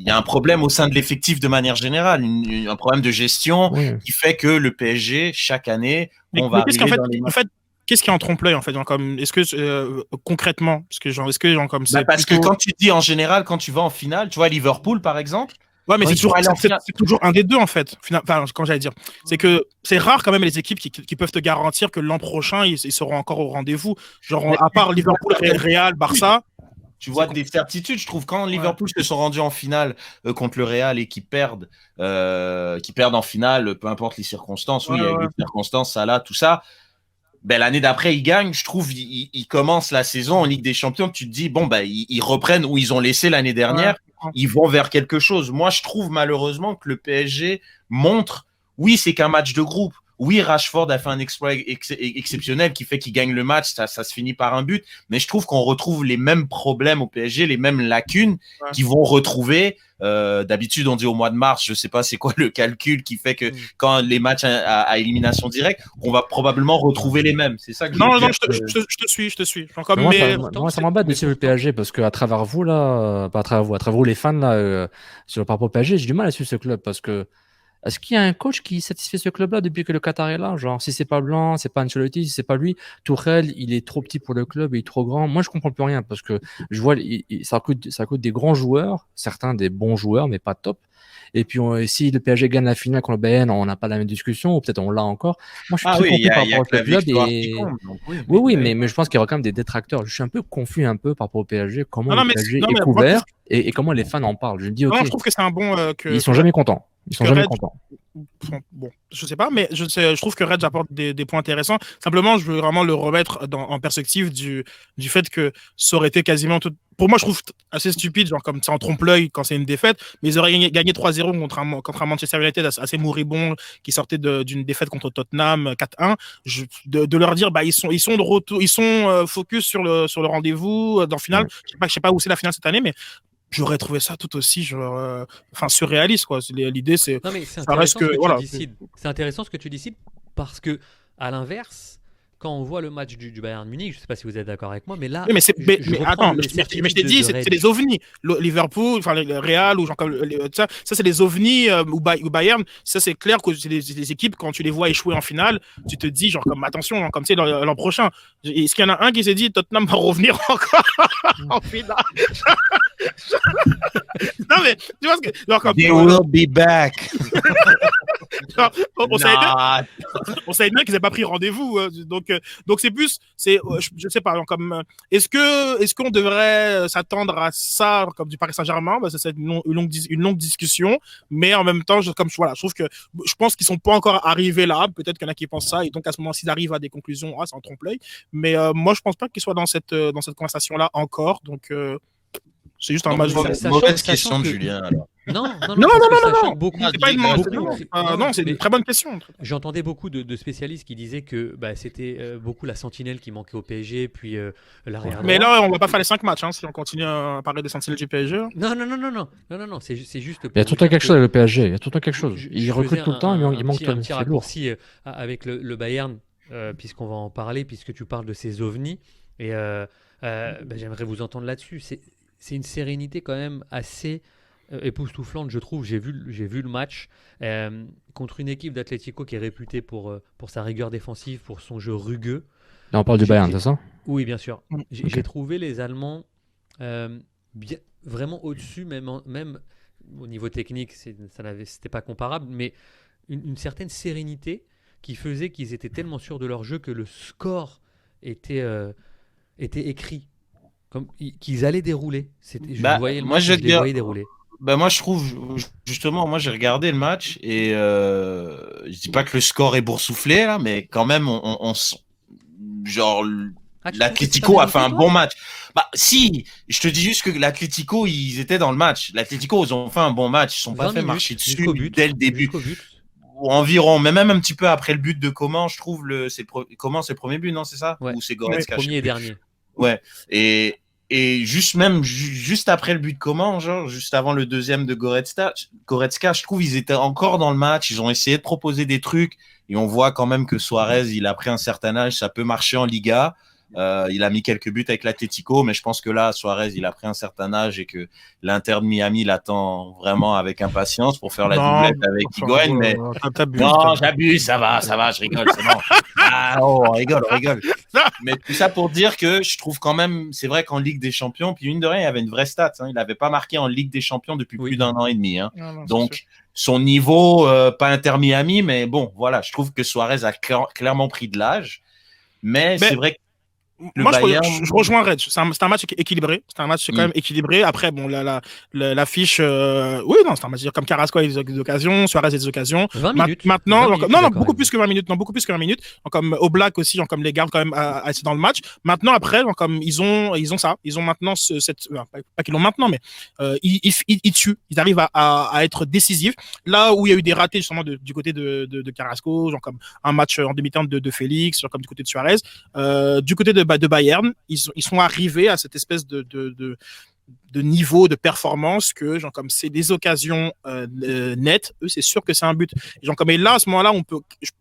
y a un problème au sein de l'effectif de manière générale, un problème de gestion qui fait que le PSG, chaque année, on va arriver dans les matchs. En fait, qu'est-ce qui est en trompe-l'œil en fait, genre, comme, est-ce que concrètement, parce que comme c'est parce que quand tu dis en général, quand tu vas en finale, tu vois Liverpool par exemple. Ouais, mais c'est toujours un des deux en fait. Enfin, quand j'allais dire, c'est que c'est rare quand même les équipes qui peuvent te garantir que l'an prochain ils seront encore au rendez-vous. Genre à part Liverpool, Real, Barça. Tu vois des certitudes, je trouve, quand Liverpool se sont rendus en finale contre le Real et qui perdent en finale, peu importe les circonstances. Oui, il y a eu des circonstances, ça là, tout ça. Ben, l'année d'après, ils gagnent. Je trouve ils commencent la saison en Ligue des Champions. Tu te dis, bon, ben, ils reprennent où ils ont laissé l'année dernière. Ils vont vers quelque chose. Moi, je trouve malheureusement que le PSG montre, oui, c'est qu'un match de groupe. Oui, Rashford a fait un exploit exceptionnel qui fait qu'il gagne le match. Ça se finit par un but. Mais je trouve qu'on retrouve les mêmes problèmes au PSG, les mêmes lacunes qu'ils vont retrouver. D'habitude, on dit au mois de mars, je sais pas c'est quoi le calcul qui fait que quand les matchs à élimination directe, on va probablement retrouver les mêmes. C'est ça que je te suis. Moi, ça m'embête de suivre le PSG parce qu'à travers vous, là, pas à travers vous, les fans, là, sur par rapport au PSG, j'ai du mal à suivre ce club parce que est-ce qu'il y a un coach qui satisfait ce club-là depuis que le Qatar est là? Genre, si c'est pas Blanc, c'est pas Ancelotti, si c'est pas lui, Tourelle, il est trop petit pour le club, il est trop grand. Moi, je comprends plus rien parce que je vois, ça coûte des grands joueurs, certains des bons joueurs, mais pas top. Et puis, si le PSG gagne la finale contre le Bayern, on n'a pas la même discussion, ou peut-être on l'a encore. Moi, je suis très confus par rapport au club. Oui, mais je pense qu'il y aura quand même des détracteurs. Je suis un peu confus par rapport au PSG, comment le PSG est couvert et comment les fans en parlent. Je me dis, ok. Non, je trouve que c'est un bon. Ils sont jamais contents. Ils sont jamais contents. Bon, je sais pas, mais je trouve que Reg apporte des points intéressants. Simplement, je veux vraiment le remettre en perspective du fait que ça aurait été quasiment tout. Pour moi, je trouve assez stupide, genre comme ça en trompe-l'œil quand c'est une défaite, mais ils auraient gagné 3-0 contre un Manchester United assez moribond qui sortait d'une défaite contre Tottenham 4-1. De leur dire, bah ils sont de retour, ils sont focus sur le rendez-vous dans le final. Je sais pas où c'est la finale cette année, mais j'aurais trouvé ça tout aussi surréaliste quoi. L'idée c'est ça reste que voilà. C'est intéressant ce que tu décides parce que à l'inverse, quand on voit le match du Bayern Munich, je sais pas si vous êtes d'accord avec moi, mais là mais je t'ai dit c'est les ovnis. Liverpool, enfin le Real ou genre comme ça c'est les ovnis ou Bayern, ça c'est clair que c'est des équipes quand tu les vois échouer en finale, tu te dis genre comme attention hein, comme c'est l'an prochain. Est-ce qu'il y en a un qui s'est dit Tottenham va revenir encore en finale? Non mais tu vois ce que genre comme they will be back. on savait bien qu'ils n'avaient pas pris rendez-vous donc c'est plus je sais pas comme est-ce qu'on devrait s'attendre à ça comme du Paris Saint-Germain? Bah, c'est une longue discussion, mais en même temps je trouve que je pense qu'ils sont pas encore arrivés là, peut-être qu'il y en a qui pensent ça et donc à ce moment s'ils arrivent à des conclusions c'est en trompe-l'œil, mais moi je pense pas qu'ils soient dans cette conversation là encore, donc c'est juste un match de mauvaise question de Julien alors. Non, c'est une très bonne question. J'entendais beaucoup de spécialistes qui disaient que c'était beaucoup la sentinelle qui manquait au PSG, puis l'arrière droit. Mais là, on va pas faire les 5 matchs si on continue à parler des sentinelles du PSG. Non, c'est juste. Il y a tout le temps quelque chose avec le PSG. Il y a tout le temps quelque chose. Il recrute tout le temps, il manque un petit raccourci avec le Bayern, puisqu'on va en parler, puisque tu parles de ces ovnis, et j'aimerais vous entendre là-dessus. C'est une sérénité quand même assez époustouflante, je trouve. J'ai vu le match contre une équipe d'Atlético qui est réputée pour sa rigueur défensive, pour son jeu rugueux. Là, on parle du Bayern, c'est ça? Oui, bien sûr. J'ai trouvé les Allemands vraiment au-dessus, même au niveau technique, c'était pas comparable, mais une certaine sérénité qui faisait qu'ils étaient tellement sûrs de leur jeu que le score était écrit. Comme qu'ils allaient dérouler. Je voyais le match, je les voyais dérouler. Moi, je trouve, justement, moi, j'ai regardé le match et je dis pas que le score est boursouflé, là, mais quand même, l'Atlético a fait un bon match. Si, je te dis juste que l'Atlético, ils étaient dans le match. L'Atlético, ils ont fait un bon match. Ils sont pas fait marcher dessus dès le début. environ, mais même un petit peu après le but de Coman, je trouve c'est le premier but, non, c'est ça? Ouais. Ou c'est Goretzka? Premier et dernier. Ouais. Et juste après le but de Coman, genre juste avant le deuxième de Goretzka, je trouve ils étaient encore dans le match, ils ont essayé de proposer des trucs et on voit quand même que Suarez, il a pris un certain âge, ça peut marcher en Liga. Il a mis quelques buts avec l'Atlético, mais je pense que là, Suarez, il a pris un certain âge et que l'Inter de Miami l'attend vraiment avec impatience pour faire la doublette avec Higuaín. Mais non, j'abuse, ça va, je rigole, c'est bon. On rigole. Mais tout ça pour dire que je trouve quand même, c'est vrai qu'en Ligue des Champions, puis mine de rien, il y avait une vraie stat. Il n'avait pas marqué en Ligue des Champions depuis plus d'1 an et demi. Donc, son niveau, pas Inter Miami, mais bon, voilà, je trouve que Suarez a clairement pris de l'âge. Mais c'est vrai que moi, je rejoins Reg. C'est un match équilibré. C'est un match quand même équilibré. Après, bon, l'affiche, oui, non, c'est un match comme Carrasco a des occasions, Suarez a des occasions. 20 minutes. Maintenant, non, beaucoup plus que 20 minutes. Non, beaucoup plus que 20 minutes. Donc, comme Oblak aussi, comme les gardes quand même assez dans le match. Maintenant, après, comme ils ont ça. Ils ont maintenant pas qu'ils l'ont maintenant, mais ils tuent. Ils arrivent à être décisifs. Là où il y a eu des ratés justement du côté de Carrasco, genre comme un match en demi-temps de Félix, genre comme du côté de Suarez. Du côté de Bayern, ils sont arrivés à cette espèce de niveau de performance que genre comme c'est des occasions nettes, eux c'est sûr que c'est un but. Et là à ce moment-là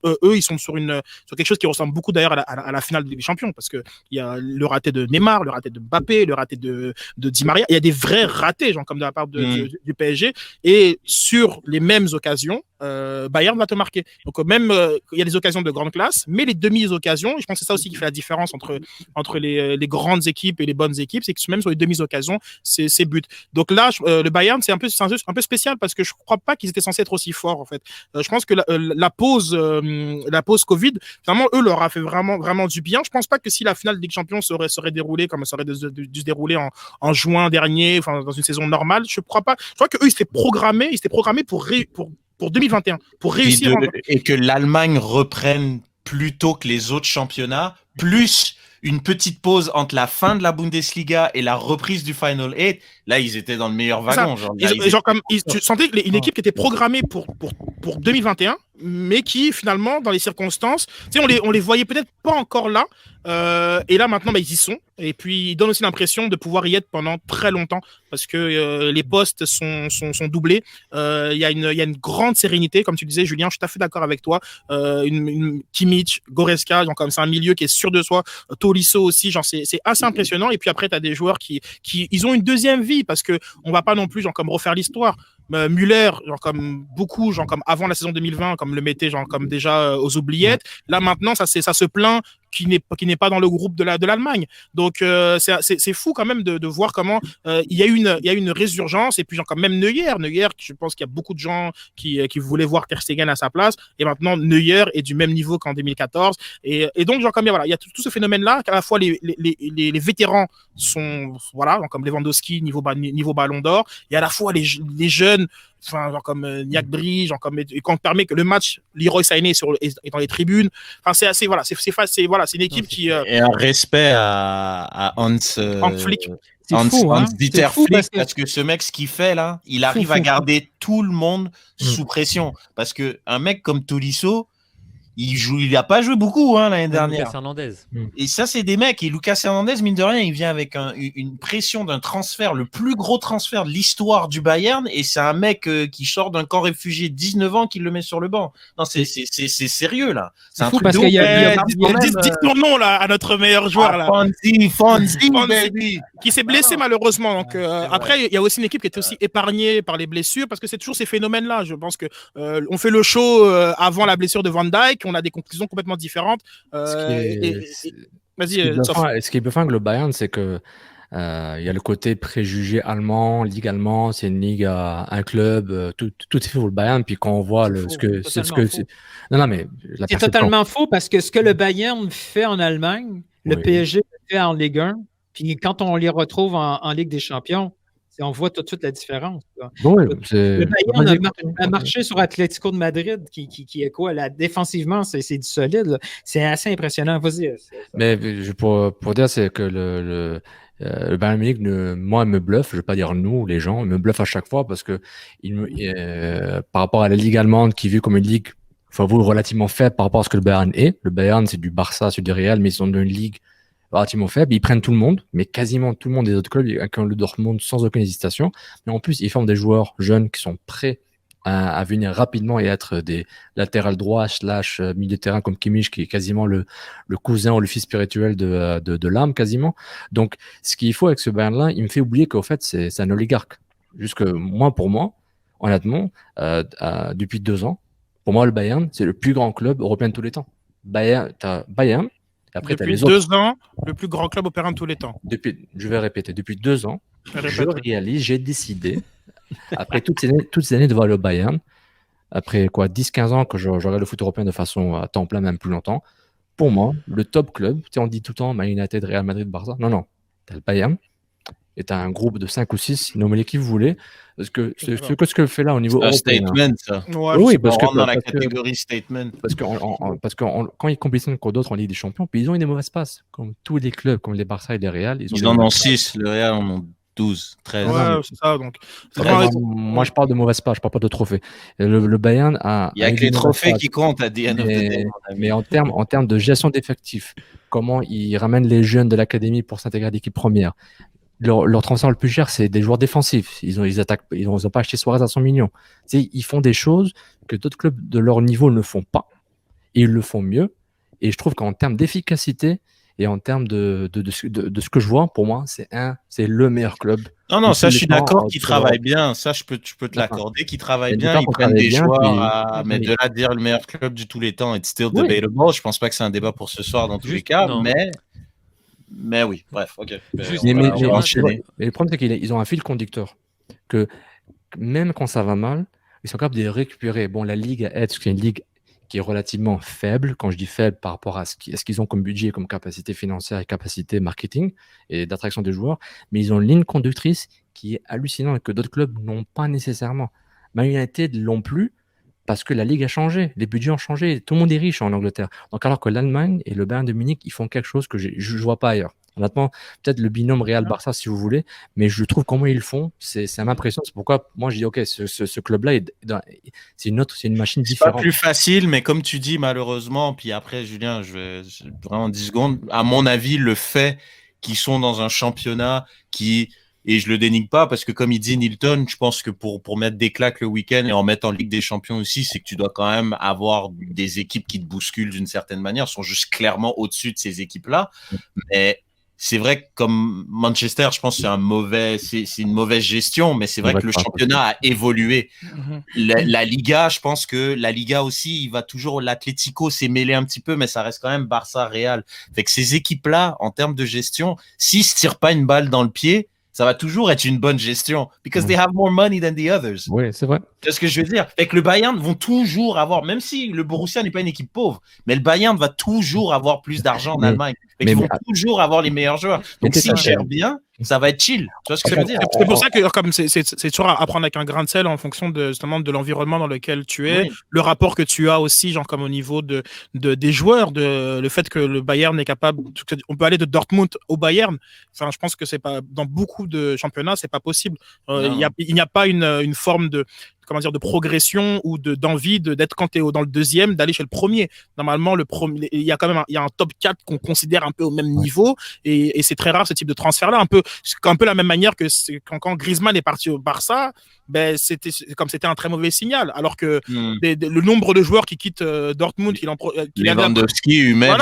eux ils sont sur quelque chose qui ressemble beaucoup d'ailleurs à la finale de Ligue des Champions, parce que il y a le raté de Neymar, le raté de Mbappé, le raté de Di Maria, il y a des vrais ratés genre comme de la part du PSG, et sur les mêmes occasions Bayern va te marquer. Donc même il y a des occasions de grande classe, mais les demi-occasions, et je pense que c'est ça aussi qui fait la différence entre les grandes équipes et les bonnes équipes, c'est que même sur les demi-occasions, c'est but. Donc là, le Bayern, c'est un peu spécial parce que je crois pas qu'ils étaient censés être aussi forts en fait. Je pense que la pause Covid, finalement, eux leur a fait vraiment, vraiment du bien. Je pense pas que si la finale de Ligue des Champions serait déroulée comme ça aurait dû se dérouler en juin dernier, enfin dans une saison normale, je crois pas. Je crois que eux ils s'étaient programmés pour 2021, pour réussir. Et que l'Allemagne reprenne plus tôt que les autres championnats, plus une petite pause entre la fin de la Bundesliga et la reprise du Final 8, là, ils étaient dans le meilleur wagon. Tu sentais une équipe qui était programmée pour 2021, mais qui, finalement, dans les circonstances, on les voyait peut-être pas encore là. Et là, maintenant, ils y sont. Et puis, ils donnent aussi l'impression de pouvoir y être pendant très longtemps, parce que les postes sont doublés. Il y a une grande sérénité, comme tu disais, Julien, je suis tout à fait d'accord avec toi. Kimmich, Goretzka, c'est un milieu qui est sûr de soi. Tolisso aussi, c'est assez impressionnant. Et puis après, tu as des joueurs qui ils ont une deuxième vie, parce que on va pas non plus comme refaire l'histoire. Müller, comme beaucoup, comme avant la saison 2020, comme le mettait comme déjà aux oubliettes. Là maintenant, ça se plaint qui n'est pas dans le groupe de l'Allemagne. Donc c'est fou quand même de voir comment il y a une résurgence. Et puis comme même Neuer, je pense qu'il y a beaucoup de gens qui voulaient voir Ter Stegen à sa place, et maintenant Neuer est du même niveau qu'en 2014. Et donc il y a tout ce phénomène là, qu'à la fois les vétérans sont comme Lewandowski niveau ballon d'or, et à la fois les jeunes, comme Gnabry, et qu'on permet que le match, Leroy Sané est dans les tribunes. C'est assez, c'est une équipe qui et un respect à Hans Flick. Dieter Flick, parce que ce mec, ce qu'il fait là, il arrive à garder tout le monde sous pression, parce que un mec comme Tolisso, il a pas joué beaucoup l'année dernière. Lucas Hernandez. Et ça, c'est des mecs. Et Lucas Hernandez, mine de rien, il vient avec une pression d'un transfert, le plus gros transfert de l'histoire du Bayern. Et c'est un mec qui sort d'un camp réfugié de 19 ans qui le met sur le banc. Non, c'est sérieux là. C'est un fou truc parce de qu'il y a dites ton nom là à notre meilleur joueur là. Fonzie, baby. Qui s'est blessé malheureusement. Donc après, il y a aussi une équipe qui était aussi épargnée par les blessures, parce que c'est toujours ces phénomènes là. Je pense que on fait le show avant la blessure de Van Dijk. On a des conclusions complètement différentes. Vas-y. Ce qui est bluffant avec le Bayern, c'est que il y a le côté préjugé allemand, ligue allemande, c'est une ligue à un club, tout est fait pour le Bayern. Puis quand on voit c'est totalement faux, parce que ce que le Bayern fait en Allemagne, le PSG le fait en Ligue 1. Puis quand on les retrouve en Ligue des Champions, on voit tout de suite la différence. Le Bayern a marché sur Atlético de Madrid, qui est quoi? Là, défensivement, c'est du solide. Là. C'est assez impressionnant. Vas-y. Mais pour dire, c'est que le Bayern Munich, moi, il me bluffe. Je ne vais pas dire nous, les gens, il me bluffe à chaque fois, parce que par rapport à la Ligue allemande, qui est vue comme une ligue faut avouer, relativement faible par rapport à ce que le Bayern est. Le Bayern, c'est du Barça, c'est du Real, mais ils sont dans une ligue relativement faible. Ils prennent tout le monde, mais quasiment tout le monde des autres clubs, comme le Dortmund, sans aucune hésitation. Mais en plus, ils forment des joueurs jeunes qui sont prêts à venir rapidement et être des latéral droits / milieu de terrain comme Kimmich, qui est quasiment le cousin ou le fils spirituel de l'âme, quasiment. Donc, ce qu'il faut avec ce Bayern-là, il me fait oublier qu'au fait, c'est un oligarque. Jusque pour moi, honnêtement, depuis 2 ans, pour moi, le Bayern, c'est le plus grand club européen de tous les temps. T'as Bayern, et après t'as Depuis les autres. 2 ans, le plus grand club européen de tous les temps. Je vais répéter, depuis 2 ans, j'ai décidé, après toutes ces années de voir le Bayern, après 10-15 ans que je regarde le foot européen de façon à temps plein, même plus longtemps, pour moi, le top club, on dit tout le temps Man United, Real Madrid, Barça. Non, t'as le Bayern, et t'as un groupe de 5 ou 6, nommez-les qui vous voulez. Parce que ce que fait là au niveau européen. Statement, ça. Ouais, Oui, parce que dans la catégorie statement. Parce que quand ils compétitionnent contre d'autres en Ligue des Champions, puis ils ont eu des mauvaises passes, comme tous les clubs, comme les Barça et les Real. Ils en ont 6, le Real en ont 12, 13. Ouais, c'est ça. Donc, moi, je parle de mauvaises passes, je parle pas de trophées. Le Bayern a. Il y a que les trophées qui comptent à the end of the day. Mais en termes de gestion d'effectifs, comment ils ramènent les jeunes de l'académie pour s'intégrer à l'équipe première. Leur transfert le plus cher, c'est des joueurs défensifs. Ils ont pas acheté Suarez à 100 millions. Ils font des choses que d'autres clubs de leur niveau ne font pas. Et ils le font mieux. Et je trouve qu'en termes d'efficacité et en termes de ce que je vois, pour moi, c'est le meilleur club. Non, ça, je suis d'accord qu'ils travaillent bien. Ça, je peux te l'accorder, qu'ils travaillent bien. Ils prennent des joueurs mais de là à dire le meilleur club de tous les temps, it's still debatable. Je pense pas que c'est un débat pour ce soir dans tous les cas, mais oui, bref, ok. Mais le problème, c'est qu'ils ont un fil conducteur. Que même quand ça va mal, ils sont capables de récupérer. Bon, la Ligue aide, parce que c'est une ligue qui est relativement faible. Quand je dis faible par rapport à ce qu'ils ont comme budget, comme capacité financière et capacité marketing et d'attraction des joueurs, mais ils ont une ligne conductrice qui est hallucinante et que d'autres clubs n'ont pas nécessairement. Man United l'ont plus parce que la Ligue a changé, les budgets ont changé, tout le monde est riche en Angleterre. Donc alors que l'Allemagne et le Bayern de Munich, ils font quelque chose que je ne vois pas ailleurs. Honnêtement, peut-être le binôme Real-Barça si vous voulez, mais je trouve comment ils le font, ça m'impressionne. C'est pourquoi moi je dis ok, ce club-là, c'est une machine différente. C'est pas plus facile, mais comme tu dis malheureusement, puis après Julien, je vais vraiment 10 secondes, à mon avis, le fait qu'ils sont dans un championnat et je le dénigre pas parce que comme il dit Nilton, je pense que pour mettre des claques le week-end et en mettre en Ligue des Champions aussi, c'est que tu dois quand même avoir des équipes qui te bousculent d'une certaine manière, sont juste clairement au-dessus de ces équipes-là. Mais c'est vrai que comme Manchester, je pense que c'est une mauvaise gestion, mais c'est vrai que le championnat a évolué. La Liga, je pense que la Liga aussi, l'Atlético s'est mêlé un petit peu, mais ça reste quand même Barça, Real. Fait que ces équipes-là, en termes de gestion, s'ils se tirent pas une balle dans le pied, ça va toujours être une bonne gestion because they have more money than the others. Oui, c'est vrai. C'est ce que je veux dire. Fait que le Bayern vont toujours avoir, même si le Borussia n'est pas une équipe pauvre, mais le Bayern va toujours avoir plus d'argent en Allemagne. Fait qu'ils vont toujours avoir les meilleurs joueurs. Donc s'ils gèrent bien, ça va être chill. Tu vois ce que ça veut dire? C'est pour ça que comme c'est toujours à prendre avec un grain de sel en fonction justement de l'environnement dans lequel tu es, le rapport que tu as aussi, genre comme au niveau des joueurs, le fait que le Bayern est capable, on peut aller de Dortmund au Bayern. Enfin, je pense que c'est pas dans beaucoup de championnats, c'est pas possible. Il n'y a pas une forme de progression ou d'envie d'être quand tu es dans le deuxième, d'aller chez le premier. Normalement, il y a quand même un top 4 qu'on considère un peu au même niveau et c'est très rare ce type de transfert-là. Un peu la même manière que quand Griezmann est parti au Barça, c'était un très mauvais signal. Alors que le nombre de joueurs qui quittent Dortmund, Lewandowski, Hummels,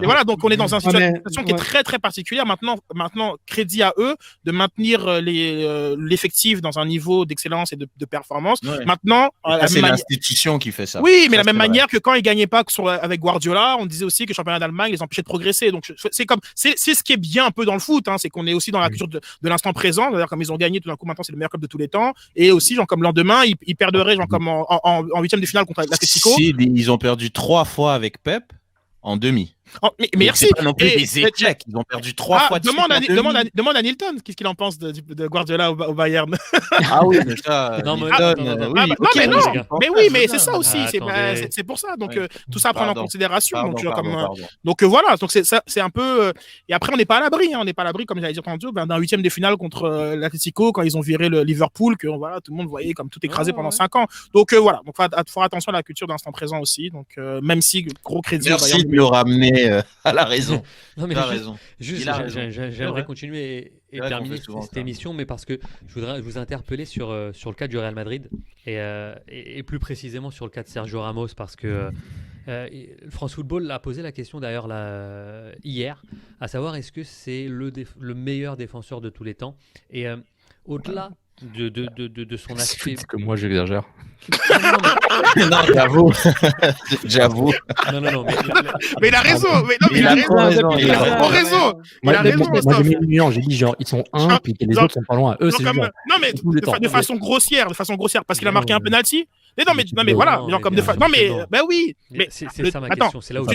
voilà, donc on est dans une situation qui est très très particulière. Maintenant, crédit à eux de maintenir l'effectif dans un niveau d'excellence et de performance. Maintenant, c'est l'institution qui fait ça. Oui, mais la même manière que quand ils gagnaient pas avec Guardiola, on disait aussi que le championnat d'Allemagne les empêchait de progresser. Donc c'est ce qui est bien un peu dans le foot, c'est qu'on est aussi dans la culture de l'instant présent. D'ailleurs, comme ils ont gagné, tout d'un coup, maintenant c'est le meilleur club de tous les temps. Et aussi, genre comme lendemain, ils perderaient comme en huitième de finale contre l'Atlético. Si, ils ont perdu 3 fois avec Pep en demi. Mais merci. C'est pas non plus des échecs. Ils ont perdu 3 fois. Demande à Nilton qu'est-ce qu'il en pense de Guardiola au Bayern. Ah oui, mais ça. Mais c'est ça aussi. C'est pour ça. Donc tout ça à prendre en considération. Donc voilà. Donc c'est un peu. Et après, on n'est pas à l'abri. On n'est pas à l'abri, comme j'avais dit tantôt, d'un 8e de finale contre l'Atlético quand ils ont viré le Liverpool, que voilà, tout le monde voyait comme tout écrasé pendant 5 ans. Donc voilà. Donc faut faire attention à la culture d'instant présent aussi. Donc même si gros crédit. Merci de nous ramener à la raison. Non, mais raison. J'aimerais continuer et terminer cette émission, mais parce que je voudrais vous interpeller sur le cas du Real Madrid et plus précisément sur le cas de Sergio Ramos, parce que France Football a posé la question d'ailleurs hier, à savoir est-ce que c'est le meilleur défenseur de tous les temps, et au-delà de son aspect. C'est que moi j'exagère. Non, j'avoue. Non. Mais il a raison. Il a raison. Moi j'ai mis 1 million. J'ai dit genre ils sont 1 puis que les autres sont pas loin. Eux c'est genre. Non mais de façon grossière, parce qu'il a marqué un penalty. Mais voilà. Oui. Mais c'est ça ma question. C'est là où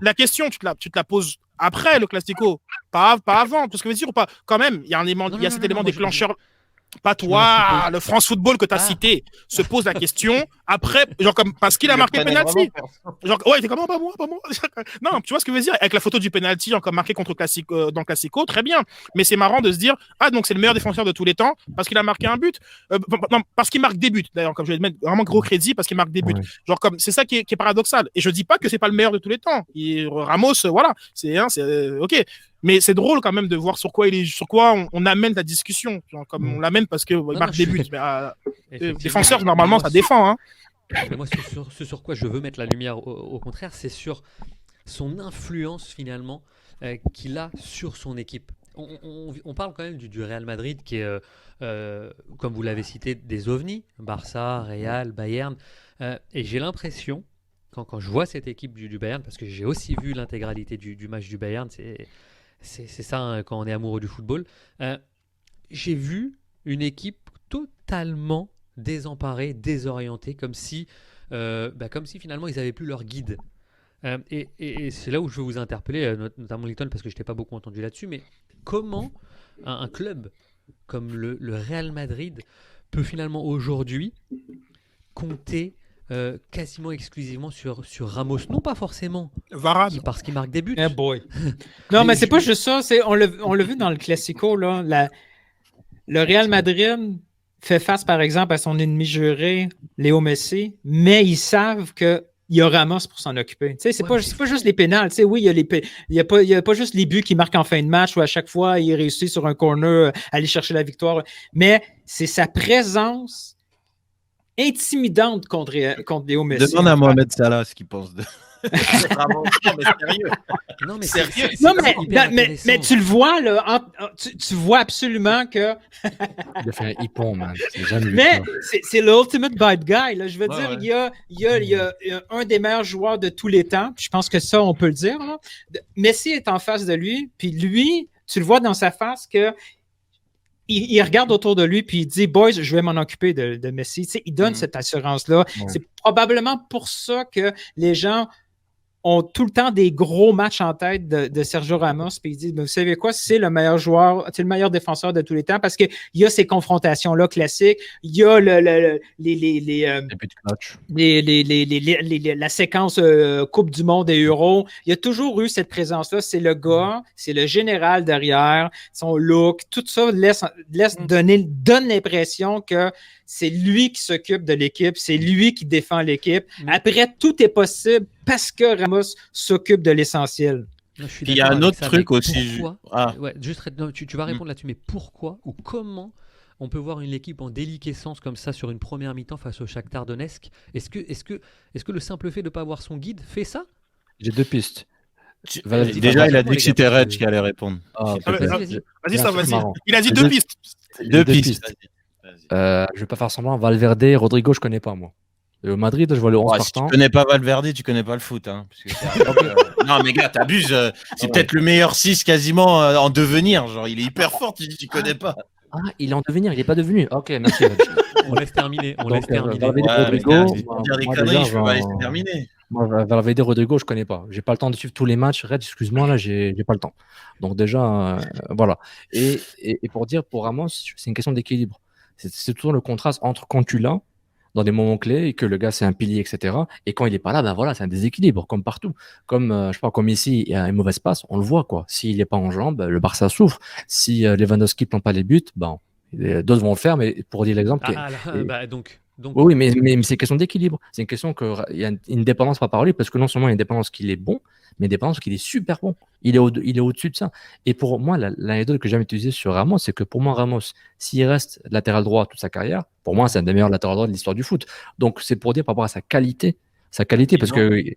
la question tu te la poses après le Classico, pas avant. Parce que je veux dire pas. Quand même, il y a cet élément déclencheur. Pas toi, le France Football que tu as cité se pose la question après, genre comme parce qu'il a marqué penalty. Genre ouais, t'es comment pas moi. Non, tu vois ce que je veux dire avec la photo du penalty, genre comme marqué contre Classico dans Classico, très bien. Mais c'est marrant de se dire donc c'est le meilleur défenseur de tous les temps parce qu'il a marqué un but. Non, parce qu'il marque des buts. D'ailleurs, comme je vais mettre vraiment gros crédit parce qu'il marque des buts. Ouais. Genre comme c'est ça qui est paradoxal. Et je dis pas que c'est pas le meilleur de tous les temps. Ramos, voilà, c'est ok. Mais c'est drôle quand même de voir sur quoi on amène la discussion. Genre, comme on l'amène parce qu'il marque des buts. Mais, défenseur, normalement, ça défend. Hein. Mais moi, ce sur quoi je veux mettre la lumière, au contraire, c'est sur son influence finalement qu'il a sur son équipe. On parle quand même du Real Madrid qui est, comme vous l'avez cité, des ovnis. Barça, Real, Bayern. Et j'ai l'impression, quand je vois cette équipe du Bayern, parce que j'ai aussi vu l'intégralité du match du Bayern, c'est ça hein, quand on est amoureux du football. J'ai vu une équipe totalement désemparée, désorientée, comme si finalement ils n'avaient plus leur guide. Et c'est là où je veux vous interpeller, notamment Linton, parce que je n'étais pas beaucoup entendu là-dessus, mais comment un club comme le Real Madrid peut finalement aujourd'hui compter quasiment exclusivement sur Ramos, non pas forcément Varane parce qu'il marque des buts. Hey boy. Non, mais c'est pas juste ça. On l'a vu dans le Classico. Là, le Real Madrid fait face, par exemple, à son ennemi juré, Léo Messi, mais ils savent qu'il y a Ramos pour s'en occuper. C'est pas juste les pénals. Oui, il y a pas juste les buts qu'il marque en fin de match où à chaque fois il réussit sur un corner à aller chercher la victoire, mais c'est sa présence intimidante contre Léo Messi. Demande à Mohamed Salah ce qu'il pense de. Sérieux. Non, mais sérieux. Mais tu le vois, là, tu vois absolument que. Il a fait un hippon, man. Mais c'est l'ultimate bad guy. Là. Je veux dire, il y a un des meilleurs joueurs de tous les temps. Je pense que ça, on peut le dire. Là. Messi est en face de lui, puis lui, tu le vois dans sa face que. Il regarde autour de lui puis il dit « Boys, je vais m'en occuper de Messi. » Il donne cette assurance-là. Ouais. C'est probablement pour ça que les gens ont tout le temps des gros matchs en tête de Sergio Ramos puis ils disent « Vous savez quoi? C'est le meilleur joueur, c'est le meilleur défenseur de tous les temps parce qu'il y a ces confrontations-là classiques. Il y a la séquence Coupe du Monde et Euro. Il y a toujours eu cette présence-là. C'est le gars, c'est le général derrière, son look, tout ça donne l'impression que c'est lui qui s'occupe de l'équipe, c'est lui qui défend l'équipe. Après, tout est possible parce que Ramos s'occupe de l'essentiel. Il y a un autre truc aussi. Tu vas répondre là-dessus, mais pourquoi ou comment on peut voir une équipe en déliquescence comme ça sur une première mi-temps face au Shakhtar Donetsk? Est-ce que le simple fait de ne pas avoir son guide fait ça? J'ai 2 pistes. Déjà, il a dit que c'était Red qui allait répondre. Vas-y, ça, vas-y. Il a dit 2 pistes. 2 pistes. Je vais pas faire semblant. Valverde, Rodrigo, je connais pas moi. Au Madrid, je vois le 11 partant. Si tu connais pas Valverde, tu connais pas le foot. Hein, non, mais gars, t'abuses. C'est peut-être le meilleur 6 quasiment en devenir. Genre, il est hyper fort, tu connais pas. Ah, il est en devenir, il n'est pas devenu. Ok, merci. On laisse terminer. Valverde Rodrigo, je connais pas. J'ai pas le temps de suivre tous les matchs. Red, excuse-moi, là, j'ai pas le temps. Donc déjà, voilà. Et pour dire, pour Ramos, c'est une question d'équilibre. C'est toujours le contraste entre quand tu l'as dans des moments clés et que le gars c'est un pilier, etc. Et quand il est pas là, ben voilà, c'est un déséquilibre, comme partout. Comme je sais pas, comme ici, il y a une mauvaise passe, on le voit quoi. S'il est pas en jambes, le Barça souffre. Si Lewandowski prend pas les buts, ben d'autres vont le faire. Mais pour dire l'exemple, donc. Oui, mais c'est une question d'équilibre. C'est une question qu'il y a une dépendance par lui, parce que non seulement il y a une dépendance qu'il est bon, mais une dépendance qu'il est super bon. Il est au-dessus de ça. Et pour moi, l'anecdote que j'aime utiliser sur Ramos, c'est que pour moi, Ramos, s'il reste latéral droit toute sa carrière, pour moi, c'est un des meilleurs latérales droits de l'histoire du foot. Donc, c'est pour dire par rapport à sa qualité, parce que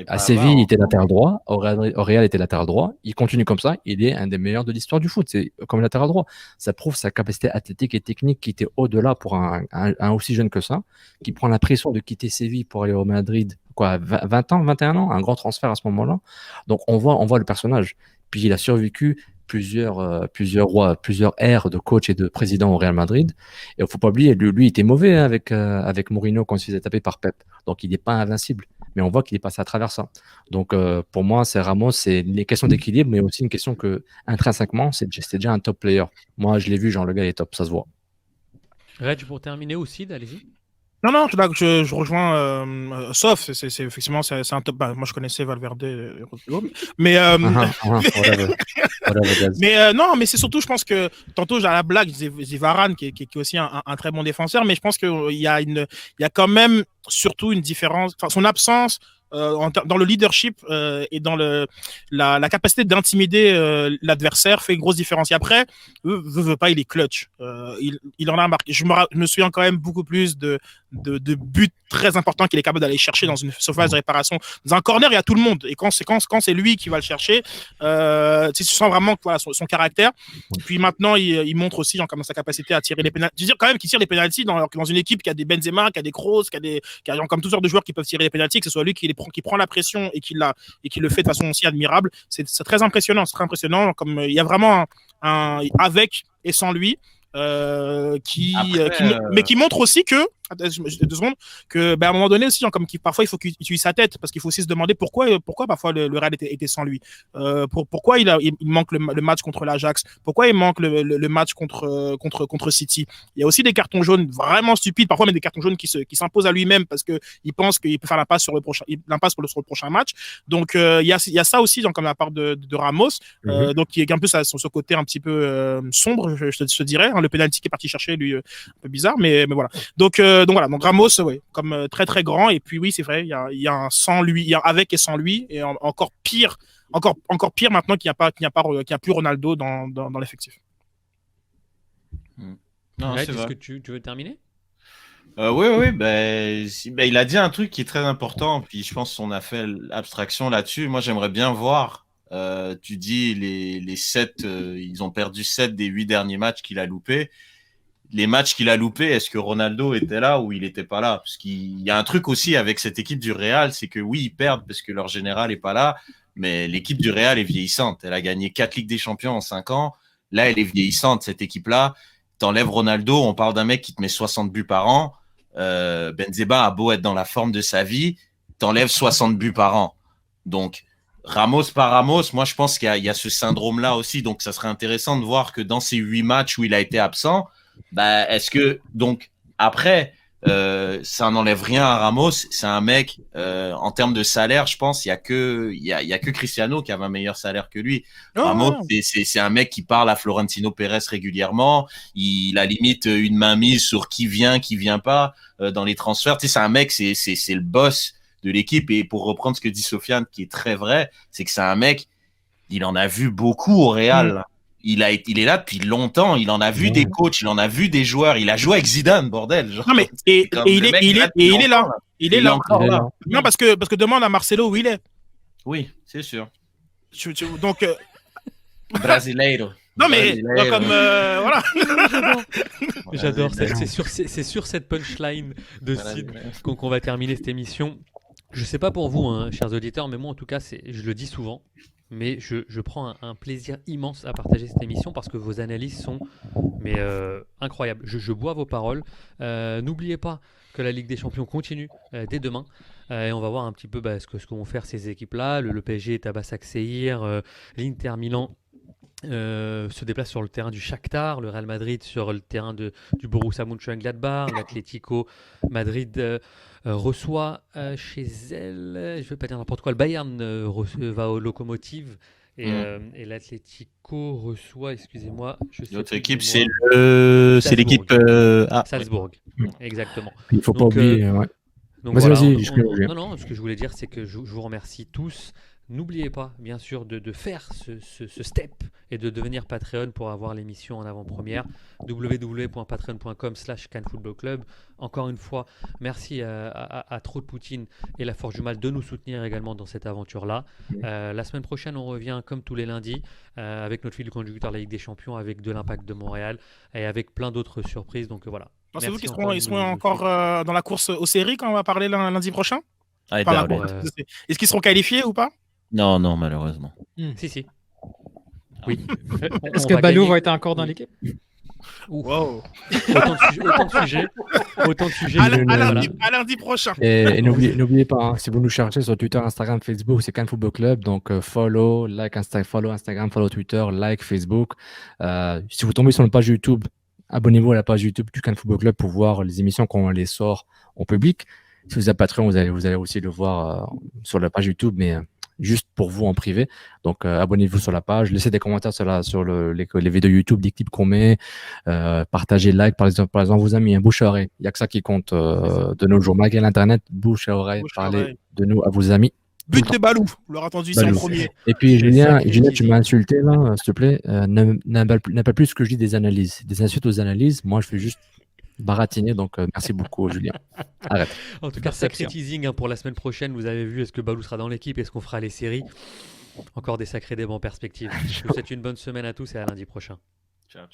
à Séville, il était latéral droit, au Real, il était latéral droit, il continue comme ça, il est un des meilleurs de l'histoire du foot, c'est comme latéral droit. Ça prouve sa capacité athlétique et technique qui était au-delà pour un aussi jeune que ça, qui prend la pression de quitter Séville pour aller au Madrid, 20 ans, 21 ans, un grand transfert à ce moment-là. Donc on voit le personnage. Puis il a survécu plusieurs ères de coach et de président au Real Madrid. Et il ne faut pas oublier, lui il était mauvais avec Mourinho quand il se faisait taper par Pep. Donc il n'est pas invincible. Mais on voit qu'il est passé à travers ça. Donc pour moi, Ramos, c'est une question d'équilibre, mais aussi une question que intrinsèquement, c'est déjà un top player. Moi, je l'ai vu, genre le gars il est top, ça se voit. Reg, pour terminer aussi, allez-y. Non, je rejoins. Sauf, c'est effectivement, c'est un top. Bah, moi, je connaissais Valverde, mais mais non, mais c'est surtout, je pense que tantôt, j'ai la blague, je disais Varane, qui est aussi un très bon défenseur, mais je pense qu'il y a quand même surtout une différence. Enfin, son absence. Dans le leadership et dans la capacité d'intimider l'adversaire fait une grosse différence. Et après, veut pas, il est clutch. Il en a marqué. Je me souviens quand même beaucoup plus de buts très importants qu'il est capable d'aller chercher dans une surface de réparation. Dans un corner, il y a tout le monde. Et quand c'est lui qui va le chercher, tu sens vraiment voilà, son caractère. Puis maintenant, il montre aussi genre, comme sa capacité à tirer les pénaltys. Je veux dire quand même qu'il tire les pénaltys dans une équipe qui a des Benzema, qui a des Kroos, qui a comme toutes sortes de joueurs qui peuvent tirer les pénaltys, que ce soit lui qui prend la pression et qui le fait de façon aussi admirable. C'est très impressionnant. C'est très impressionnant. Comme il y a vraiment un avec et sans lui. Mais qui montre aussi que 2 secondes que à un moment donné aussi comme parfois il faut qu'il utilise sa tête parce qu'il faut aussi se demander pourquoi parfois le Real était sans lui, pourquoi il manque le match contre l'Ajax, pourquoi il manque le match contre City. Il y a aussi des cartons jaunes vraiment stupides, parfois même des cartons jaunes qui s'imposent à lui-même parce que il pense qu'il peut faire l'impasse sur le prochain match. Donc il y a ça aussi comme la part de Ramos, donc qui est un peu sur ce côté un petit peu sombre, je te dirais, le penalty qui est parti chercher lui un peu bizarre, mais voilà. Donc voilà, donc Ramos, ouais, comme très très grand. Et puis oui, c'est vrai, il y a un sans lui, il y a avec et sans lui, et encore pire maintenant qu'il n'y a plus Ronaldo dans l'effectif. Non, Est-ce que tu veux terminer? Oui, il a dit un truc qui est très important, puis je pense qu'on a fait l'abstraction là-dessus. Moi, j'aimerais bien voir. Tu dis les 7, ils ont perdu 7 des 8 derniers matchs qu'il a loupés. Les matchs qu'il a loupés, est-ce que Ronaldo était là ou il n'était pas là? Parce qu'il y a un truc aussi avec cette équipe du Real, c'est que oui, ils perdent parce que leur général n'est pas là, mais l'équipe du Real est vieillissante. Elle a gagné 4 Ligues des Champions en 5 ans. Là, elle est vieillissante, cette équipe-là. T'enlèves Ronaldo, on parle d'un mec qui te met 60 buts par an. Benzema a beau être dans la forme de sa vie, t'enlèves 60 buts par an. Donc, Ramos par Ramos, moi, je pense qu'il y a ce syndrome-là aussi. Donc, ça serait intéressant de voir que dans ces 8 matchs où il a été absent, est-ce que, donc, après, ça n'enlève rien à Ramos. C'est un mec, en termes de salaire, je pense, il y a que Cristiano qui avait un meilleur salaire que lui. Ramos, c'est un mec qui parle à Florentino Pérez régulièrement. Il a limite une mainmise sur qui vient pas dans les transferts. Tu sais, c'est un mec, c'est le boss de l'équipe. Et pour reprendre ce que dit Sofiane, qui est très vrai, c'est que c'est un mec, il en a vu beaucoup au Real. Il est là depuis longtemps. Il en a vu des coachs, il en a vu des joueurs. Il a joué avec Zidane, bordel. Genre, non mais il est là. Il est là. Non parce que demande à Marcelo où il est. Oui, c'est sûr. Donc Brasileiro. Non mais comme voilà. J'adore. C'est sur cette punchline de Sid qu'on va terminer cette émission. Je sais pas pour vous, hein, chers auditeurs, mais moi en tout cas, je le dis souvent. mais je prends un plaisir immense à partager cette émission parce que vos analyses sont incroyables. Je bois vos paroles. N'oubliez pas que la Ligue des Champions continue dès demain. Et on va voir un petit peu ce que vont faire ces équipes-là. Le PSG est à Başakşehir, l'Inter Milan se déplace sur le terrain du Shakhtar, le Real Madrid sur le terrain du Borussia Mönchengladbach, l'Atlético Madrid reçoit chez elle, je ne vais pas dire n'importe quoi, le Bayern va au Lokomotiv et l'Atlético reçoit, excusez-moi, l'autre équipe c'est l'équipe Salzbourg, exactement. Il ne faut pas oublier. Donc vas-y, non, ce que je voulais dire, c'est que je vous remercie tous. N'oubliez pas, bien sûr, de faire ce step et de devenir Patreon pour avoir l'émission en avant-première. www.patreon.com/canfootballclub. Encore une fois, merci à Trop de Poutine et la Forge du Mal de nous soutenir également dans cette aventure-là. La semaine prochaine, on revient comme tous les lundis avec notre fil conducteur de la Ligue des Champions, avec de l'Impact de Montréal et avec plein d'autres surprises. Donc voilà. Pensez-vous qu'ils seront encore dans la course aux séries quand on va parler lundi prochain? Est-ce qu'ils seront qualifiés ou pas? Non, malheureusement. Si. Oui. Est-ce que Balou va être encore dans l'équipe? Wow. Autant de sujets. À lundi prochain. Et n'oubliez pas, si vous nous cherchez sur Twitter, Instagram, Facebook, c'est Can Football Club. Donc follow Instagram, follow Twitter, like Facebook. Si vous tombez sur notre page YouTube, abonnez-vous à la page YouTube du Can Football Club pour voir les émissions quand on les sort en public. Si vous êtes Patreon, vous allez aussi le voir sur la page YouTube, mais juste pour vous en privé. Donc abonnez-vous sur la page, laissez des commentaires sur les vidéos YouTube, des clips qu'on met, partagez, like par exemple vos amis, bouche à oreille. Il n'y a que ça qui compte de nos jours. Malgré l'internet, bouche à oreille, parlez de nous à vos amis. But de Balou, vous l'aurez entendu ici en premier. Et puis Julien, tu m'as insulté là, s'il te plaît. N'appelle plus ce que je dis des analyses, des insultes aux analyses. Moi, je fais juste baratiner, donc merci beaucoup Julien. Arrête. En tout cas, sacré teasing pour la semaine prochaine. Vous avez vu, est-ce que Balou sera dans l'équipe? Est-ce qu'on fera les séries? Encore des sacrés débats en perspective. Je vous souhaite une bonne semaine à tous et à lundi prochain. Ciao.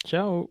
Ciao.